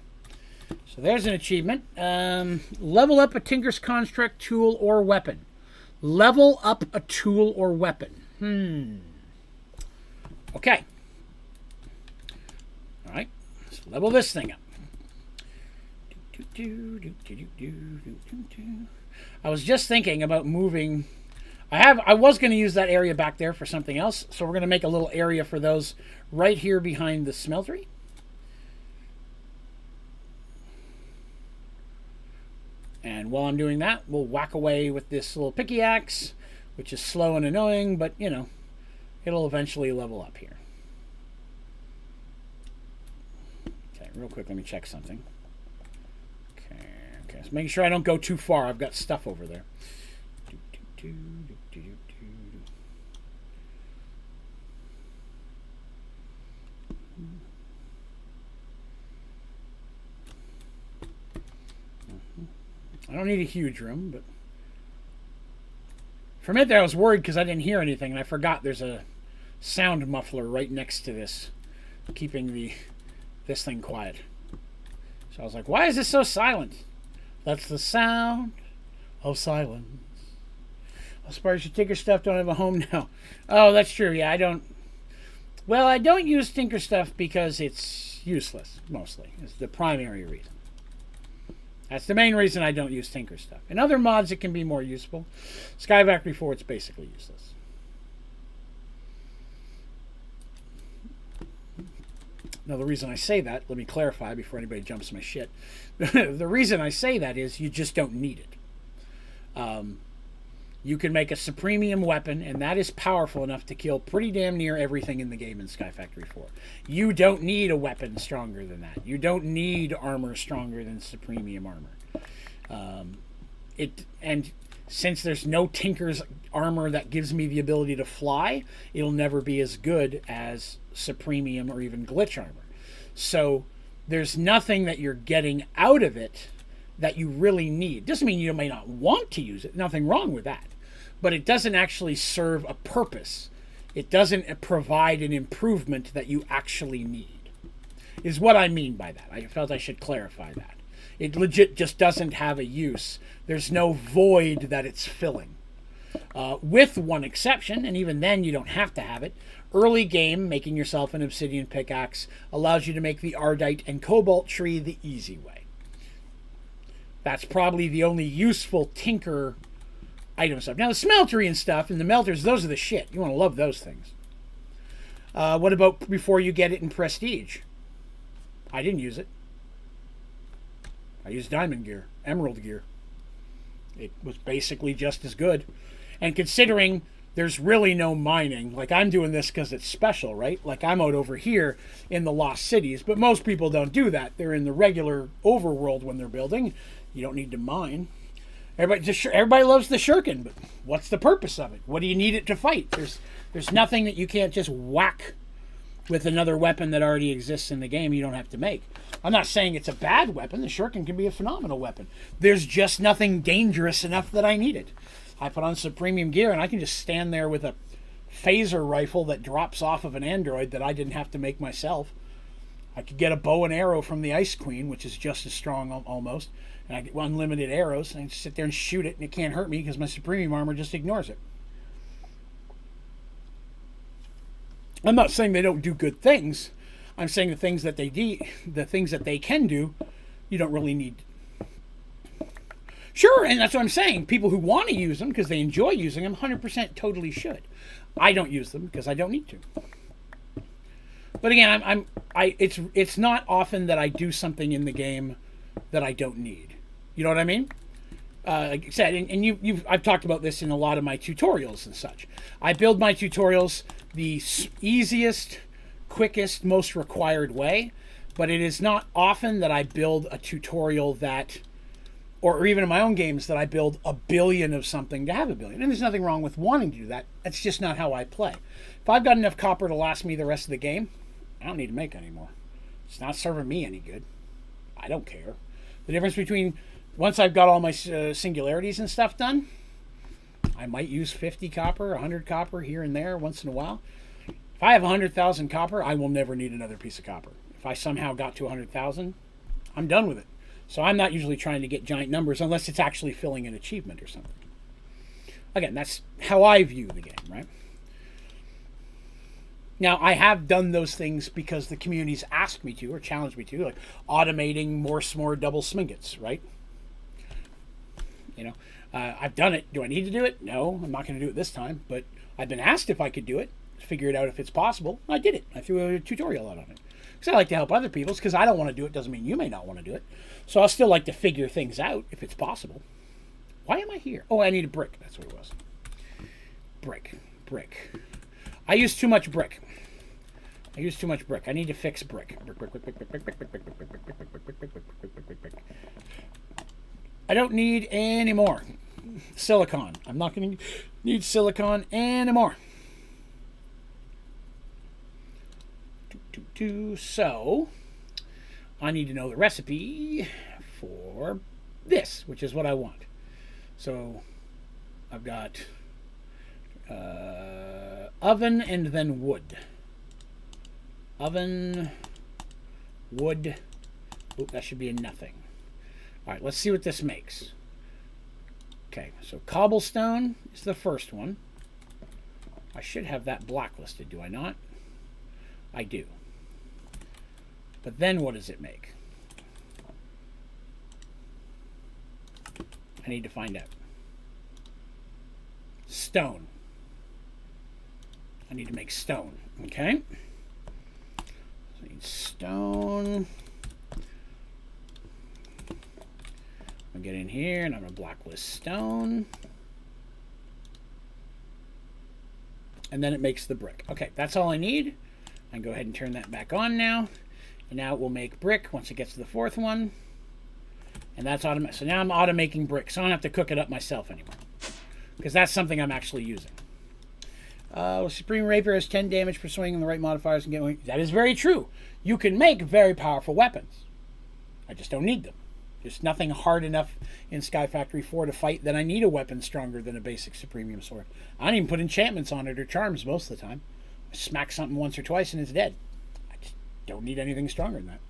So there's an achievement. Level up a Tinker's Construct tool or weapon. Level up a tool or weapon. Okay. All right. Let's level this thing up. I was just thinking about moving. I was going to use that area back there for something else, so we're going to make a little area for those right here behind the smeltery. And while I'm doing that, we'll whack away with this little picky axe, which is slow and annoying, but, you know, it'll eventually level up here. Okay, real quick, let me check something. Okay, so making sure I don't go too far. I've got stuff over there. I don't need a huge room, but for a minute there I was worried because I didn't hear anything, and I forgot there's a sound muffler right next to this, keeping this thing quiet. So I was like, why is this so silent? That's the sound of silence. As far as your Tinker stuff, don't have a home now. Oh, that's true. Yeah, I don't use Tinker stuff because it's useless, mostly. It's the primary reason. That's the main reason I don't use Tinker stuff. In other mods, it can be more useful. Sky Factory 4, it's basically useless. Now, the reason I say that, let me clarify before anybody jumps my shit. The reason I say that is you just don't need it. You can make a Supremium weapon, and that is powerful enough to kill pretty damn near everything in the game in Sky Factory 4. You don't need a weapon stronger than that. You don't need armor stronger than Supremium armor. And since there's no Tinker's armor that gives me the ability to fly, it'll never be as good as Supremium or even Glitch armor. So there's nothing that you're getting out of it that you really need. Doesn't mean you may not want to use it. Nothing wrong with that. But it doesn't actually serve a purpose. It doesn't provide an improvement that you actually need, is what I mean by that. I felt I should clarify that. It legit just doesn't have a use. There's no void that it's filling. With one exception, and even then you don't have to have it. Early game, making yourself an obsidian pickaxe allows you to make the Ardite and Cobalt tree the easy way. That's probably the only useful Tinker item stuff. Now, the Smeltery and stuff, and the melters, those are the shit. You want to love those things. What about before you get it in Prestige? I didn't use it. I used Diamond gear, Emerald gear. It was basically just as good. And considering there's really no mining, like I'm doing this because it's special, right? Like I'm out over here in the Lost Cities, but most people don't do that. They're in the regular overworld when they're building. You don't need to mine. Everybody loves the shuriken, but what's the purpose of it? What do you need it to fight? There's nothing that you can't just whack with another weapon that already exists in the game you don't have to make. I'm not saying it's a bad weapon. The shuriken can be a phenomenal weapon. There's just nothing dangerous enough that I need it. I put on some premium gear and I can just stand there with a phaser rifle that drops off of an android that I didn't have to make myself. I could get a bow and arrow from the Ice Queen, which is just as strong almost, and I get unlimited arrows, and I just sit there and shoot it, and it can't hurt me because my Supreme armor just ignores it. I'm not saying they don't do good things. I'm saying the things that they can do, you don't really need. Sure, and that's what I'm saying. People who want to use them because they enjoy using them, 100% totally should. I don't use them because I don't need to. But again, it's not often that I do something in the game that I don't need. You know what I mean? Like I said, and I've talked about this in a lot of my tutorials and such. I build my tutorials the easiest, quickest, most required way, but it is not often that I build a tutorial that, or even in my own games, that I build a billion of something to have a billion. And there's nothing wrong with wanting to do that. That's just not how I play. If I've got enough copper to last me the rest of the game, I don't need to make anymore. It's not serving me any good. I don't care. The difference between, once I've got all my singularities and stuff done, I might use 50 copper, 100 copper here and there once in a while. If I have 100,000 copper, I will never need another piece of copper. If I somehow got to 100,000, I'm done with it. So I'm not usually trying to get giant numbers unless it's actually filling an achievement or something. Again, that's how I view the game, right? Now, I have done those things because the community's asked me to or challenged me to, like automating more s'more double smingets, right? You know, I've done it. Do I need to do it? No, I'm not going to do it this time. But I've been asked if I could do it, figure it out if it's possible. I did it. I threw a tutorial out on it. Because I like to help other people. Because I don't want to do it doesn't mean you may not want to do it. So I'll still like to figure things out if it's possible. Why am I here? Oh, I need a brick. That's what it was. Brick. I use too much brick. I need to fix brick. I don't need any more silicon. I'm not going to need silicon anymore. So, I need to know the recipe for this, which is what I want. So, I've got oven and then wood. Oven, wood. Oh, that should be a nothing. All right, let's see what this makes. Okay, so cobblestone is the first one. I should have that blacklisted, do I not? I do. But then what does it make? I need to find out. Stone. I need to make stone, okay? So I need stone. I'm going to get in here and I'm going to blacklist stone. And then it makes the brick. Okay, that's all I need. I can go ahead and turn that back on now. And now it will make brick once it gets to the fourth one. And that's automatic. So now I'm automating brick. So I don't have to cook it up myself anymore. Because that's something I'm actually using. Supreme Rapier has 10 damage per swing and the right modifiers can get. That is very true. You can make very powerful weapons. I just don't need them. There's nothing hard enough in Sky Factory 4 to fight that I need a weapon stronger than a basic Supremium sword. I don't even put enchantments on it or charms most of the time. I smack something once or twice and it's dead. I just don't need anything stronger than that.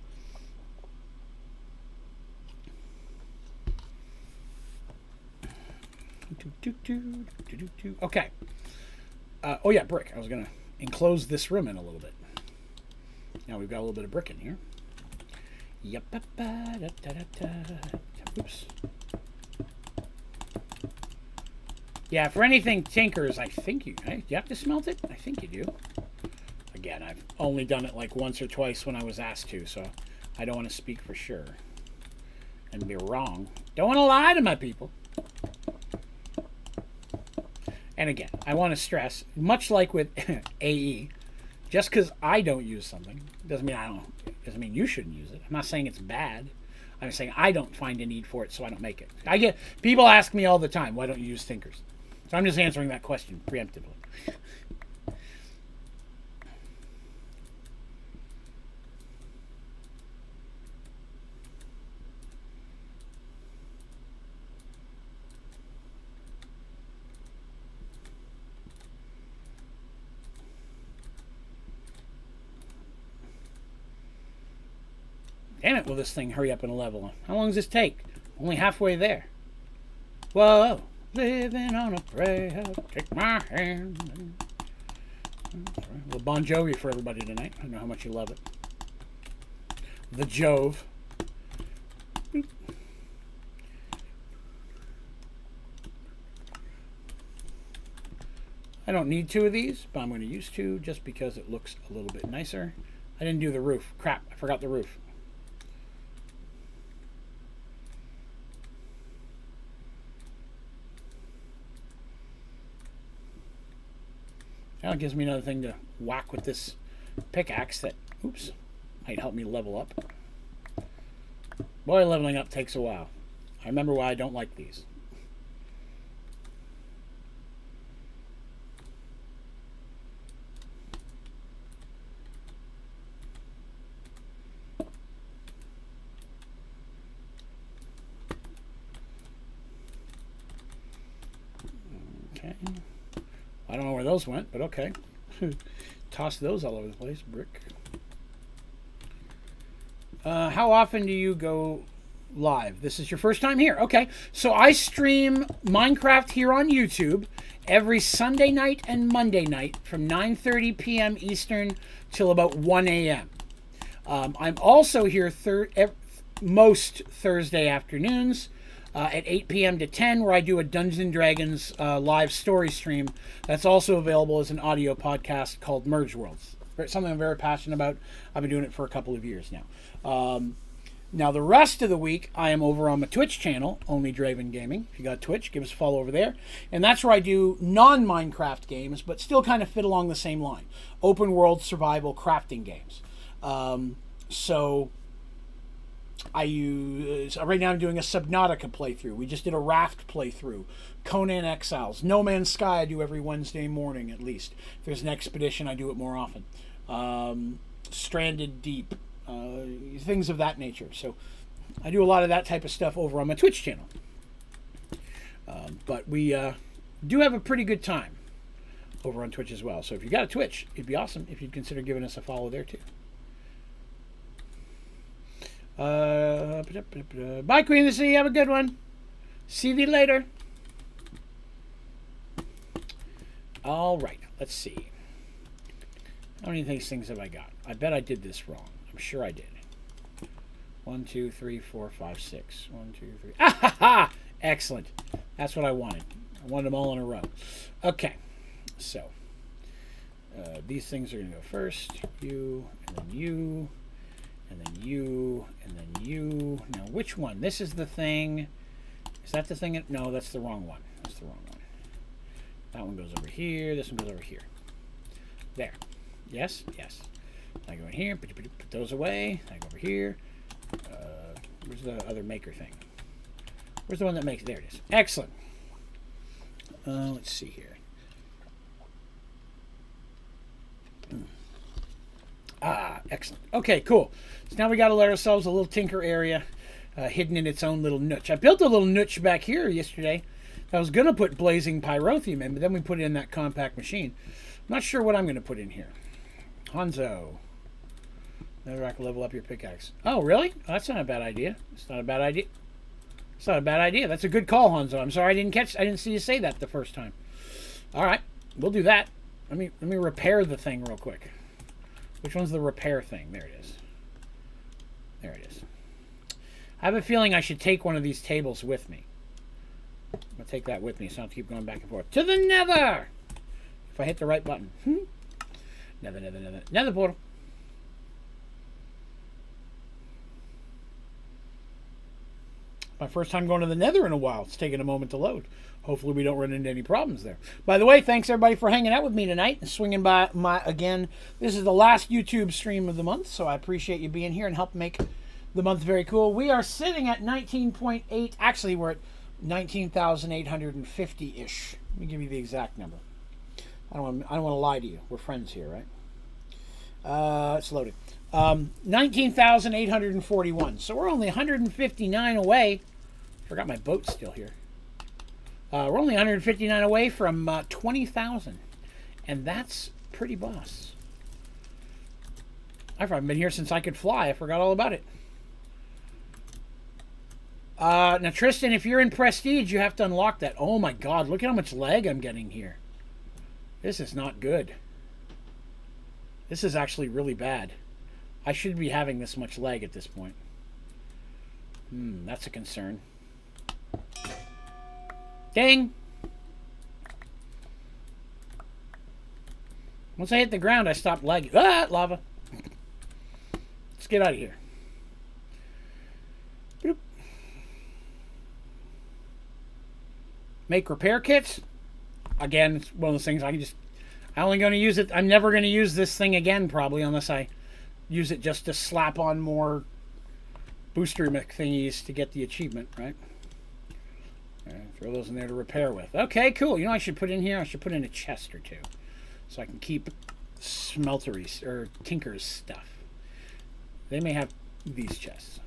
Okay. Oh yeah, brick. I was going to enclose this room in a little bit. Now we've got a little bit of brick in here. Yep. Oops. Yeah, for anything tinkers, I think you have to smelt it? I think you do. Again, I've only done it like once or twice when I was asked to, so I don't want to speak for sure and be wrong. Don't want to lie to my people. And again, I want to stress, much like with AE, just because I don't use something doesn't mean you shouldn't use it. I'm not saying it's bad. I'm saying I don't find a need for it, so I don't make it. I get people ask me all the time, why don't you use Tinkers? So I'm just answering that question preemptively. Damn it, will this thing hurry up and level? How long does this take? Only halfway there. Whoa. Living on a prayer, take my hand. A little Bon Jovi for everybody tonight. I know how much you love it. The Jove. I don't need 2 of these, but I'm going to use 2 just because it looks a little bit nicer. I didn't do the roof. Crap, I forgot the roof. Now it gives me another thing to whack with this pickaxe that, oops, might help me level up. Boy, leveling up takes a while. I remember why I don't like these. Okay. I don't know where those went, but okay. Toss those all over the place. Brick. How often do you go live? This is your first time here. Okay. So I stream Minecraft here on YouTube every Sunday night and Monday night from 9:30 p.m. Eastern till about 1 a.m. I'm also here most Thursday afternoons at 8 p.m. to 10, where I do a Dungeons & Dragons live story stream that's also available as an audio podcast called Merge Worlds. Something I'm very passionate about. I've been doing it for a couple of years now. Now, the rest of the week, I am over on my Twitch channel, Onlydraven Gaming. If you got Twitch, give us a follow over there. And that's where I do non-Minecraft games, but still kind of fit along the same line. Open world survival crafting games. So I use, right now I'm doing a Subnautica playthrough. We just did a Raft playthrough. Conan Exiles. No Man's Sky I do every Wednesday morning at least. If there's an expedition, I do it more often. Stranded Deep. Things of that nature. So I do a lot of that type of stuff over on my Twitch channel. But we do have a pretty good time over on Twitch as well. So if you got a Twitch, it'd be awesome if you'd consider giving us a follow there too. Bye, Queen of the Sea. Have a good one. See you later. All right. Let's see. How many of these things have I got? I bet I did this wrong. I'm sure I did. 1, 2, 3, 4, 5, 6. 1, 2, 3. Ah, ha, ha! Excellent. That's what I wanted. I wanted them all in a row. Okay. So, these things are going to go first. You, and then you, and then you, and then you. Now, which one? This is the thing. Is that the thing? No, that's the wrong one. That's the wrong one. That one goes over here. This one goes over here. There. Yes? Yes. I go in here, put those away. I go over here. Where's the other maker thing? Where's the one that makes? There it is. Excellent. Let's see here. Excellent. Okay, cool. So now we got to let ourselves a little tinker area hidden in its own little niche. I built a little niche back here yesterday. I was going to put blazing pyrotheum in, but then we put it in that compact machine. I'm not sure what I'm going to put in here. Hanzo. Never I can level up your pickaxe. Oh, really? Oh, that's not a bad idea. It's not a bad idea. It's not a bad idea. That's a good call, Hanzo. I'm sorry I didn't see you say that the first time. All right, we'll do that. Let me repair the thing real quick. Which one's the repair thing? There it is. There it is. I have a feeling I should take one of these tables with me. I'm going to take that with me so I don't have to keep going back and forth. To the nether! If I hit the right button. Nether. Nether portal. My first time going to the nether in a while. It's taking a moment to load. Hopefully we don't run into any problems there. By the way, thanks everybody for hanging out with me tonight and swinging by again. This is the last YouTube stream of the month, so I appreciate you being here and help make the month very cool. We are sitting at 19.8. Actually, we're at 19,850-ish. Let me give you the exact number. I don't want to lie to you. We're friends here, right? It's loaded. 19,841. So we're only 159 away. Forgot my boat's still here. We're only 159 away from 20,000. And that's pretty boss. I've been here since I could fly. I forgot all about it. Now, Tristan, if you're in Prestige, you have to unlock that. Oh my god, look at how much lag I'm getting here. This is not good. This is actually really bad. I should be having this much lag at this point. That's a concern. Ding! Once I hit the ground, I stopped lagging. Ah, lava. Let's get out of here. Boop. Make repair kits. Again, it's one of those things I can just... I'm only going to use it... I'm never going to use this thing again, probably, unless I use it just to slap on more booster thingies to get the achievement, right? Throw those in there to repair with. Okay, cool. You know what I should put in here? I should put in a chest or two. So I can keep Smeltery or Tinker's stuff. They may have these chests.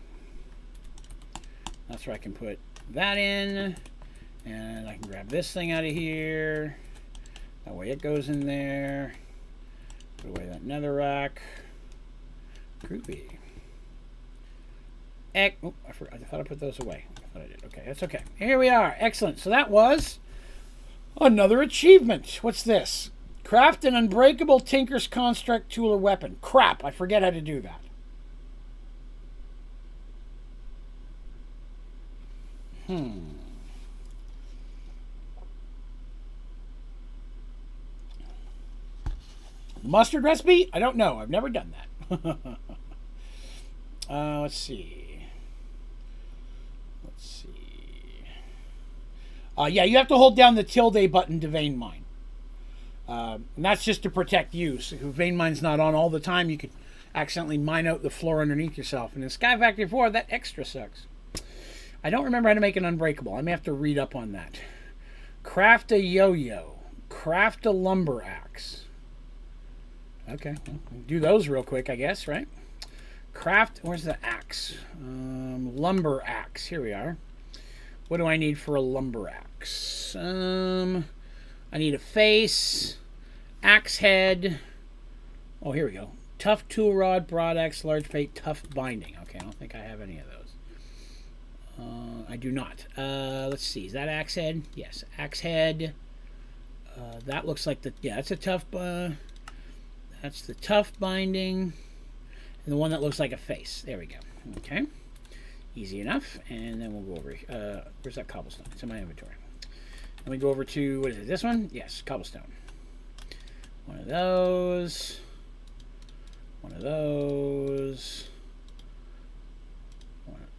That's where I can put that in. And I can grab this thing out of here. That way it goes in there. Put away that netherrack. Groovy. Oh, I thought I put those away. I thought I did. Okay, that's okay. Here we are. Excellent. So that was another achievement. What's this? Craft an unbreakable Tinker's Construct tool or weapon. Crap, I forget how to do that. Mustard recipe? I don't know. I've never done that. Let's see. Yeah, you have to hold down the tilde button to vein mine. And that's just to protect you. So if vein mine's not on all the time, you could accidentally mine out the floor underneath yourself. And in Sky Factory 4, that extra sucks. I don't remember how to make an unbreakable. I may have to read up on that. Craft a yo-yo. Craft a lumber axe. Okay, well, do those real quick, I guess, right? Craft, where's the axe? Lumber axe, here we are. What do I need for a lumber axe? I need a face, axe head. Oh, here we go. Tough tool rod, broad axe, large plate, tough binding. Okay, I don't think I have any of those. I do not. Let's see. Is that axe head? Yes, axe head. That looks like the... Yeah, that's a tough... that's the tough binding. And the one that looks like a face. There we go. Okay. Easy enough. And then we'll go over... where's that cobblestone? It's in my inventory. Let me go over to... What is it? This one? Yes, cobblestone. One of those. One of those.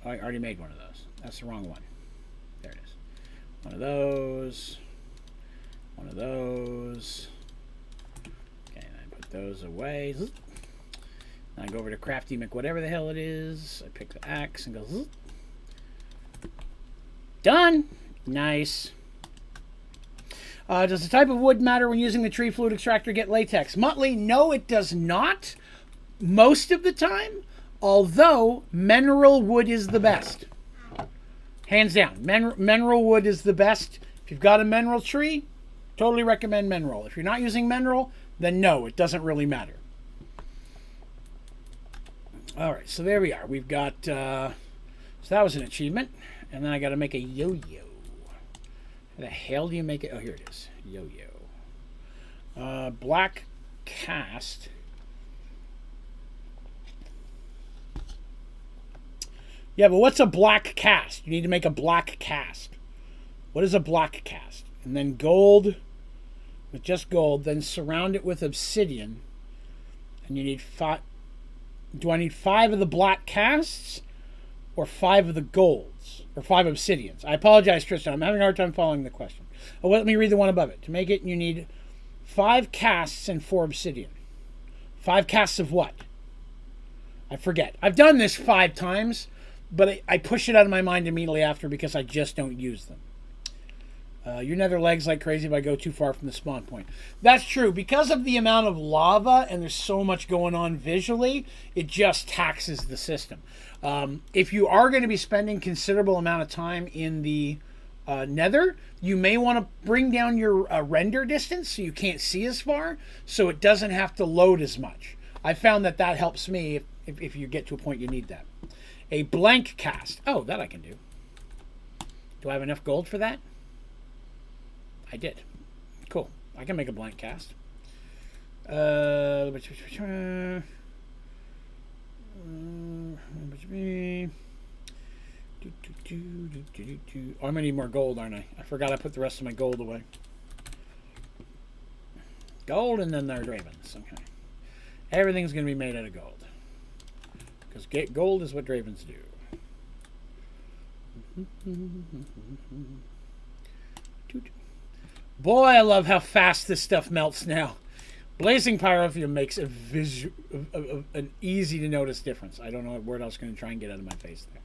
I already made one of those. That's the wrong one. There it is. One of those. One of those. Okay, and I put those away. And I go over to Crafty Mc whatever the hell it is. I pick the axe and go... Done! Nice. Does the type of wood matter when using the tree fluid extractor get latex? Muttley, no, it does not. Most of the time. Although, mineral wood is the best. Hands down. Mineral wood is the best. If you've got a mineral tree, totally recommend mineral. If you're not using mineral, then no, it doesn't really matter. Alright, so there we are. We've got... so that was an achievement. And then I got to make a yo-yo. How the hell do you make it? Oh, here it is. Yo-yo. Black cast... Yeah, but what's a black cast? You need to make a black cast. What is a black cast? And then gold, with just gold, then surround it with obsidian. And you need 5... Do I need 5 of the black casts? Or 5 of the golds? Or 5 obsidians? I apologize, Tristan. I'm having a hard time following the question. Oh, let me read the one above it. To make it, you need 5 casts and 4 obsidian. 5 casts of what? I forget. I've done this 5 times. But I push it out of my mind immediately after because I just don't use them. Your nether lags like crazy if I go too far from the spawn point. That's true. Because of the amount of lava and there's so much going on visually, it just taxes the system. If you are going to be spending considerable amount of time in the nether, you may want to bring down your render distance so you can't see as far, so it doesn't have to load as much. I found that helps me if you get to a point you need that. A blank cast. Oh, that I can do. Do I have enough gold for that? I did. Cool. I can make a blank cast. Oh, I'm gonna need more gold, aren't I? I forgot I put the rest of my gold away. Gold, and then there's ravens. Okay. Everything's gonna be made out of gold. Because gold is what ravens do. Boy, I love how fast this stuff melts now. Blazing pyrotheum makes an easy to notice difference. I don't know what word I was going to try and get out of my face there.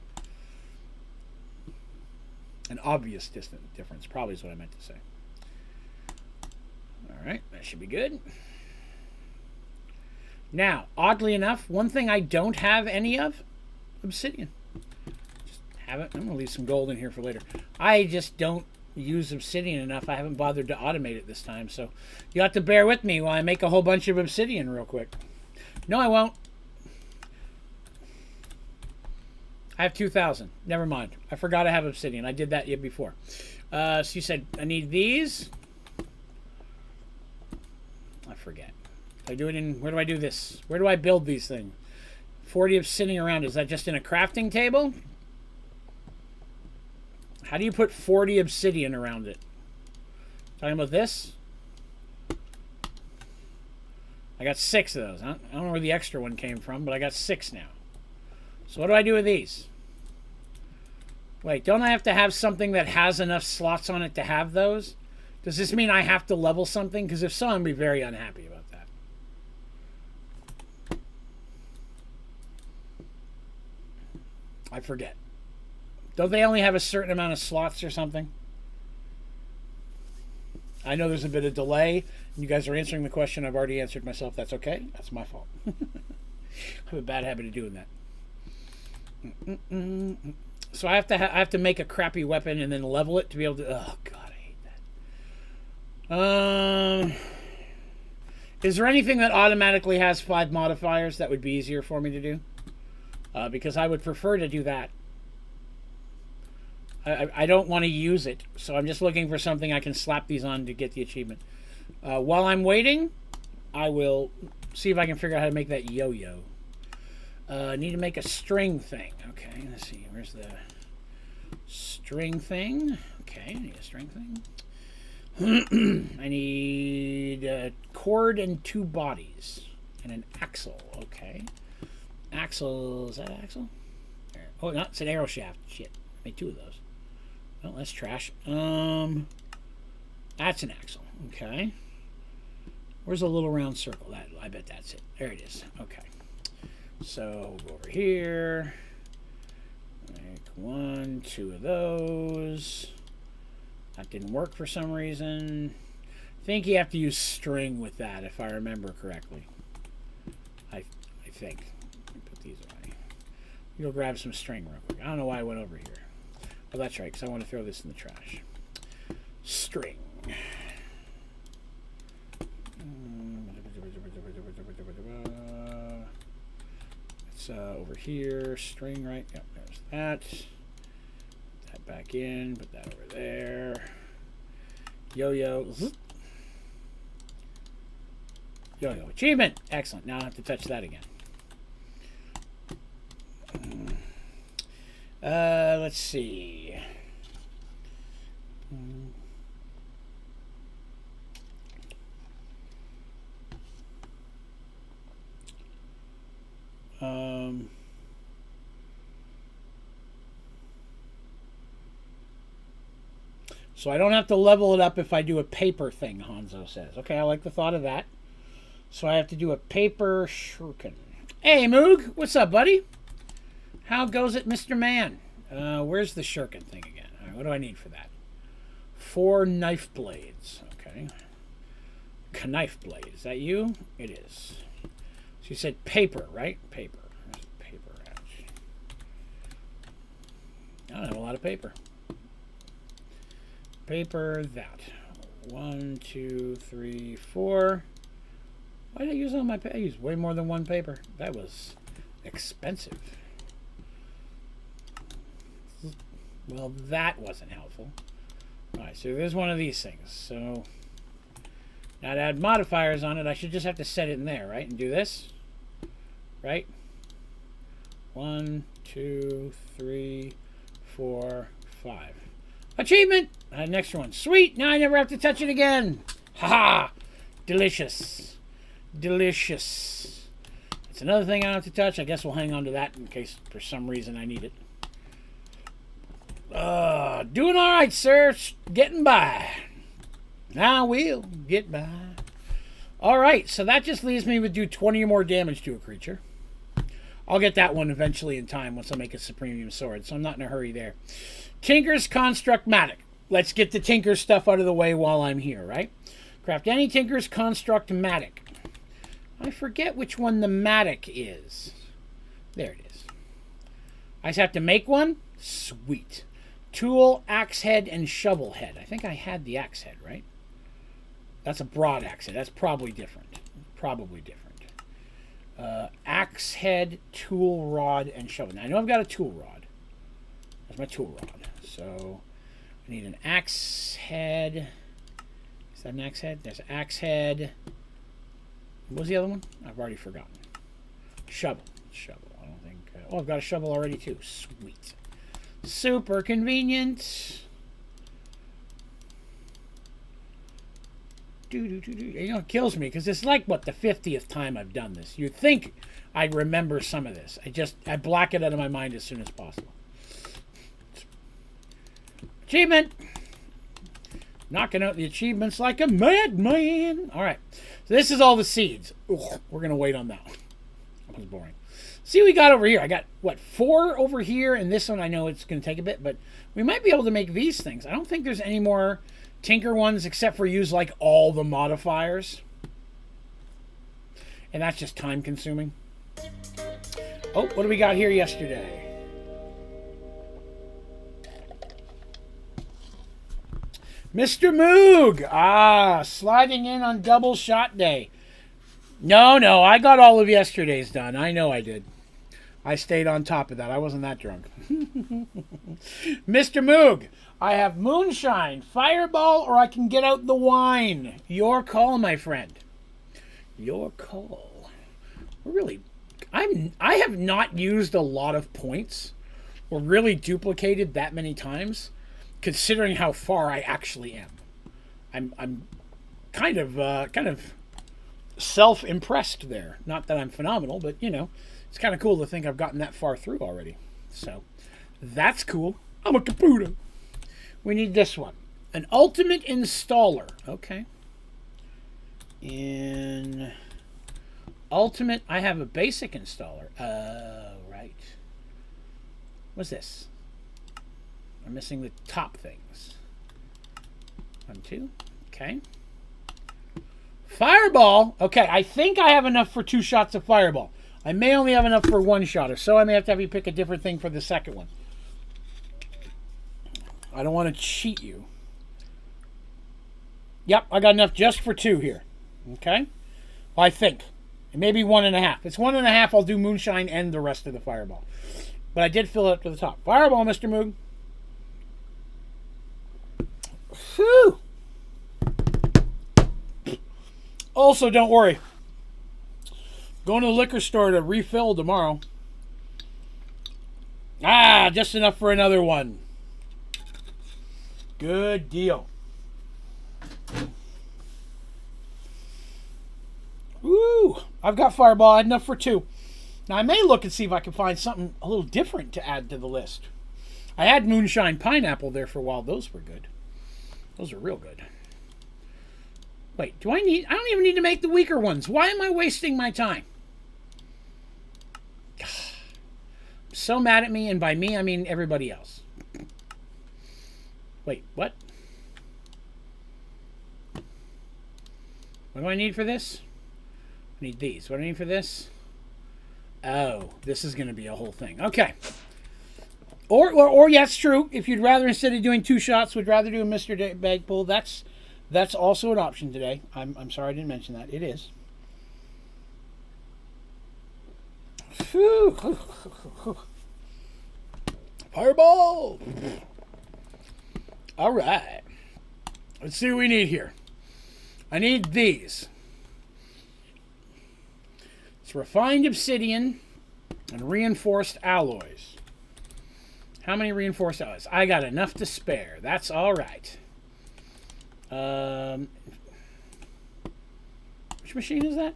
An obvious difference, probably is what I meant to say. All right, that should be good. Now, oddly enough, one thing I don't have any of, obsidian. Just have it. I'm going to leave some gold in here for later. I just don't use obsidian enough. I haven't bothered to automate it this time, so you have to bear with me while I make a whole bunch of obsidian real quick. No, I won't. I have 2,000. Never mind. I forgot I have obsidian. I did that yet before. So you said I need these. I forget. I do it in, where do I do this? Where do I build these things? 40 obsidian around. Is that just in a crafting table? How do you put 40 obsidian around it? Talking about this? I got 6 of those. I don't know where the extra one came from, but I got 6 now. So what do I do with these? Wait, don't I have to have something that has enough slots on it to have those? Does this mean I have to level something? Because if so, I'm going to be very unhappy about that. I forget. Don't they only have a certain amount of slots or something? I know there's a bit of delay. You guys are answering the question I've already answered myself. That's okay. That's my fault. I have a bad habit of doing that. So I have to make a crappy weapon and then level it to be able to... Oh, God, I hate that. Is there anything that automatically has 5 modifiers that would be easier for me to do? Because I would prefer to do that. I don't want to use it, so I'm just looking for something I can slap these on to get the achievement. While I'm waiting, I will see if I can figure out how to make that yo-yo. Need to make a string thing. Okay, let's see. Where's the string thing? Okay, I need a string thing. I need a cord and 2 bodies. And an axle. Okay. Axle. Is that an axle? Oh, no, it's an arrow shaft. Shit. I made 2 of those. Well, that's trash. That's an axle. Okay. Where's a little round circle? I bet that's it. There it is. Okay. So we'll go over here. Make 1, 2 of those. That didn't work for some reason. I think you have to use string with that, if I remember correctly. I think. Let me put these away. Go grab some string real quick. I don't know why I went over here. Oh, that's right, because I want to throw this in the trash. String. It's over here. String, right? Yep, there's that. Put that back in. Put that over there. Yo-yo. Yo-yo. Achievement! Excellent. Now I have to touch that again. Let's see. So I don't have to level it up if I do a paper thing, Hanzo says. Okay, I like the thought of that. So I have to do a paper shuriken. Hey, Moog. What's up, buddy? How goes it, Mr. Man? Where's the shuriken thing again? All right, what do I need for that? 4 knife blades. Okay. Knife blade. Is that you? It is. So you said paper, right? Paper. Where's the paper at? I don't have a lot of paper. Paper, that. 1, 2, 3, 4. Why did I use all my paper? I used way more than 1 paper. That was expensive. Well, that wasn't helpful. Alright, so there's one of these things. So, now to add modifiers on it, I should just have to set it in there, right? And do this. Right? 1, 2, 3, 4, 5. Achievement! Add an extra one. Sweet! Now I never have to touch it again! Haha! Delicious. Delicious. It's another thing I don't have to touch. I guess we'll hang on to that in case for some reason I need it. Doing alright, sir. Getting by. I will get by. Alright, so that just leaves me with do 20 or more damage to a creature. I'll get that one eventually in time once I make a Supremium Sword, so I'm not in a hurry there. Tinker's Construct Matic. Let's get the Tinker stuff out of the way while I'm here, right? Craft any Tinker's Construct Matic. I forget which one the Matic is. There it is. I just have to make one? Sweet. Tool, axe head, and shovel head. I think I had the axe head, right? That's a broad axe head. That's probably different. Probably different. Axe head, tool rod, and shovel. Now, I know I've got a tool rod. That's my tool rod. So, I need an axe head. Is that an axe head? There's an axe head. What was the other one? I've already forgotten. Shovel. Shovel. I don't think... oh, I've got a shovel already, too. Sweet. Super convenient. You know, it kills me because it's like, what, the 50th time I've done this. You'd think I'd remember some of this. I block it out of my mind as soon as possible. Achievement. Knocking out the achievements like a madman. All right. So this is all the seeds. Ugh, we're going to wait on that one. That was boring. See what we got over here. I got, what, 4 over here, and this one I know it's going to take a bit, but we might be able to make these things. I don't think there's any more Tinker ones except for use, like, all the modifiers. And that's just time-consuming. Oh, what do we got here yesterday? Mr. Moog! Ah, sliding in on double shot day. No, I got all of yesterday's done. I know I did. I stayed on top of that. I wasn't that drunk. Mr. Moog, I have moonshine, fireball, or I can get out the wine. Your call, my friend. Your call. I have not used a lot of points or really duplicated that many times, considering how far I actually am. I'm kind of self-impressed there. Not that I'm phenomenal, but, you know, it's kind of cool to think I've gotten that far through already. So, that's cool. I'm a Caputo. We need this one. An ultimate installer. Okay. In ultimate, I have a basic installer. Right. What's this? I'm missing the top things. 1, 2. Okay. Fireball. Okay, I think I have enough for 2 shots of fireball. I may only have enough for 1 shot, or so I may have to have you pick a different thing for the second one. I don't want to cheat you. Yep, I got enough just for 2 here. Okay? Well, I think. It may be 1.5. If it's 1.5, I'll do moonshine and the rest of the fireball. But I did fill it up to the top. Fireball, Mr. Moog. Whew. Also, don't worry. Going to the liquor store to refill tomorrow. Ah, just enough for another one. Good deal. Woo! I've got fireball. I had enough for 2. Now, I may look and see if I can find something a little different to add to the list. I had moonshine pineapple there for a while. Those were good. Those are real good. Wait, I don't even need to make the weaker ones. Why am I wasting my time? I'm so mad at me, and by me, I mean everybody else. Wait, what? What do I need for this? I need these. What do I need for this? Oh, this is going to be a whole thing. Okay. Or yeah, it's true. If you'd rather, instead of doing 2 shots, would rather do a Mr. Bagpool, that's also an option today. I'm sorry I didn't mention that. It is. Fireball! All right. Let's see what we need here. I need these. It's refined obsidian and reinforced alloys. How many reinforced alloys? I got enough to spare. That's all right. Which machine is that?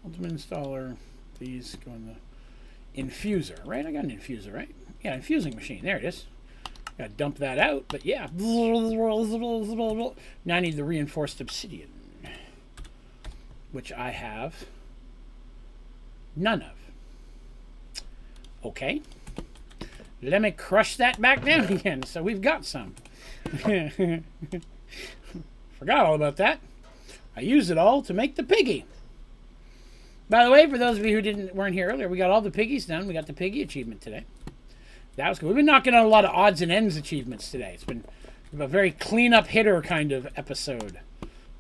Ultimate installer. These go in the infuser, right? I got an infuser, right? Yeah, infusing machine. There it is. Gotta dump that out, but yeah. Now I need the reinforced obsidian, which I have none of. Okay. Let me crush that back down again. So we've got some. Forgot all about that. I used it all to make the piggy. By the way, for those of you who weren't here earlier, we got all the piggies done. We got the piggy achievement today. That was good. We've been knocking out a lot of odds and ends achievements today. It's been a very clean-up hitter kind of episode,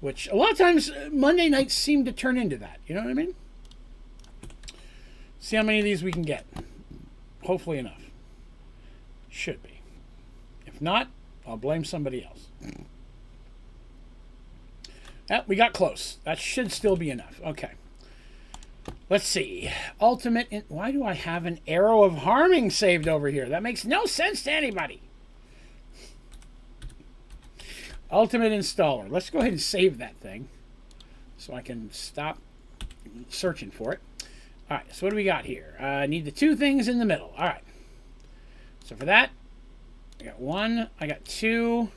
which a lot of times Monday nights seem to turn into that. You know what I mean? See how many of these we can get. Hopefully enough. Should be. If not, I'll blame somebody else. We got close. That should still be enough. Okay. Let's see. Ultimate. Why do I have an arrow of harming saved over here? That makes no sense to anybody. Ultimate installer. Let's go ahead and save that thing so I can stop searching for it. All right. So what do we got here? I need the two things in the middle. All right. So for that, I got one. I got two.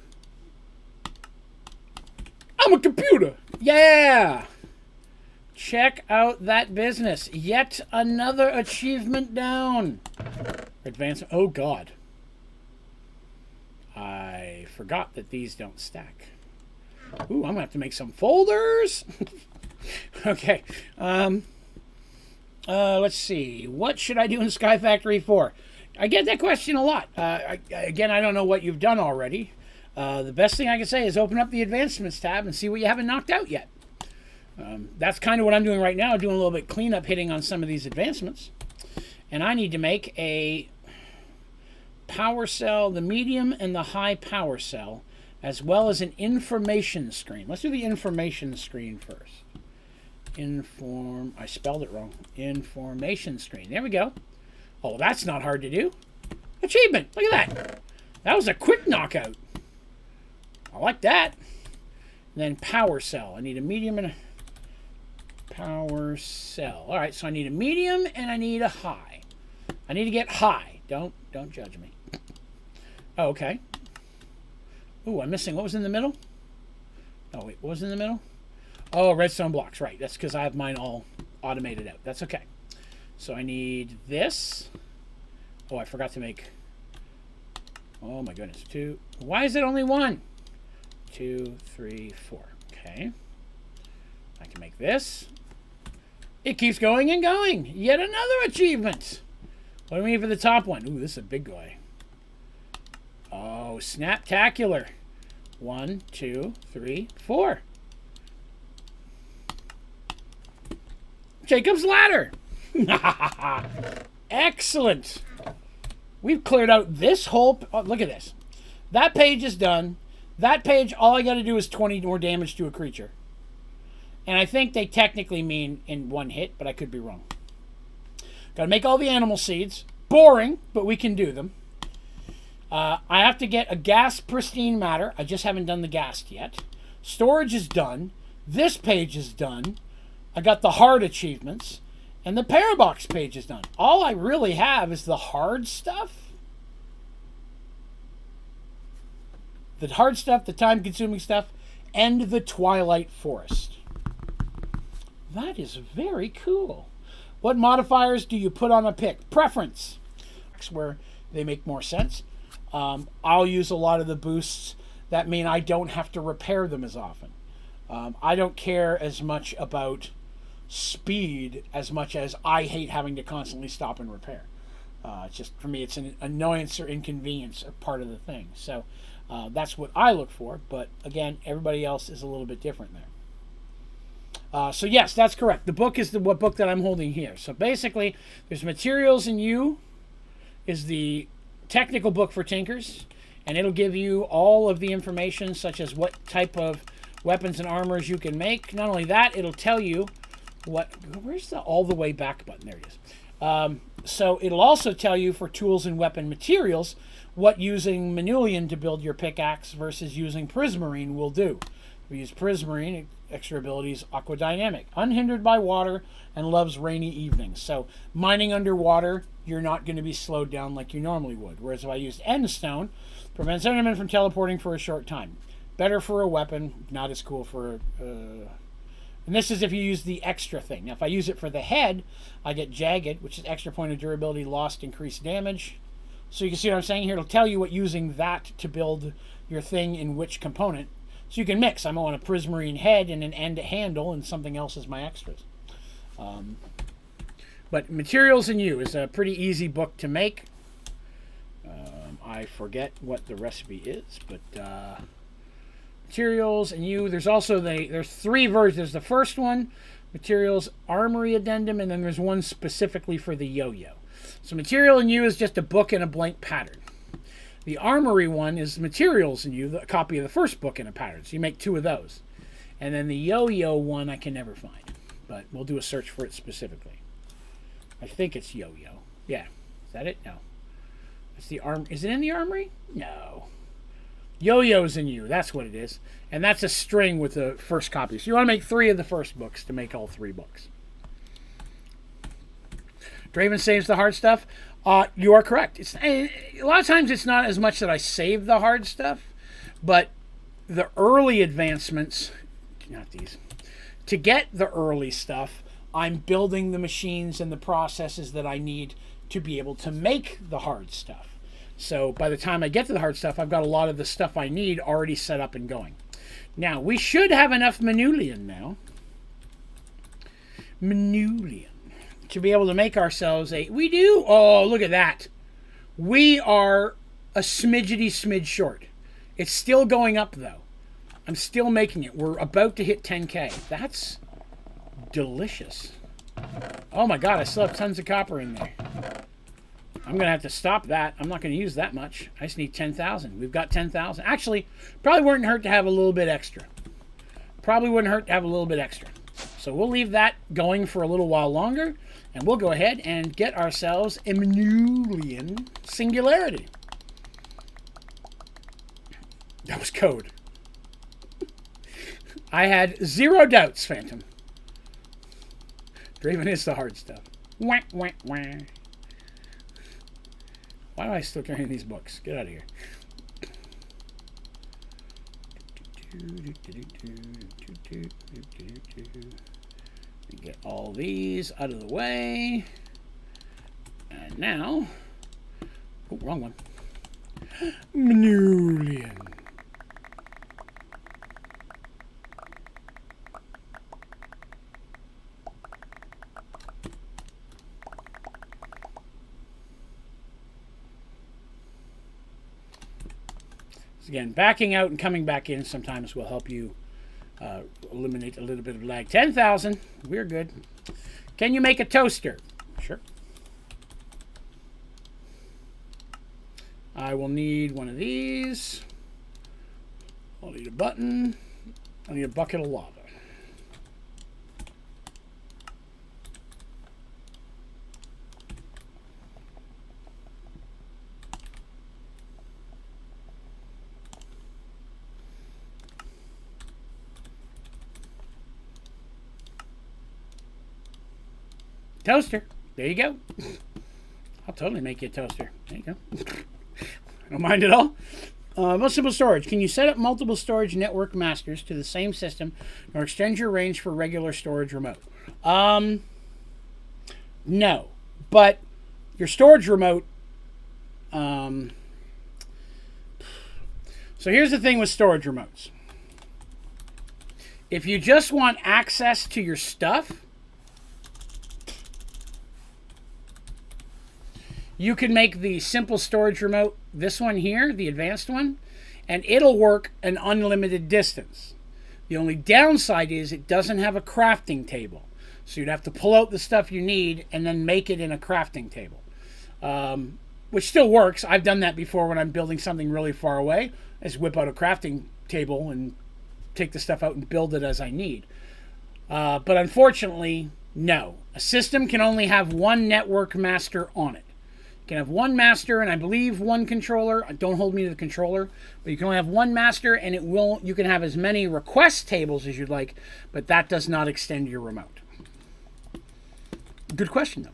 I'm a computer. Yeah. Check out that business. Yet another achievement down. Advancement. Oh, God. I forgot that these don't stack. Ooh, I'm going to have to make some folders. Okay. Let's see. What should I do in Sky Factory 4? I get that question a lot. Again, I don't know what you've done already. The best thing I can say is open up the Advancements tab and see what you haven't knocked out yet. That's kind of what I'm doing right now, doing a little bit cleanup hitting on some of these advancements. And I need to make a power cell, the medium and the high power cell, as well as an information screen. Let's do the information screen first. I spelled it wrong. Information screen. There we go. Oh, that's not hard to do. Achievement. Look at that. That was a quick knockout. I like that. And then power cell. I need a medium and a power cell. All right, so I need a medium and I need a high. I need to get high. Don't judge me. Oh, okay. Ooh, I'm missing. What was in the middle? Oh, wait. What was in the middle? Oh, redstone blocks. Right. That's because I have mine all automated out. That's okay. So I need this. Oh, I forgot to make... Oh, my goodness. 2. Why is it only 1? 2, 3, 4. Okay. I can make this. It keeps going and going. Yet another achievement. What do we need for the top one? Ooh, this is a big guy. Oh, snaptacular. 1, 2, 3, 4. Jacob's ladder. Excellent. We've cleared out this whole... Oh, look at this. That page is done. That page, all I got to do is 20 more damage to a creature. And I think they technically mean in one hit, but I could be wrong. Got to make all the animal seeds. Boring, but we can do them. I have to get a gas pristine matter. I just haven't done the gas yet. Storage is done. This page is done. I got the hard achievements. And the Parabox page is done. All I really have is the hard stuff. The hard stuff, the time-consuming stuff, and the Twilight Forest. That is very cool. What modifiers do you put on a pick? Preference. That's where they make more sense. I'll use a lot of the boosts that mean I don't have to repair them as often. I don't care as much about speed as much as I hate having to constantly stop and repair. It's just, for me, it's an annoyance or inconvenience or part of the thing. So that's what I look for. But again, everybody else is a little bit different there. So yes, that's correct. The book is the book that I'm holding here. So basically, there's materials in U, is the technical book for tinkers, and it'll give you all of the information, such as what type of weapons and armors you can make. Not only that, it'll tell you where's the all the way back button? There it is. So it'll also tell you for tools and weapon materials what using Manulian to build your pickaxe versus using Prismarine will do. We use Prismarine, extra abilities, Aqua Dynamic, unhindered by water, and loves rainy evenings. So mining underwater, you're not going to be slowed down like you normally would. Whereas if I used Endstone, prevents enemies from teleporting for a short time. Better for a weapon, not as cool for and this is if you use the extra thing. Now, if I use it for the head, I get Jagged, which is extra point of durability, lost, increased damage. So you can see what I'm saying here. It'll tell you what using that to build your thing in which component. So you can mix. I'm on a Prismarine head and an end handle, and something else is my extras. But Materials in You is a pretty easy book to make. I forget what the recipe is, but Materials in You. There's also there's 3 versions. There's the first one, Materials Armory Addendum, and then there's one specifically for the yo-yo. So Material in You is just a book and a blank pattern. The Armory one is Materials in You, a copy of the first book and a pattern. So you make 2 of those. And then the yo-yo one I can never find, but we'll do a search for it specifically. I think it's yo-yo. Yeah. Is that it? No. It's the Is it in the Armory? No. Yo-yo's in You. That's what it is. And that's a string with the first copy. So you want to make 3 of the first books to make all 3 books. Draven saves the hard stuff. You are correct. A lot of times it's not as much that I save the hard stuff, but the early advancements, not these, to get the early stuff, I'm building the machines and the processes that I need to be able to make the hard stuff. So by the time I get to the hard stuff, I've got a lot of the stuff I need already set up and going. Now, we should have enough Manulian now. Manulian. To be able to make ourselves we do? Oh, look at that. We are a smidgety smidge short. It's still going up, though. I'm still making it. We're about to hit 10K. That's delicious. Oh my God, I still have tons of copper in there. I'm going to have to stop that. I'm not going to use that much. I just need 10,000. We've got 10,000. Actually, probably wouldn't hurt to have a little bit extra. Probably wouldn't hurt to have a little bit extra. So we'll leave that going for a little while longer, and we'll go ahead and get ourselves a Manulian Singularity. That was code. I had 0 doubts, Phantom. Draven is the hard stuff. Wah, wah, wah. Why am I still carrying these books? Get out of here. Get all these out of the way. And now... Oh, wrong one. Manulian. Again, backing out and coming back in sometimes will help you eliminate a little bit of lag. 10,000. We're good. Can you make a toaster? Sure. I will need one of these. I'll need a button. I need a bucket of lava. Toaster. There you go. I'll totally make you a toaster. There you go. I don't mind at all. Multiple storage. Can you set up multiple storage network masters to the same system or extend your range for regular storage remote? No. But your storage remote... So here's the thing with storage remotes. If you just want access to your stuff... You can make the simple storage remote, this one here, the advanced one, and it'll work an unlimited distance. The only downside is it doesn't have a crafting table. So you'd have to pull out the stuff you need and then make it in a crafting table. which still works. I've done that before when I'm building something really far away. I just whip out a crafting table and take the stuff out and build it as I need. But unfortunately, no. A system can only have one network master on it. You can have one master and I believe one controller. Don't hold me to the controller, but you can only have one master, and you can have as many request tables as you'd like, but that does not extend your remote. Good question, though.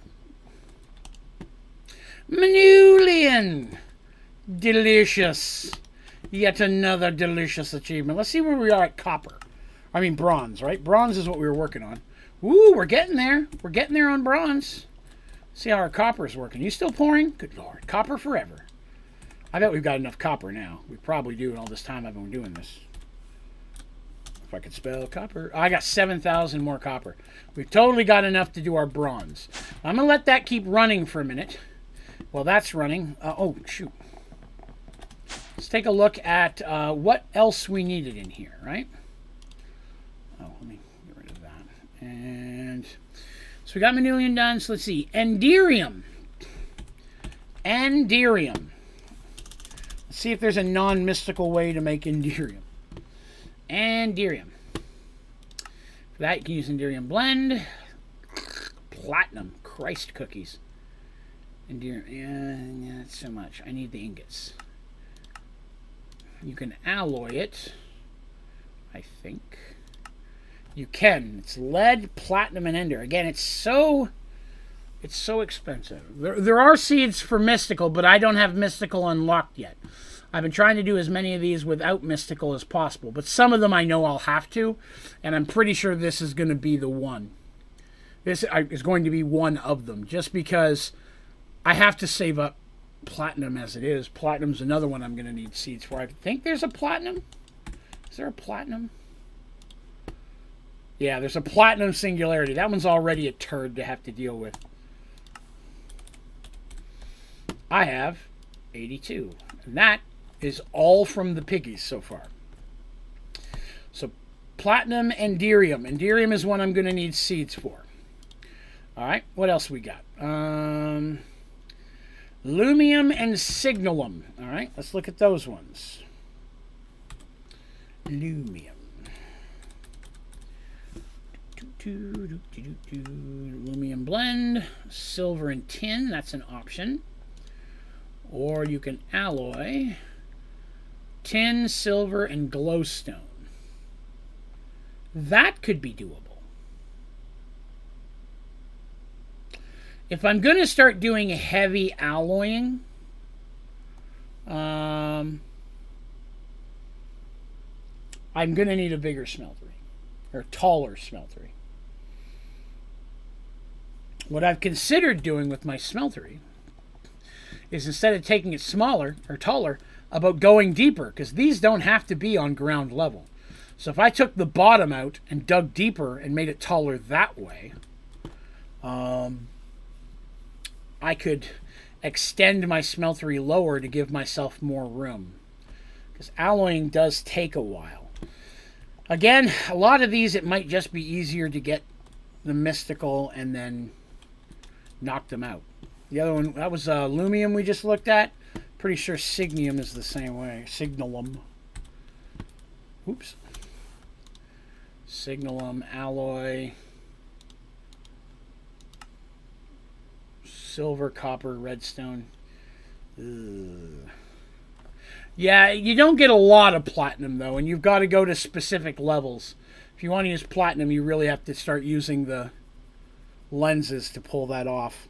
Manulian. Delicious. Yet another delicious achievement. Let's see where we are at copper. I mean bronze, right? Bronze is what we were working on. Ooh, we're getting there. We're getting there on bronze. See how our copper is working. You still pouring? Good Lord. Copper forever. I bet we've got enough copper now. We probably do in all this time I've been doing this. If I could spell copper. I got 7,000 more copper. We've totally got enough to do our bronze. I'm going to let that keep running for a minute. While that's running. Oh, shoot. Let's take a look at what else we needed in here, right? Oh, let me get rid of that. And so we got Manulian done. So let's see. Enderium. Enderium. Let's see if there's a non-mystical way to make Enderium. Enderium. For that, you can use Enderium Blend. Platinum. Christ cookies. Enderium. Yeah, not so much. I need the ingots. You can alloy it. I think. You can. It's lead, platinum, and ender. Again, it's so expensive. There are seeds for mystical, but I don't have mystical unlocked yet. I've been trying to do as many of these without mystical as possible, but some of them I know I'll have to, and I'm pretty sure this is going to be the one. This is going to be one of them, just because I have to save up platinum as it is. Platinum's another one I'm going to need seeds for. I think there's a platinum. Is there a platinum? Yeah, there's a platinum singularity. That one's already a turd to have to deal with. I have 82. And that is all from the piggies so far. So platinum and enderium. Enderium is one I'm going to need seeds for. All right, what else we got? Lumium and signalum. All right, let's look at those ones. Lumium. Lumium blend, silver and tin, that's an option. Or you can alloy tin, silver, and glowstone. That could be doable. If I'm going to start doing heavy alloying, I'm going to need a bigger smeltery, or taller smeltery. What I've considered doing with my smeltery is, instead of taking it smaller or taller, about going deeper, because these don't have to be on ground level. So if I took the bottom out and dug deeper and made it taller that way, I could extend my smeltery lower to give myself more room, because alloying does take a while. Again, a lot of these, it might just be easier to get the mystical and then knock them out. The other one, that was Lumium we just looked at. Pretty sure Signium is the same way. Signalum. Oops. Signalum, alloy, silver, copper, redstone. Ugh. Yeah, you don't get a lot of platinum, though, and you've got to go to specific levels. If you want to use platinum, you really have to start using the lenses to pull that off.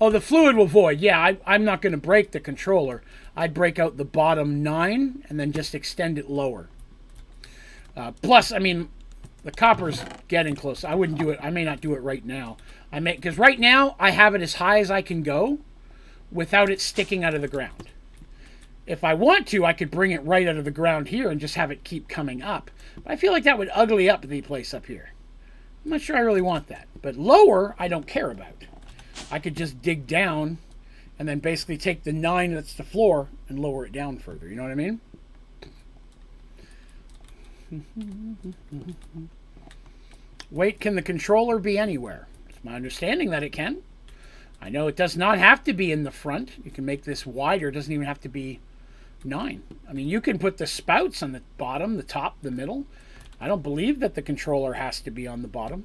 Oh, the fluid will void. Yeah, I'm not going to break the controller. I'd break out the bottom 9 and then just extend it lower. Plus, I mean, the copper's getting close. I wouldn't do it. I may not do it right now. Because right now I have it as high as I can go without it sticking out of the ground. If I want to, I could bring it right out of the ground here and just have it keep coming up. But I feel like that would ugly up the place up here. I'm not sure I really want that. But lower, I don't care about. I could just dig down and then basically take the 9 that's the floor and lower it down further. You know what I mean? Wait, can the controller be anywhere? It's my understanding that it can. I know it does not have to be in the front. You can make this wider. It doesn't even have to be 9. I mean, you can put the spouts on the bottom, the top, the middle. I don't believe that the controller has to be on the bottom.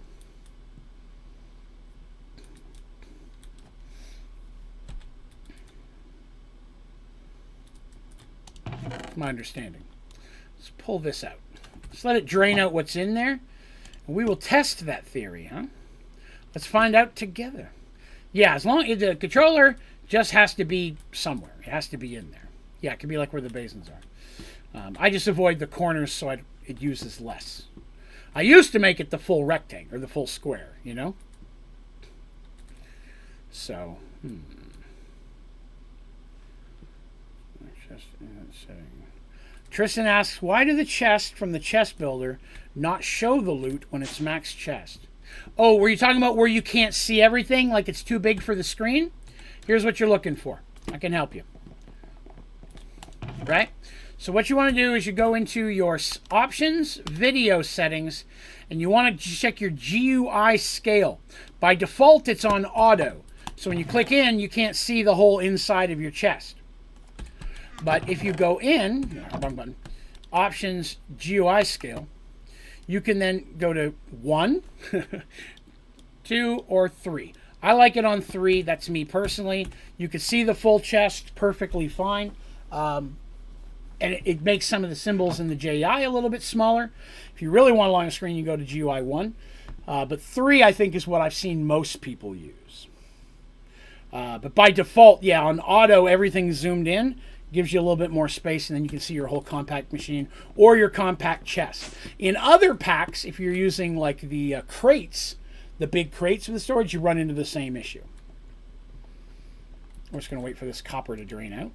That's my understanding. Let's pull this out. Let's let it drain out what's in there. And we will test that theory, huh? Let's find out together. Yeah, as long as the controller just has to be somewhere. It has to be in there. Yeah, it can be like where the basins are. I just avoid the corners so it uses less. I used to make it the full rectangle, or the full square, you know? So, Tristan asks, why do the chest from the chest builder not show the loot when it's max chest? Oh, were you talking about where you can't see everything, like it's too big for the screen? Here's what you're looking for. I can help you. Right? So what you want to do is you go into your options, video settings, and you want to check your GUI scale. By default, it's on auto. So when you click in, you can't see the whole inside of your chest. But if you go in, wrong button, options, GUI scale, you can then go to 1, 2, or 3. I like it on 3. That's me personally. You can see the full chest perfectly fine. And it makes some of the symbols in the JI a little bit smaller. If you really want a longer screen, you go to GUI 1. But 3, I think, is what I've seen most people use. But by default, yeah, on auto, everything's zoomed in. Gives you a little bit more space, and then you can see your whole compact machine or your compact chest. In other packs, if you're using like the crates, the big crates for the storage, you run into the same issue. We're just going to wait for this copper to drain out.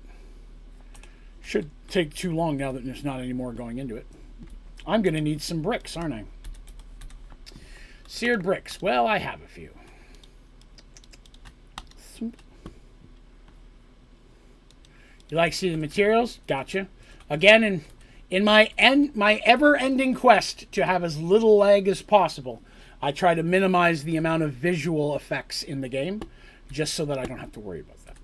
Should take too long now that there's not any more going into it. I'm going to need some bricks, aren't I? Seared bricks. Well, I have a few. You like to see the materials? Gotcha. Again, in my ever-ending quest to have as little lag as possible, I try to minimize the amount of visual effects in the game, just so that I don't have to worry about that.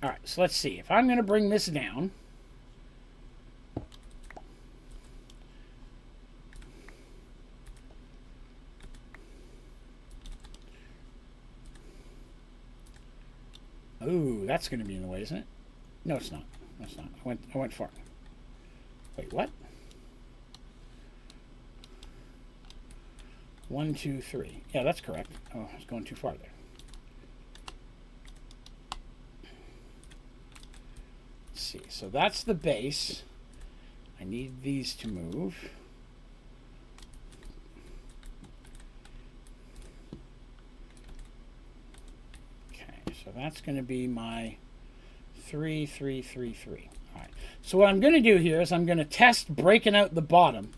All right, so let's see. If I'm going to bring this down, ooh, that's going to be in the way, isn't it? No, it's not. No, it's not. I went far. Wait, what? 1, 2, 3. Yeah, that's correct. Oh, I was going too far there. Let's see. So that's the base. I need these to move. Okay, so that's going to be my 3, 3, 3, 3. All right. So what I'm going to do here is I'm going to test breaking out the bottom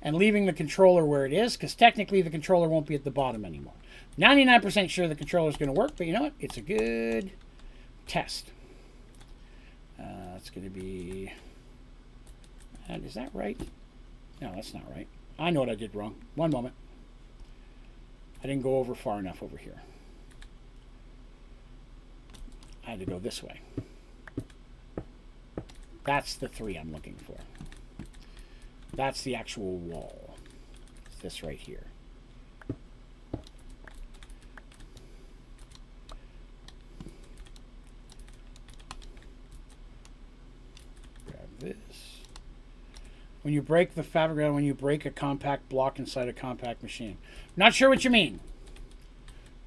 and leaving the controller where it is, because technically the controller won't be at the bottom anymore. 99% sure the controller is going to work, but you know what? It's a good test. It's going to be... is that right? No, that's not right. I know what I did wrong. One moment. I didn't go over far enough over here. I had to go this way. That's the 3 I'm looking for. That's the actual wall. It's this right here. Grab this. When you break the fabric, when you break a compact block inside a compact machine. Not sure what you mean.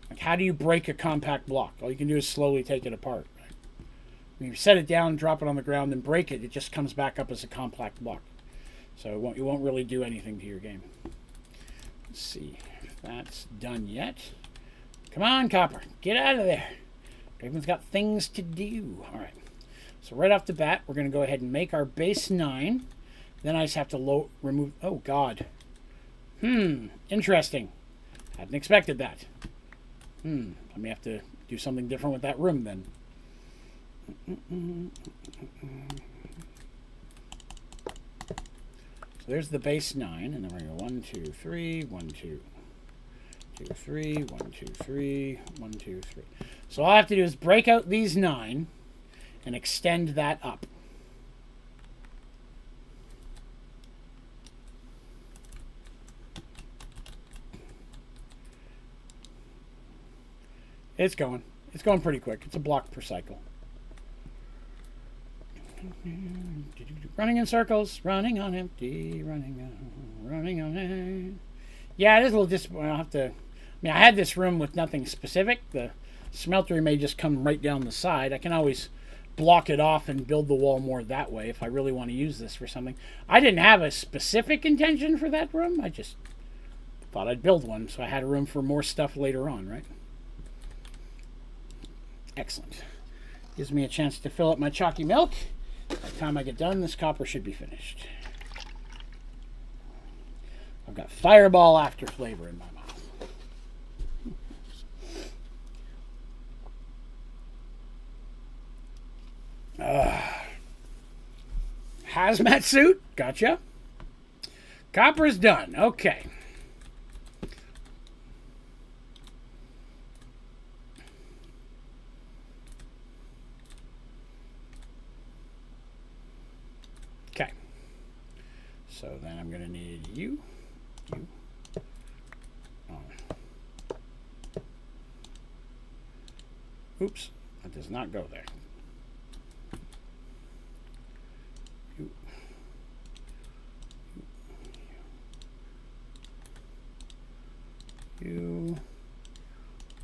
Like, how do you break a compact block? All you can do is slowly take it apart. Right? When you set it down, drop it on the ground, then break it, it just comes back up as a compact block. So it won't really do anything to your game. Let's see if that's done yet. Come on, Copper. Get out of there. Draven's got things to do. All right. So right off the bat, we're going to go ahead and make our base 9. Then I just have to remove... Oh, God. Interesting. Hadn't expected that. I may have to do something different with that room then. So there's the base 9, and then we're going to go 1, 2, 3, 1, 2, 2, 3, 1, 2, 3, 1, 2, 3. So all I have to do is break out these 9 and extend that up. It's going. It's going pretty quick. It's a block per cycle. Running in circles, running on empty, running on empty. Yeah, it is a little disappointing. I'll have to. I mean, I had this room with nothing specific. The smeltery may just come right down the side. I can always block it off and build the wall more that way if I really want to use this for something. I didn't have a specific intention for that room. I just thought I'd build one so I had a room for more stuff later on, right? Excellent. Gives me a chance to fill up my chalky milk. By the time I get done, this copper should be finished. I've got Fireball after flavor in my mouth. Hazmat suit. Gotcha. Copper's done. Okay. Okay. So then I'm going to need you. Oh. Oops. That does not go there.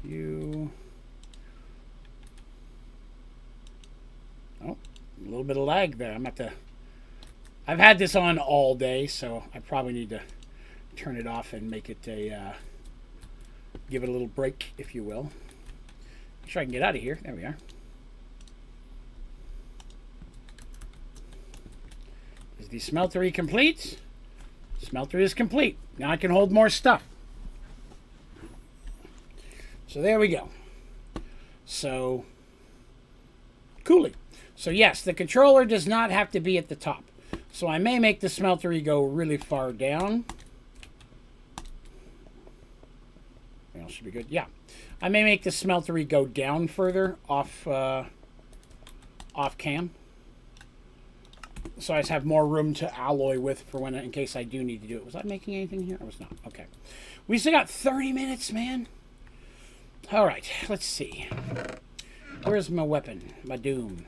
You. Oh, a little bit of lag there. I've had this on all day, so I probably need to turn it off and make it give it a little break, if you will. Make sure I can get out of here. There we are. Is the smeltery complete? Smeltery is complete. Now I can hold more stuff. So there we go. So, coolly. So yes, the controller does not have to be at the top. So I may make the smeltery go really far down. That should be good. Yeah. I may make the smeltery go down further off cam. So I just have more room to alloy with for when, in case I do need to do it. Was I making anything here? I was not. Okay. We still got 30 minutes, man. All right, let's see. Where's my weapon? My doom.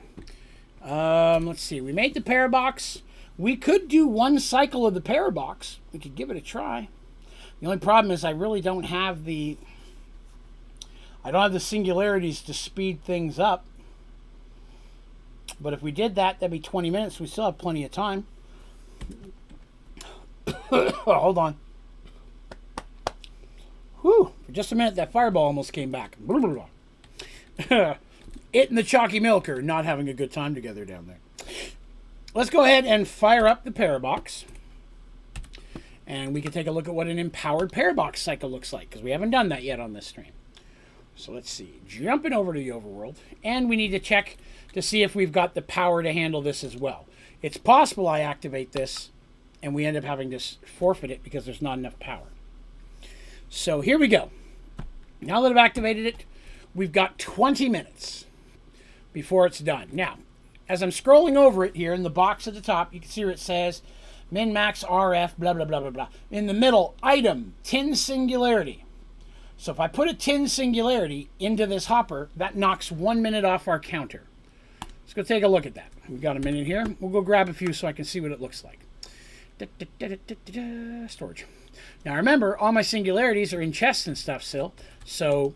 Let's see. We made the Parabox. We could do one cycle of the Parabox. We could give it a try. The only problem is I really don't have the singularities to speed things up. But if we did that, that'd be 20 minutes. We still have plenty of time. Hold on. Whew, for just a minute, that fireball almost came back. It and the chalky milk are not having a good time together down there. Let's go ahead and fire up the Parabox. And we can take a look at what an empowered Parabox cycle looks like, because we haven't done that yet on this stream. So let's see. Jumping over to the overworld. And we need to check to see if we've got the power to handle this as well. It's possible I activate this and we end up having to forfeit it because there's not enough power. So here we go. Now that I've activated it, we've got 20 minutes before it's done. Now, as I'm scrolling over it here in the box at the top, you can see where it says min, max, RF, blah, blah, blah, blah, blah. In the middle, item, tin singularity. So if I put a tin singularity into this hopper, that knocks 1 minute off our counter. Let's go take a look at that. We've got a minute here. We'll go grab a few so I can see what it looks like. Storage. Now remember, all my singularities are in chests and stuff still, so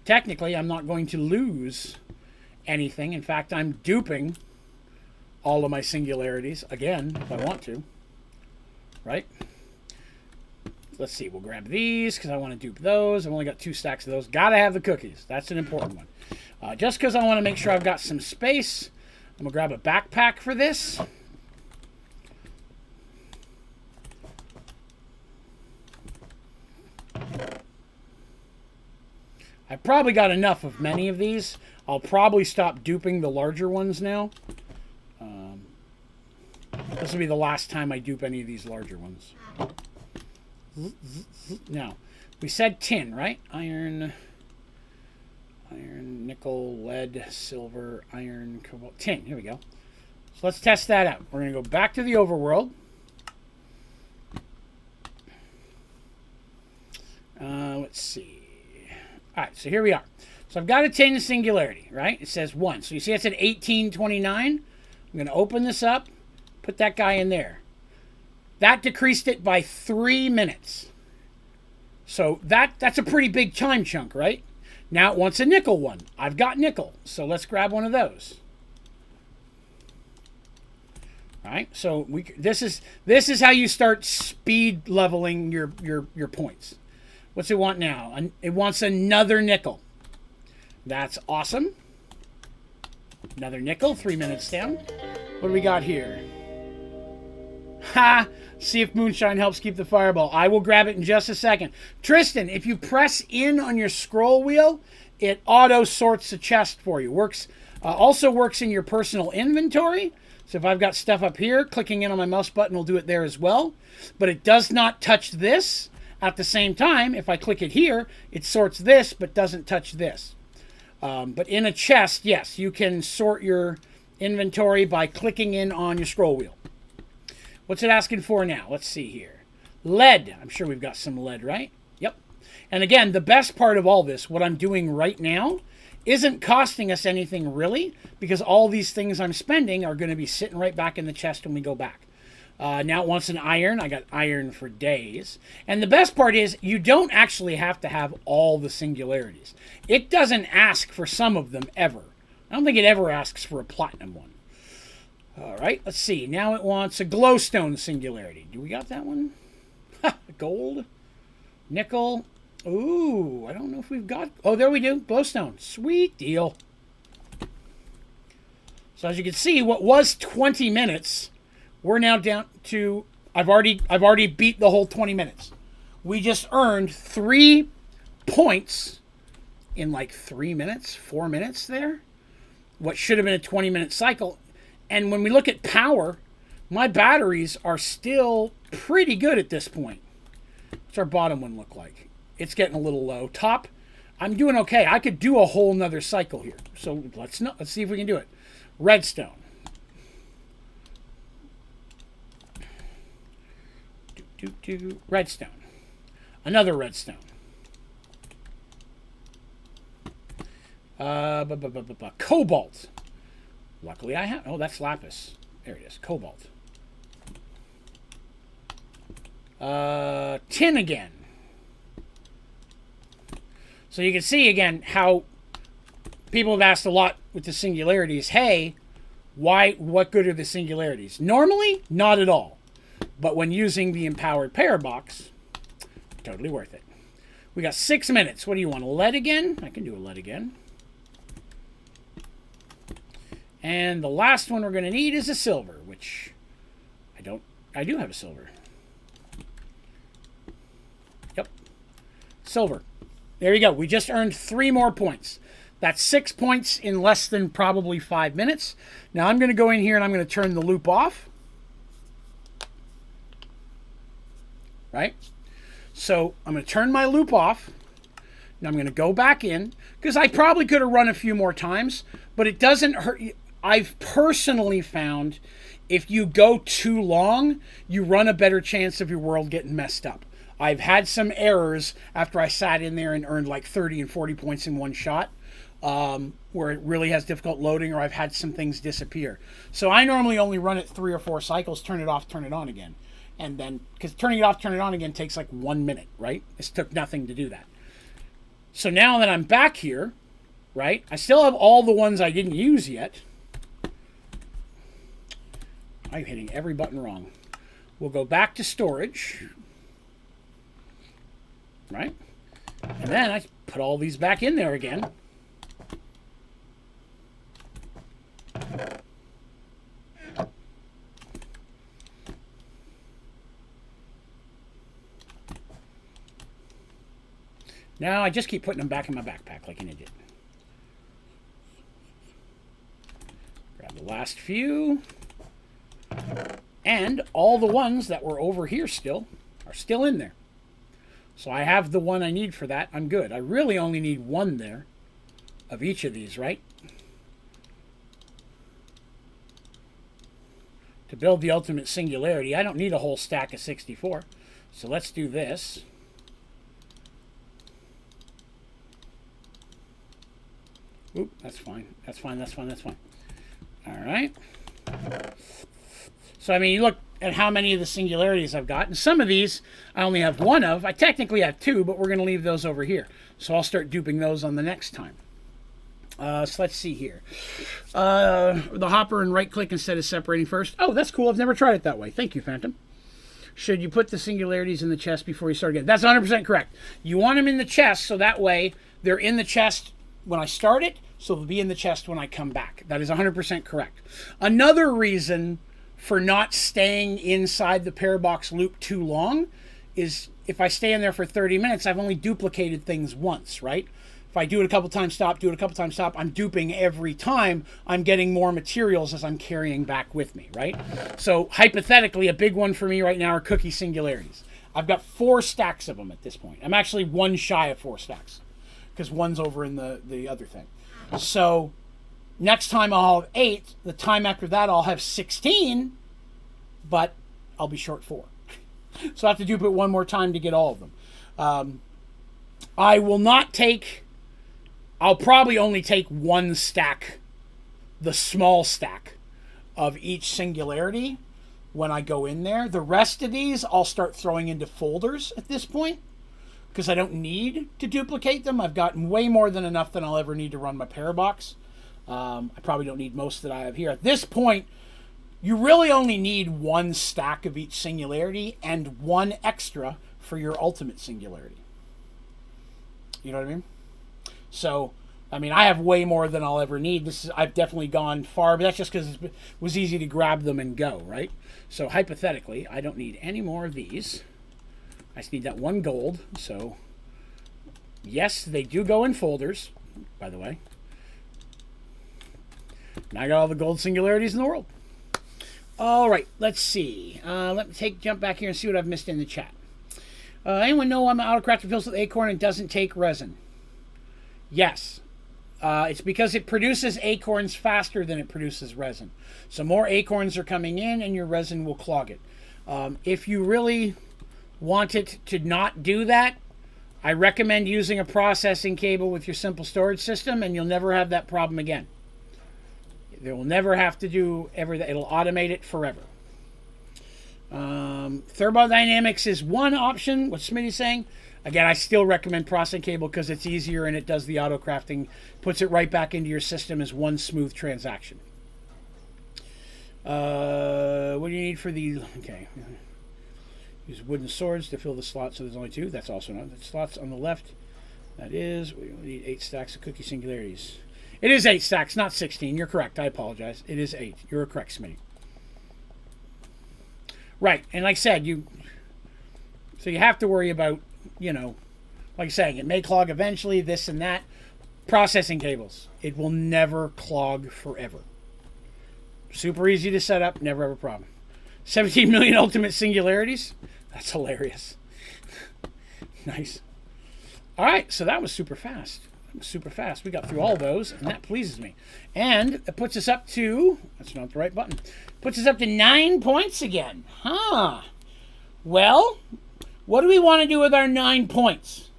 technically I'm not going to lose anything. In fact, I'm duping all of my singularities again if I want to. Right? Let's see, we'll grab these because I want to dupe those. I've only got 2 stacks of those. Gotta have the cookies. That's an important one. Just because I want to make sure I've got some space, I'm going to grab a backpack for this. I've probably got enough of many of these. I'll probably stop duping the larger ones now. This will be the last time I dupe any of these larger ones. Now, we said tin, right? Iron, nickel, lead, silver, iron, cobalt, tin. Here we go. So let's test that out. We're going to go back to the overworld. Let's see. All right, so here we are. So I've got a tin Singularity, right? It says 1. So you see it's at 1829. I'm going to open this up, put that guy in there. That decreased it by 3 minutes. So that's a pretty big time chunk, right? Now it wants a nickel one. I've got nickel, so let's grab one of those. All right, so this is how you start speed leveling your points. What's it want now? It wants another nickel. That's awesome. Another nickel, 3 minutes down. What do we got here? Ha! See if moonshine helps keep the fireball. I will grab it in just a second. Tristan, if you press in on your scroll wheel, it auto sorts the chest for you. Also works in your personal inventory. So if I've got stuff up here, clicking in on my mouse button will do it there as well. But it does not touch this. At the same time, if I click it here, it sorts this but doesn't touch this. But in a chest, yes, you can sort your inventory by clicking in on your scroll wheel. What's it asking for now? Let's see here. Lead. I'm sure we've got some lead, right? Yep. And again, the best part of all this, what I'm doing right now, isn't costing us anything really, because all these things I'm spending are going to be sitting right back in the chest when we go back. Now it wants an iron. I got iron for days. And the best part is you don't actually have to have all the Singularities. It doesn't ask for some of them ever. I don't think it ever asks for a platinum one. All right, let's see. Now it wants a glowstone Singularity. Do we got that one? Gold, nickel. Ooh, I don't know if we've got... Oh, there we do. Glowstone. Sweet deal. So as you can see, what was 20 minutes... We're now down to, I've already beat the whole 20 minutes. We just earned 3 points in like 3 minutes, 4 minutes there. What should have been a 20-minute cycle. And when we look at power, my batteries are still pretty good at this point. What's our bottom one look like? It's getting a little low. Top, I'm doing okay. I could do a whole nother cycle here. So let's see if we can do it. Redstone. Redstone. Another redstone. Cobalt. Luckily I have... Oh, that's lapis. There it is. Cobalt. Tin again. So you can see again how people have asked a lot with the Singularities. Hey, what good are the Singularities? Normally, not at all. But when using the empowered Parabox, totally worth it. We got 6 minutes. What do you want? A lead again? I can do a lead again. And the last one we're going to need is a silver, which I do have a silver. Yep. Silver. There you go. We just earned 3 more points. That's 6 points in less than probably 5 minutes. Now I'm going to go in here and I'm going to turn the loop off. Right? So I'm going to turn my loop off. Now I'm going to go back in, because I probably could have run a few more times, but it doesn't hurt. I've personally found if you go too long, you run a better chance of your world getting messed up. I've had some errors after I sat in there and earned like 30 and 40 points in one shot, where it really has difficult loading, or I've had some things disappear. So I normally only run it 3 or 4 cycles, turn it off, turn it on again. And then, because turning it off, turn it on again takes like 1 minute, right? It took nothing to do that. So now that I'm back here, right, I still have all the ones I didn't use yet. I'm hitting every button wrong. We'll go back to storage, right? And then I put all these back in there again. Now I just keep putting them back in my backpack like an idiot. Grab the last few. And all the ones that were over here still are still in there. So I have the one I need for that. I'm good. I really only need one there of each of these, right? To build the ultimate singularity, I don't need a whole stack of 64. So let's do this. Oop, that's fine. That's fine, that's fine, that's fine. All right. So, I mean, you look at how many of the singularities I've got. And some of these I only have one of. I technically have two, but we're going to leave those over here. So I'll start duping those on the next time. So let's see here. The hopper and right-click instead of separating first. Oh, that's cool. I've never tried it that way. Thank you, Phantom. Should you put the singularities in the chest before you start again? That's 100% correct. You want them in the chest so that way they're in the chest when I start it, so they'll be in the chest when I come back. That is 100% correct. Another reason for not staying inside the Parabox loop too long is if I stay in there for 30 minutes, I've only duplicated things once, right? If I do it a couple times, stop, do it a couple times, stop, I'm duping every time. I'm getting more materials as I'm carrying back with me, right? So hypothetically, a big one for me right now are cookie singularities. I've got 4 stacks of them at this point. I'm actually one shy of 4 stacks because one's over in the other thing. So next time I'll have 8. The time after that I'll have 16, but I'll be short 4. So I have to dupe it one more time to get all of them. I will not take... I'll probably only take 1 stack, the small stack, of each singularity when I go in there. The rest of these I'll start throwing into folders at this point because I don't need to duplicate them. I've gotten way more than enough than I'll ever need to run my Parabox. I probably don't need most that I have here. At this point, you really only need 1 stack of each singularity and 1 extra for your ultimate singularity. You know what I mean? So, I mean, I have way more than I'll ever need. I've definitely gone far, but that's just because it was easy to grab them and go, right? So, hypothetically, I don't need any more of these. I just need that 1 gold. So, yes, they do go in folders, by the way. Now I got all the gold singularities in the world. All right, let's see. Let me jump back here and see what I've missed in the chat. Anyone know I'm autocrafted fills with acorn and doesn't take resin? Yes. It's because it produces acorns faster than it produces resin. So more acorns are coming in and your resin will clog it. If you really want it to not do that, I recommend using a processing cable with your simple storage system and you'll never have that problem again. They will never have to do ever that. It'll automate it forever. Thermodynamics is one option, what Smitty's saying. Again, I still recommend processing cable because it's easier and it does the auto crafting, puts it right back into your system as one smooth transaction. What do you need for the... Okay. Use wooden swords to fill the slots, so there's only 2. That's also not the slots on the left. That is, we need 8 stacks of cookie singularities. It is 8 stacks, not 16. You're correct. I apologize. It is 8. You're correct, Smitty. Right, and like I said, so you have to worry about, you know, like I'm saying, it may clog eventually, this and that. Processing cables. It will never clog forever. Super easy to set up, never have a problem. 17 million ultimate singularities? That's hilarious. Nice. All right, so that was super fast. Super fast. We got through all those, and that pleases me. And it puts us up to... That's not the right button. Puts us up to 9 points again. Huh. Well, what do we want to do with our 9 points?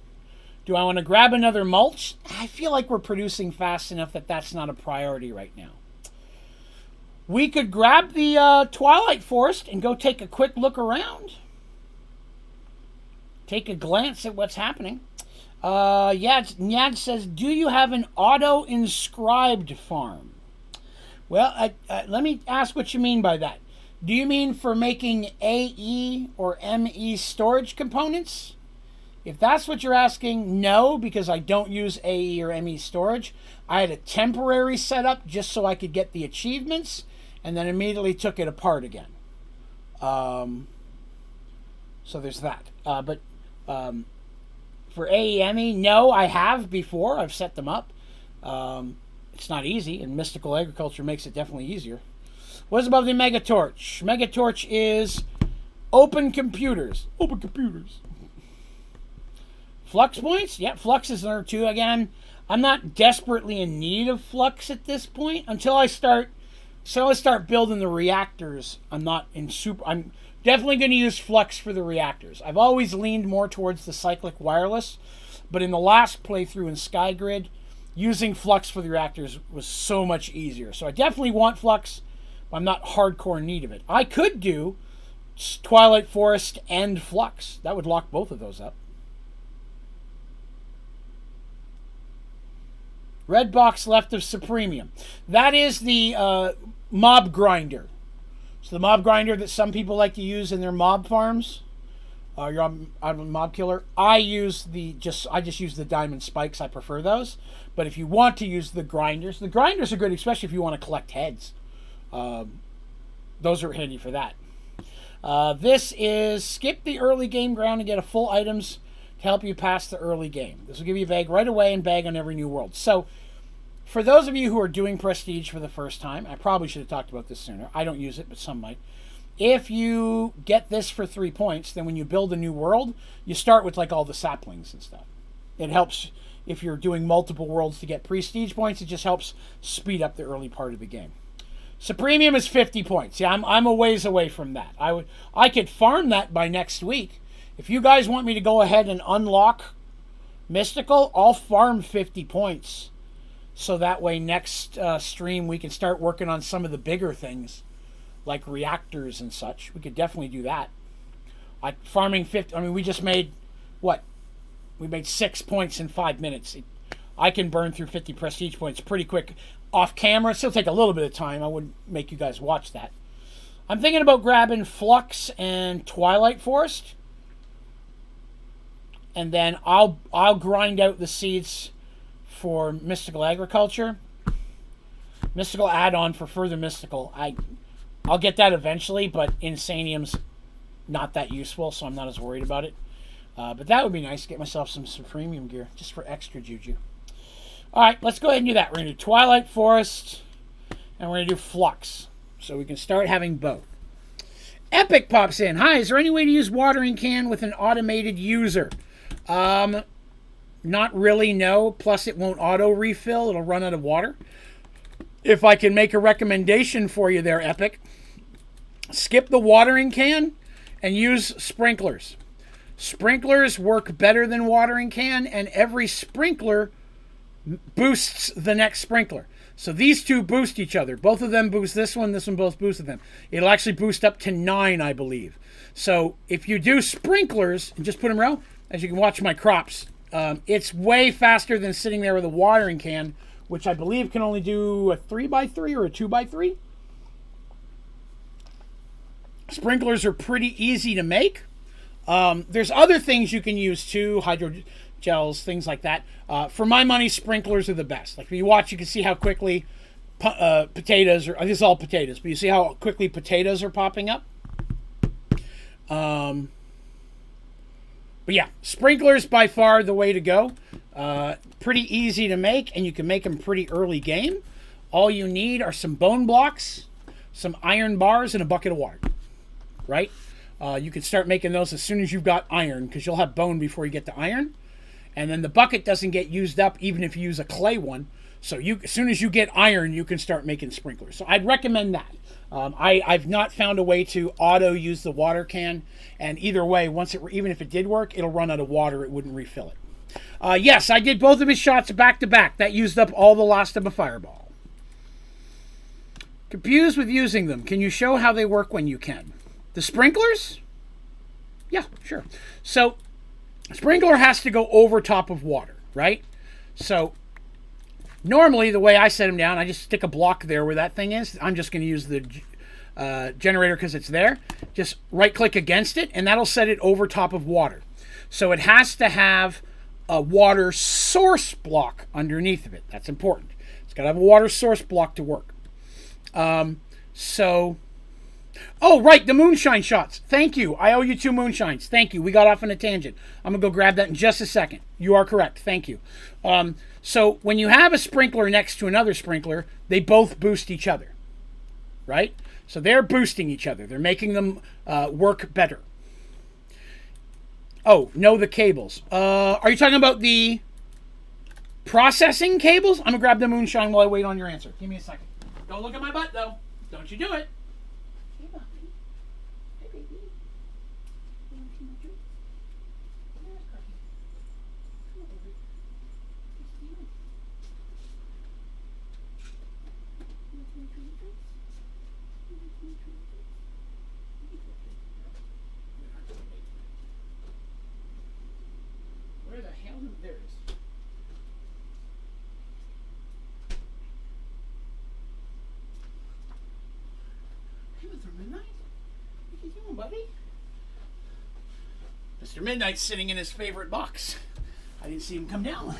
Do I want to grab another mulch? I feel like we're producing fast enough that that's not a priority right now. We could grab the Twilight Forest and go take a quick look around. Take a glance at what's happening. Nyad says, do you have an auto-inscribed farm? Well, let me ask what you mean by that. Do you mean for making AE or ME storage components? If that's what you're asking, no, because I don't use AE or ME storage. I had a temporary setup just so I could get the achievements, and then immediately took it apart again. So there's that. For AEME, no, I have before. I've set them up. It's not easy, and mystical agriculture makes it definitely easier. What's above the Megatorch? Megatorch is open computers. Open computers. Flux points? Yeah, flux is another 2. Again, I'm not desperately in need of flux at this point until I start building the reactors. I'm definitely going to use flux for the reactors. I've always leaned more towards the cyclic wireless, but in the last playthrough in Skygrid, using flux for the reactors was so much easier. So I definitely want flux, but I'm not hardcore in need of it. I could do Twilight Forest and flux. That would lock both of those up. Red box left of Supremium. That is the mob grinder. So the mob grinder that some people like to use in their mob farms. I'm a mob killer. I just use the diamond spikes. I prefer those. But if you want to use the grinders are good, especially if you want to collect heads. Those are handy for that. This is skip the early game ground and get a full items to help you pass the early game. This will give you a bag right away and bag on every new world. So, for those of you who are doing Prestige for the first time, I probably should have talked about this sooner. I don't use it, but some might. If you get this for 3 points, then when you build a new world, you start with like all the saplings and stuff. It helps if you're doing multiple worlds to get Prestige points. It just helps speed up the early part of the game. Supremium is 50 points. Yeah, I'm a ways away from that. I could farm that by next week. If you guys want me to go ahead and unlock Mystical, I'll farm 50 points. So that way next stream we can start working on some of the bigger things like reactors and such. We could definitely do that. Farming 50, we just made, what? We made 6 points in 5 minutes. I can burn through 50 prestige points pretty quick off camera. It'll still take a little bit of time. I wouldn't make you guys watch that. I'm thinking about grabbing Flux and Twilight Forest. And then I'll grind out the seeds for Mystical Agriculture. Mystical add-on for further Mystical. I'll get that eventually, but Insanium's not that useful, so I'm not as worried about it. But that would be nice to get myself some Supremium gear, just for extra juju. Alright, let's go ahead and do that. We're going to do Twilight Forest, and we're going to do Flux. So we can start having both. Epic pops in. Hi, is there any way to use watering can with an automated user? Not really, no. Plus it won't auto-refill. It'll run out of water. If I can make a recommendation for you there, Epic, skip the watering can and use sprinklers. Sprinklers work better than watering can, and every sprinkler boosts the next sprinkler. So these two boost each other. Both of them boost this one both boosted them. It'll actually boost up to 9, I believe. So if you do sprinklers and just put them around, as you can watch my crops, it's way faster than sitting there with a watering can, which I believe can only do a 3x3 or a 2x3. Sprinklers are pretty easy to make. There's other things you can use too, hydrogels, things like that. For my money, sprinklers are the best. Like if you watch, you can see how quickly potatoes are. This is all potatoes, but you see how quickly potatoes are popping up. But yeah, sprinklers by far the way to go. Pretty easy to make, and you can make them pretty early game. All you need are some bone blocks, some iron bars, and a bucket of water. Right? You can start making those as soon as you've got iron, because you'll have bone before you get to iron. And then the bucket doesn't get used up even if you use a clay one. So as soon as you get iron, you can start making sprinklers. So I'd recommend that. I've not found a way to auto use the water can, and either way, even if it did work, it'll run out of water. It wouldn't refill it. Yes, I did both of his shots back to back. That used up all the last of a fireball. Confused with using them. Can you show how they work when you can? The sprinklers? Yeah, sure. So, sprinkler has to go over top of water, right? So, normally, the way I set them down, I just stick a block there where that thing is. I'm just going to use the generator because it's there. Just right-click against it, and that'll set it over top of water. So, it has to have a water source block underneath of it. That's important. It's got to have a water source block to work. Oh, right, the moonshine shots. Thank you. I owe you 2 moonshines. Thank you. We got off on a tangent. I'm going to go grab that in just a second. You are correct. Thank you. So when you have a sprinkler next to another sprinkler, they both boost each other, right? So they're boosting each other. They're making them work better. Oh, no, the cables. Are you talking about the processing cables? I'm going to grab the moonshine while I wait on your answer. Give me a second. Don't look at my butt, though. Don't you do it. Hey, Buffy. Hey, baby. You want some more treats? Come here, Scruffy. Come over here. Yes, you want. You want some more treats? You want some more treats? Where the hell? There it is. Hey, Mr. Midnight. What you doing, buddy? Mr. Midnight's sitting in his favorite box. I didn't see him come down.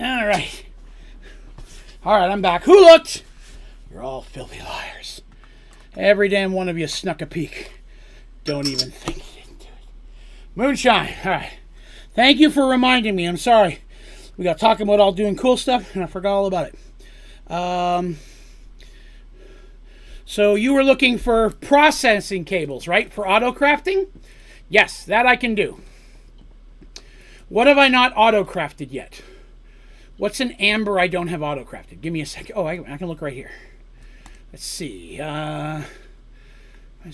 All right. All right, I'm back. Who looked? You're all filthy liars. Every damn one of you snuck a peek. Don't even think you didn't do it. Moonshine. All right. Thank you for reminding me. I'm sorry. We got talking about all doing cool stuff, and I forgot all about it. So you were looking for processing cables, right? For auto crafting? Yes, that I can do. What have I not auto crafted yet? What's an amber I don't have auto crafted? Give me a second. Oh, I can look right here. Let's see. I don't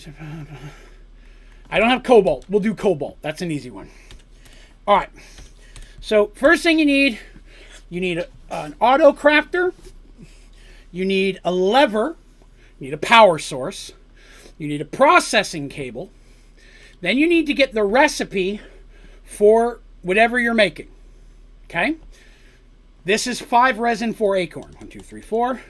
have cobalt. We'll do cobalt. That's an easy one. All right. So first thing you need an auto crafter. You need a lever. You need a power source. You need a processing cable. Then you need to get the recipe for whatever you're making. Okay? This is 5 resin, 4 acorn. 1, 2, 3, 4.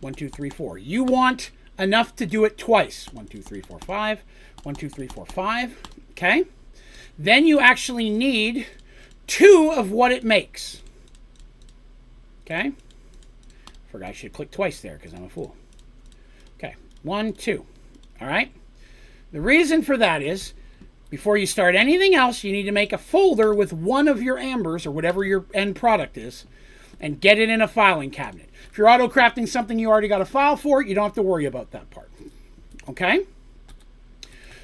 1, 2, 3, 4. You want enough to do it twice. 1, 2, 3, 4, 5. 1, 2, 3, 4, 5. Okay? Then you actually need 2 of what it makes. Okay? Forgot I should click twice there because I'm a fool. Okay. 1, 2. All right? The reason for that is, before you start anything else, you need to make a folder with one of your ambers, or whatever your end product is, and get it in a filing cabinet. If you're auto crafting something you already got a file for, you don't have to worry about that part. Okay?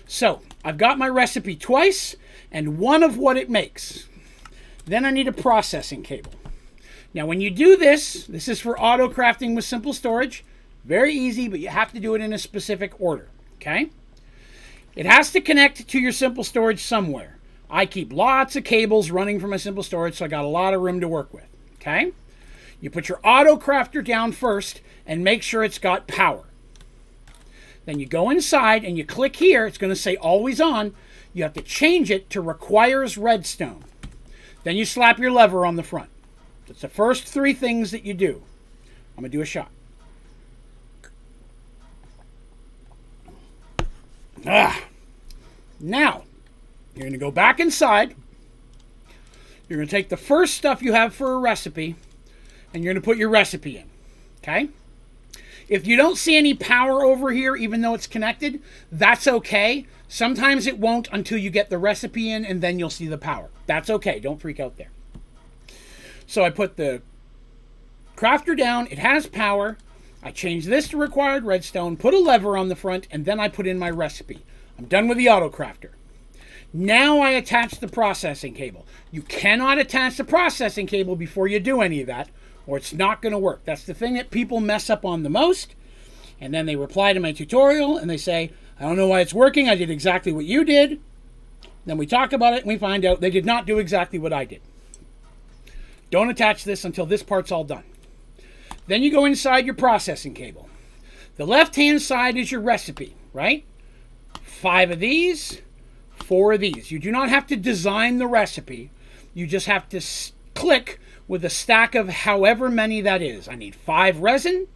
So, I've got my recipe twice, and 1 of what it makes. Then I need a processing cable. Now, when you do this is for auto crafting with simple storage. Very easy, but you have to do it in a specific order. Okay? It has to connect to your simple storage somewhere. I keep lots of cables running from my simple storage, so I got a lot of room to work with. Okay? You put your auto crafter down first and make sure it's got power. Then you go inside and you click here. It's going to say always on. You have to change it to requires redstone. Then you slap your lever on the front. That's the first 3 things that you do. I'm going to do a shot. Now, you're going to go back inside. You're going to take the first stuff you have for a recipe, and you're going to put your recipe in. Okay? If you don't see any power over here, even though it's connected, that's okay. Sometimes it won't until you get the recipe in, and then you'll see the power. That's okay. Don't freak out there. So I put the crafter down. It has power. I change this to required redstone, put a lever on the front, and then I put in my recipe. I'm done with the auto crafter. Now I attach the processing cable. You cannot attach the processing cable before you do any of that, or it's not going to work. That's the thing that people mess up on the most. And then they reply to my tutorial and they say, I don't know why it's working. I did exactly what you did. Then we talk about it and we find out they did not do exactly what I did. Don't attach this until this part's all done. Then you go inside your processing cable. The left-hand side is your recipe, right? 5 of these, 4 of these. You do not have to design the recipe. You just have to click with a stack of however many that is. I need 5 resin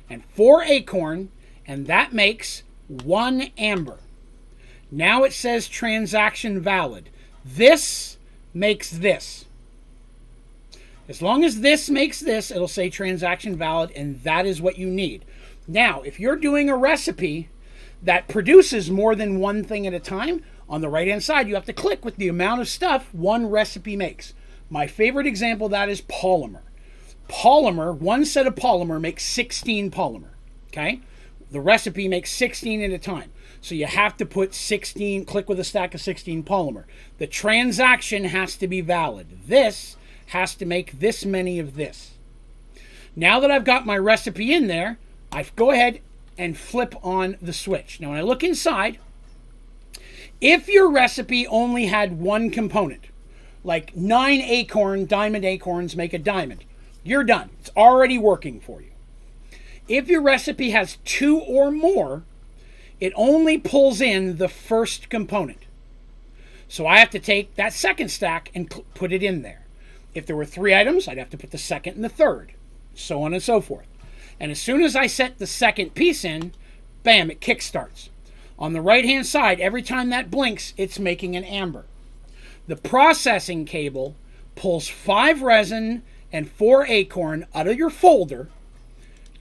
and 4 acorn, and that makes 1 amber. Now it says transaction valid. This makes this. As long as this makes this, it'll say transaction valid, and that is what you need. Now, if you're doing a recipe that produces more than one thing at a time, on the right-hand side, you have to click with the amount of stuff one recipe makes. My favorite example of that is polymer. Polymer, one set of polymer makes 16 polymer, okay? the recipe makes 16 at a time. So you have to put 16, click with a stack of 16 polymer. The transaction has to be valid. This has to make this many of this. Now that I've got my recipe in there, I go ahead and flip on the switch. Now when I look inside, if your recipe only had one component, like 9 diamond acorns make a diamond, you're done. It's already working for you. If your recipe has 2 or more, it only pulls in the first component. So I have to take that second stack and put it in there. If there were 3 items, I'd have to put the second and the third, so on and so forth. And as soon as I set the second piece in, bam, it kickstarts. On the right-hand side, every time that blinks, it's making an amber. The processing cable pulls 5 resin and 4 acorn out of your folder,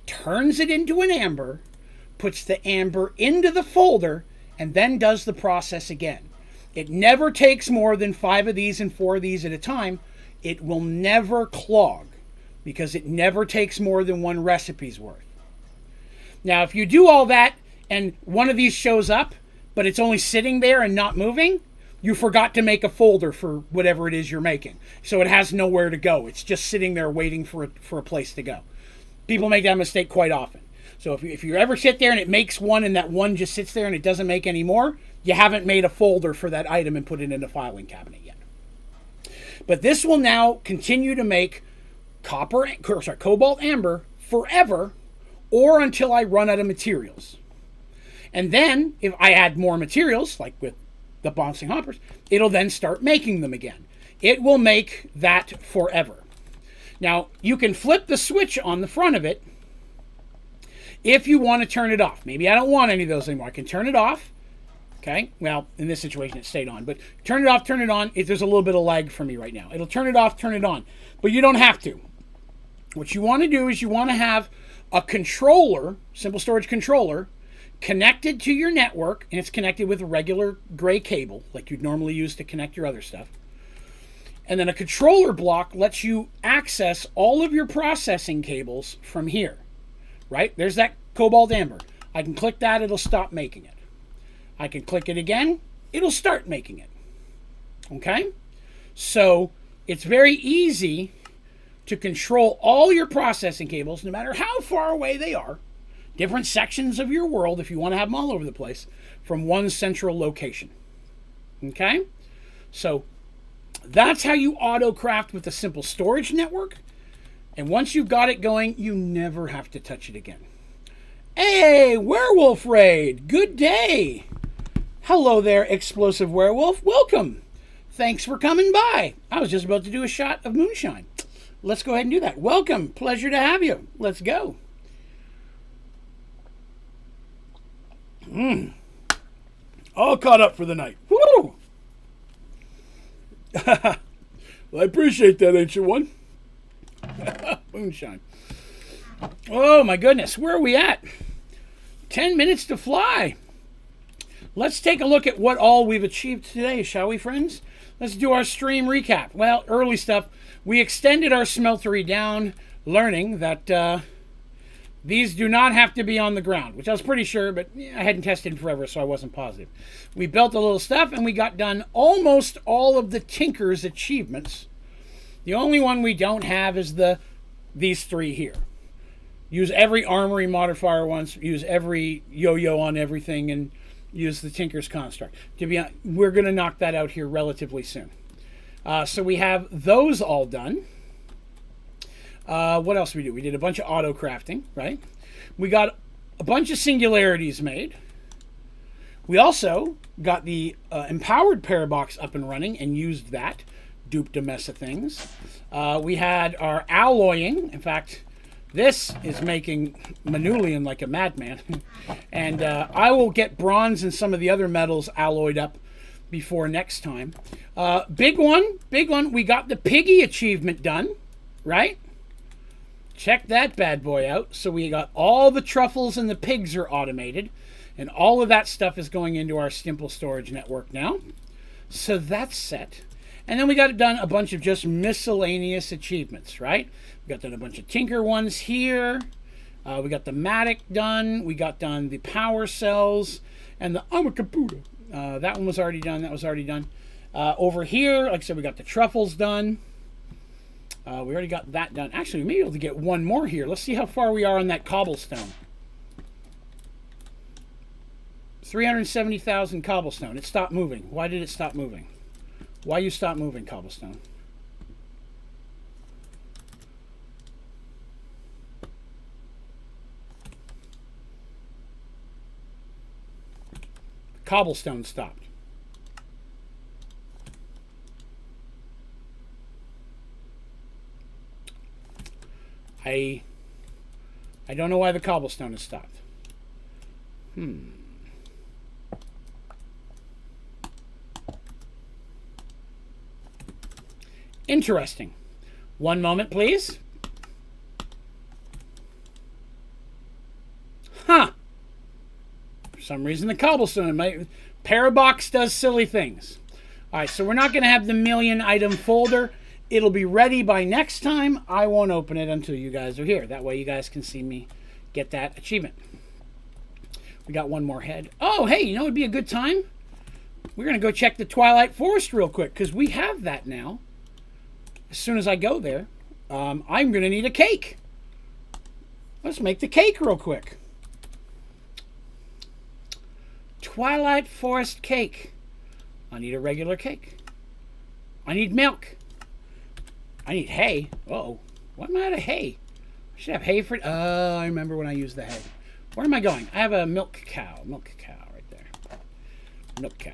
turns it into an amber, puts the amber into the folder, and then does the process again. It never takes more than 5 of these and 4 of these at a time. It will never clog because it never takes more than 1 recipe's worth. Now, if you do all that and one of these shows up, but it's only sitting there and not moving, you forgot to make a folder for whatever it is you're making. So it has nowhere to go. It's just sitting there waiting for a place to go. People make that mistake quite often. So if you ever sit there and it makes one and that one just sits there and it doesn't make any more, you haven't made a folder for that item and put it in the filing cabinet yet. But this will now continue to make cobalt amber forever or until I run out of materials. And then if I add more materials, like with the bouncing hoppers, it'll then start making them again. It will make that forever. Now, you can flip the switch on the front of it if you want to turn it off. Maybe I don't want any of those anymore. I can turn it off. Okay, well, in this situation it stayed on, but turn it off, turn it on. There's a little bit of lag for me right now. It'll turn it off, turn it on, but you don't have to. What you want to do is you want to have a controller, simple storage controller, connected to your network, and it's connected with a regular gray cable like you'd normally use to connect your other stuff. And then a controller block lets you access all of your processing cables from here, right? There's that cobalt amber. I can click that, it'll stop making it. I can click it again, it'll start making it. Okay? So it's very easy to control all your processing cables, no matter how far away they are, different sections of your world, if you want to have them all over the place, from one central location. Okay? So that's how you auto craft with a simple storage network. And once you've got it going, you never have to touch it again. Hey, Werewolf Raid, good day. Hello there, Explosive Werewolf. Welcome. Thanks for coming by. I was just about to do a shot of moonshine. Let's go ahead and do that. Welcome. Pleasure to have you. Let's go. All caught up for the night. Woo! Well, I appreciate that, Ancient One. Moonshine. Oh, my goodness. Where are we at? 10 minutes to fly. Let's take a look at what all we've achieved today, shall we, friends? Let's do our stream recap. Well, early stuff. We extended our smeltery down, learning that these do not have to be on the ground, which I was pretty sure, but I hadn't tested forever, so I wasn't positive. We built a little stuff, and we got done almost all of the Tinker's achievements. The only one we don't have is these 3 here. Use every armory modifier once, use every yo-yo on everything, and use the Tinker's construct. To be honest, we're going to knock that out here relatively soon. So we have those all done. What else did we do? We did a bunch of auto crafting, right? We got a bunch of singularities made. We also got the empowered Parabox up and running and used that. Duped a mess of things. We had our alloying. In fact, this is making Manulian like a madman. And I will get bronze and some of the other metals alloyed up before next time. Big one. We got the piggy achievement done, right? Check that bad boy out. So we got all the truffles and the pigs are automated. And all of that stuff is going into our simple storage network now. So that's set. And then we got done a bunch of just miscellaneous achievements, right? We got done a bunch of Tinker ones here. We got the Matic done. We got done the power cells and the Amakapuda. That one was already done. That was already done. Over here, like I said, we got the truffles done. We already got that done. Actually, we may be able to get one more here. Let's see how far we are on that cobblestone. 370,000 cobblestone. It stopped moving. Why did it stop moving? Why you stop moving, cobblestone? Cobblestone stopped. I don't know why the cobblestone has stopped. Interesting. One moment, please. Huh. For some reason, the cobblestone Parabox does silly things. All right, so we're not going to have the million item folder. It'll be ready by next time. I won't open it until you guys are here. That way you guys can see me get that achievement. We got one more head. Oh, hey, you know what would be a good time? We're going to go check the Twilight Forest real quick because we have that now. As soon as I go there, I'm going to need a cake. Let's make the cake real quick. Twilight Forest cake. I need a regular cake. I need milk. I need hay. Uh-oh. What am I out of hay? I should have hay for... Oh, I remember when I used the hay. Where am I going? I have a milk cow. Milk cow right there. Milk cow.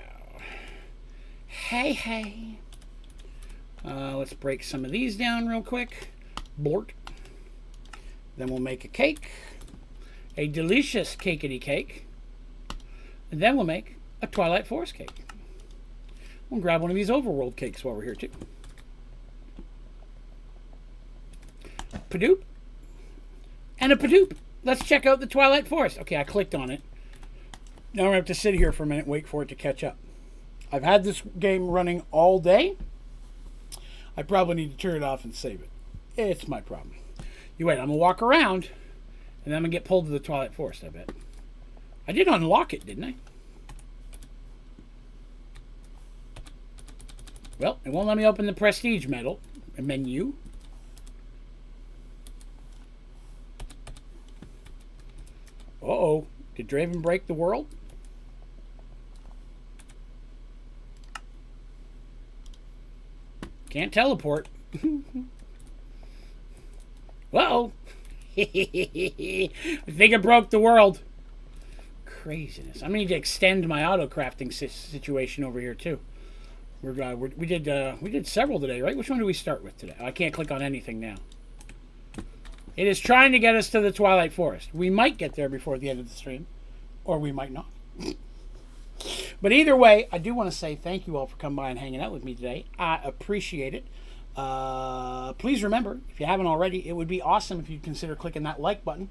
Hay. Let's break some of these down real quick. Blort. Then we'll make a cake. A delicious cakety cake. And then we'll make a Twilight Forest cake. We'll grab one of these overworld cakes while we're here too. Padoop. And a padoop. Let's check out the Twilight Forest. Okay, I clicked on it. Now I'm going to have to sit here for a minute and wait for it to catch up. I've had this game running all day. I probably need to turn it off and save it. It's my problem. You wait, I'm going to walk around, and then I'm going to get pulled to the Twilight Forest, I bet. I did unlock it, didn't I? Well, it won't let me open the Prestige menu. Uh-oh. Did Draven break the world? Can't teleport. Uh-oh. I think it broke the world. Craziness. I'm going to need to extend my auto crafting situation over here too. We did several today, right? Which one do we start with today? I can't click on anything now. It is trying to get us to the Twilight Forest. We might get there before the end of the stream, or we might not. But either way, I do want to say thank you all for coming by and hanging out with me today. I appreciate it. Please remember, if you haven't already, it would be awesome if you'd consider clicking that like button.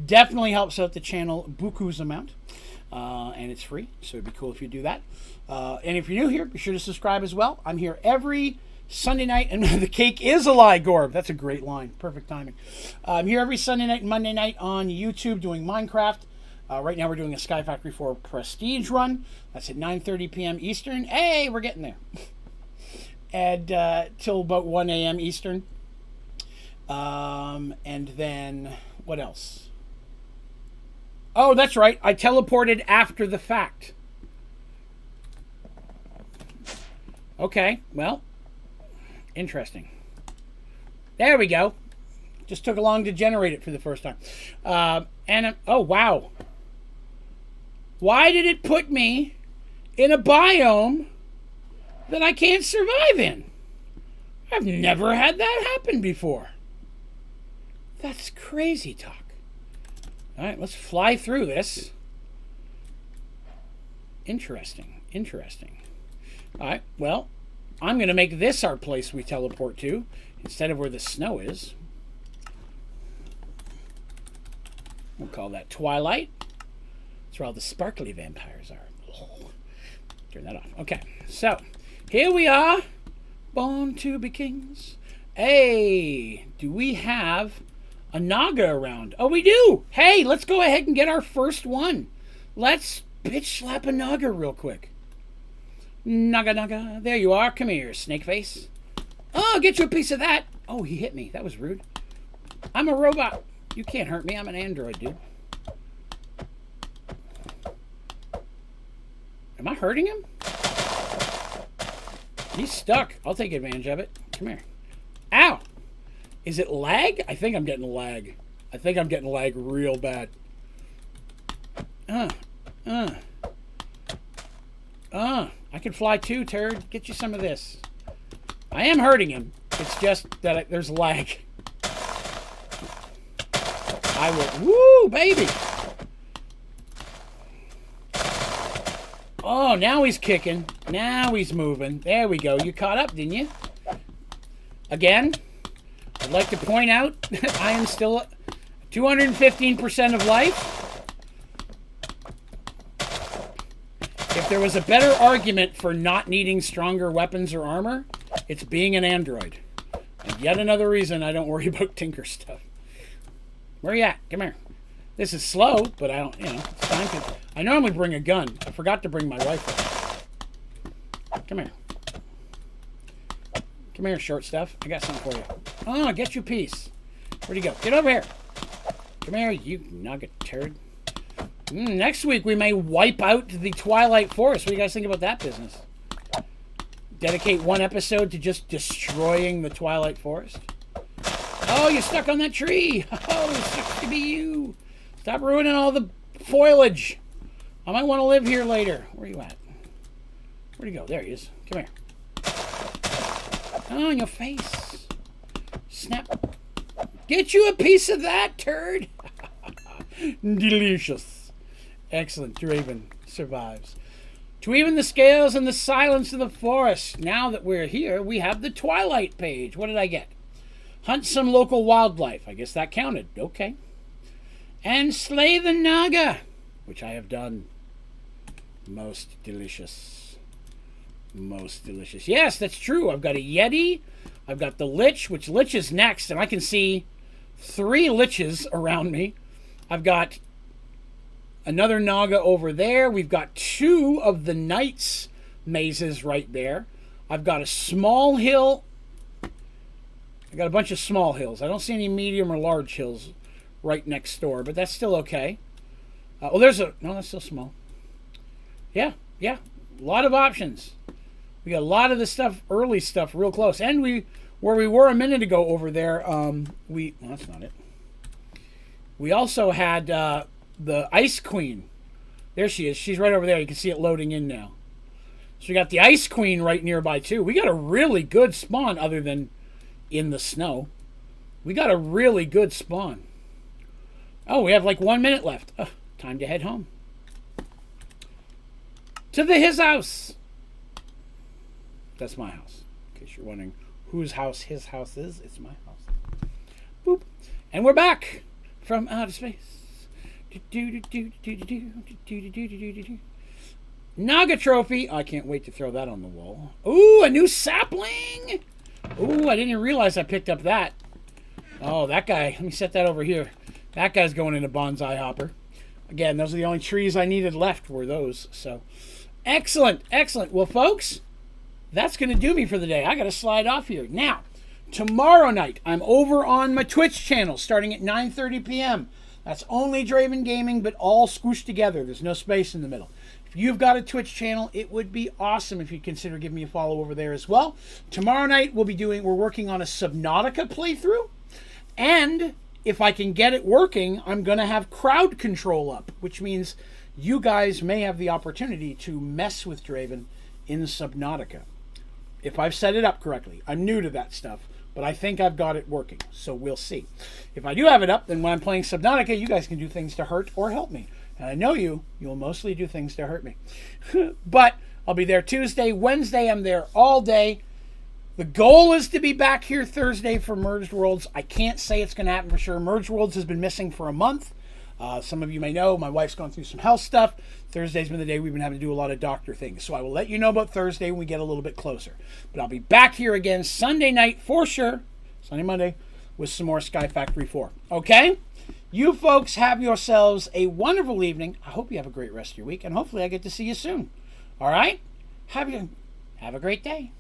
Definitely helps out the channel buku's amount. And it's free, so it'd be cool if you do that. And if you're new here, be sure to subscribe as well. I'm here every Sunday night, and the cake is a lie, Gorb. That's a great line. Perfect timing. I'm here every Sunday night and Monday night on YouTube doing Minecraft. Right now we're doing a Sky Factory 4 Prestige run. That's at 9:30 p.m. Eastern. Hey, we're getting there. And till about 1 a.m. Eastern. And then, what else? Oh, that's right. I teleported after the fact. Okay, well, interesting. There we go. Just took long to generate it for the first time. Oh, wow. Why did it put me in a biome that I can't survive in? I've never had that happen before. That's crazy talk. All right, let's fly through this. Interesting. All right, well, I'm going to make this our place we teleport to instead of where the snow is. We'll call that Twilight. That's where all the sparkly vampires are. Turn that off. Okay, so here we are. Born to be kings. Hey, do we have a Naga around. Oh, we do. Hey, let's go ahead and get our first one. Let's bitch slap a Naga real quick. Naga, Naga. There you are. Come here, snake face. Oh, I'll get you a piece of that. Oh, he hit me. That was rude. I'm a robot. You can't hurt me. I'm an android, dude. Am I hurting him? He's stuck. I'll take advantage of it. Come here. Ow! Is it lag? I think I'm getting lag. I think I'm getting lag real bad. I can fly too, turd. Get you some of this. I am hurting him. It's just that there's lag. I will. Woo, baby! Oh, now he's kicking. Now he's moving. There we go. You caught up, didn't you? Again, I'd like to point out I am still at 215% of life. If there was a better argument for not needing stronger weapons or armor, it's being an android. And yet another reason I don't worry about Tinker stuff. Where you at? Come here. This is slow, but I don't, it's time to... I normally bring a gun. I forgot to bring my rifle. Come here. Come here, short stuff. I got something for you. Oh, get you a piece. Where'd you go? Get over here. Come here, you nugget turd. Next week, we may wipe out the Twilight Forest. What do you guys think about that business? Dedicate one episode to just destroying the Twilight Forest? Oh, you're stuck on that tree. Oh, it sucks to be you. Stop ruining all the foliage. I might want to live here later. Where are you at? Where'd he go? There he is. Come here. Oh, in your face. Snap. Get you a piece of that, turd. Delicious. Excellent. Draven survives. To even the scales and the silence of the forest. Now that we're here, we have the Twilight page. What did I get? Hunt some local wildlife. I guess that counted. Okay. And slay the Naga, which I have done. Most delicious. Most delicious. Yes, that's true. I've got a Yeti. I've got the Lich, which Lich is next, and I can see 3 Liches around me. I've got another Naga over there. We've got 2 of the Knights mazes right there. I've got a small hill. I got a bunch of small hills. I don't see any medium or large hills right next door, but that's still okay. Oh, there's a... No, that's still small. Yeah. A lot of options. We got a lot of the stuff, early stuff, real close. And where we were a minute ago over there, well, that's not it. We also had the Ice Queen. There she is. She's right over there. You can see it loading in now. So we got the Ice Queen right nearby, too. We got a really good spawn other than in the snow. We got a really good spawn. Oh, we have like 1 minute left. Time to head home. To his house. That's my house. In case you're wondering whose house his house is, it's my house. Boop. And we're back from outer space. Naga trophy. I can't wait to throw that on the wall. Ooh, a new sapling. Ooh, I didn't even realize I picked up that. Oh, that guy. Let me set that over here. That guy's going in a bonsai hopper. Again, those are the only trees I needed left were those. So, excellent. Well, folks, that's going to do me for the day. I got to slide off here. Now, tomorrow night, I'm over on my Twitch channel starting at 9:30 p.m. That's Onlydraven Gaming, but all squished together. There's no space in the middle. If you've got a Twitch channel, it would be awesome if you'd consider giving me a follow over there as well. Tomorrow night, we're working on a Subnautica playthrough. And if I can get it working, I'm going to have crowd control up, which means you guys may have the opportunity to mess with Draven in Subnautica. If I've set it up correctly. I'm new to that stuff, but I think I've got it working, so we'll see. If I do have it up, then when I'm playing Subnautica, you guys can do things to hurt or help me. And I know you'll mostly do things to hurt me. But I'll be there Tuesday, Wednesday, I'm there all day. The goal is to be back here Thursday for Merged Worlds. I can't say it's going to happen for sure. Merged Worlds has been missing for a month. Some of you may know my wife's gone through some health stuff. Thursday's been the day we've been having to do a lot of doctor things. So I will let you know about Thursday when we get a little bit closer. But I'll be back here again Sunday night for sure. Sunday, Monday. with some more Sky Factory 4. Okay? You folks have yourselves a wonderful evening. I hope you have a great rest of your week, and hopefully I get to see you soon. All right? Have a great day.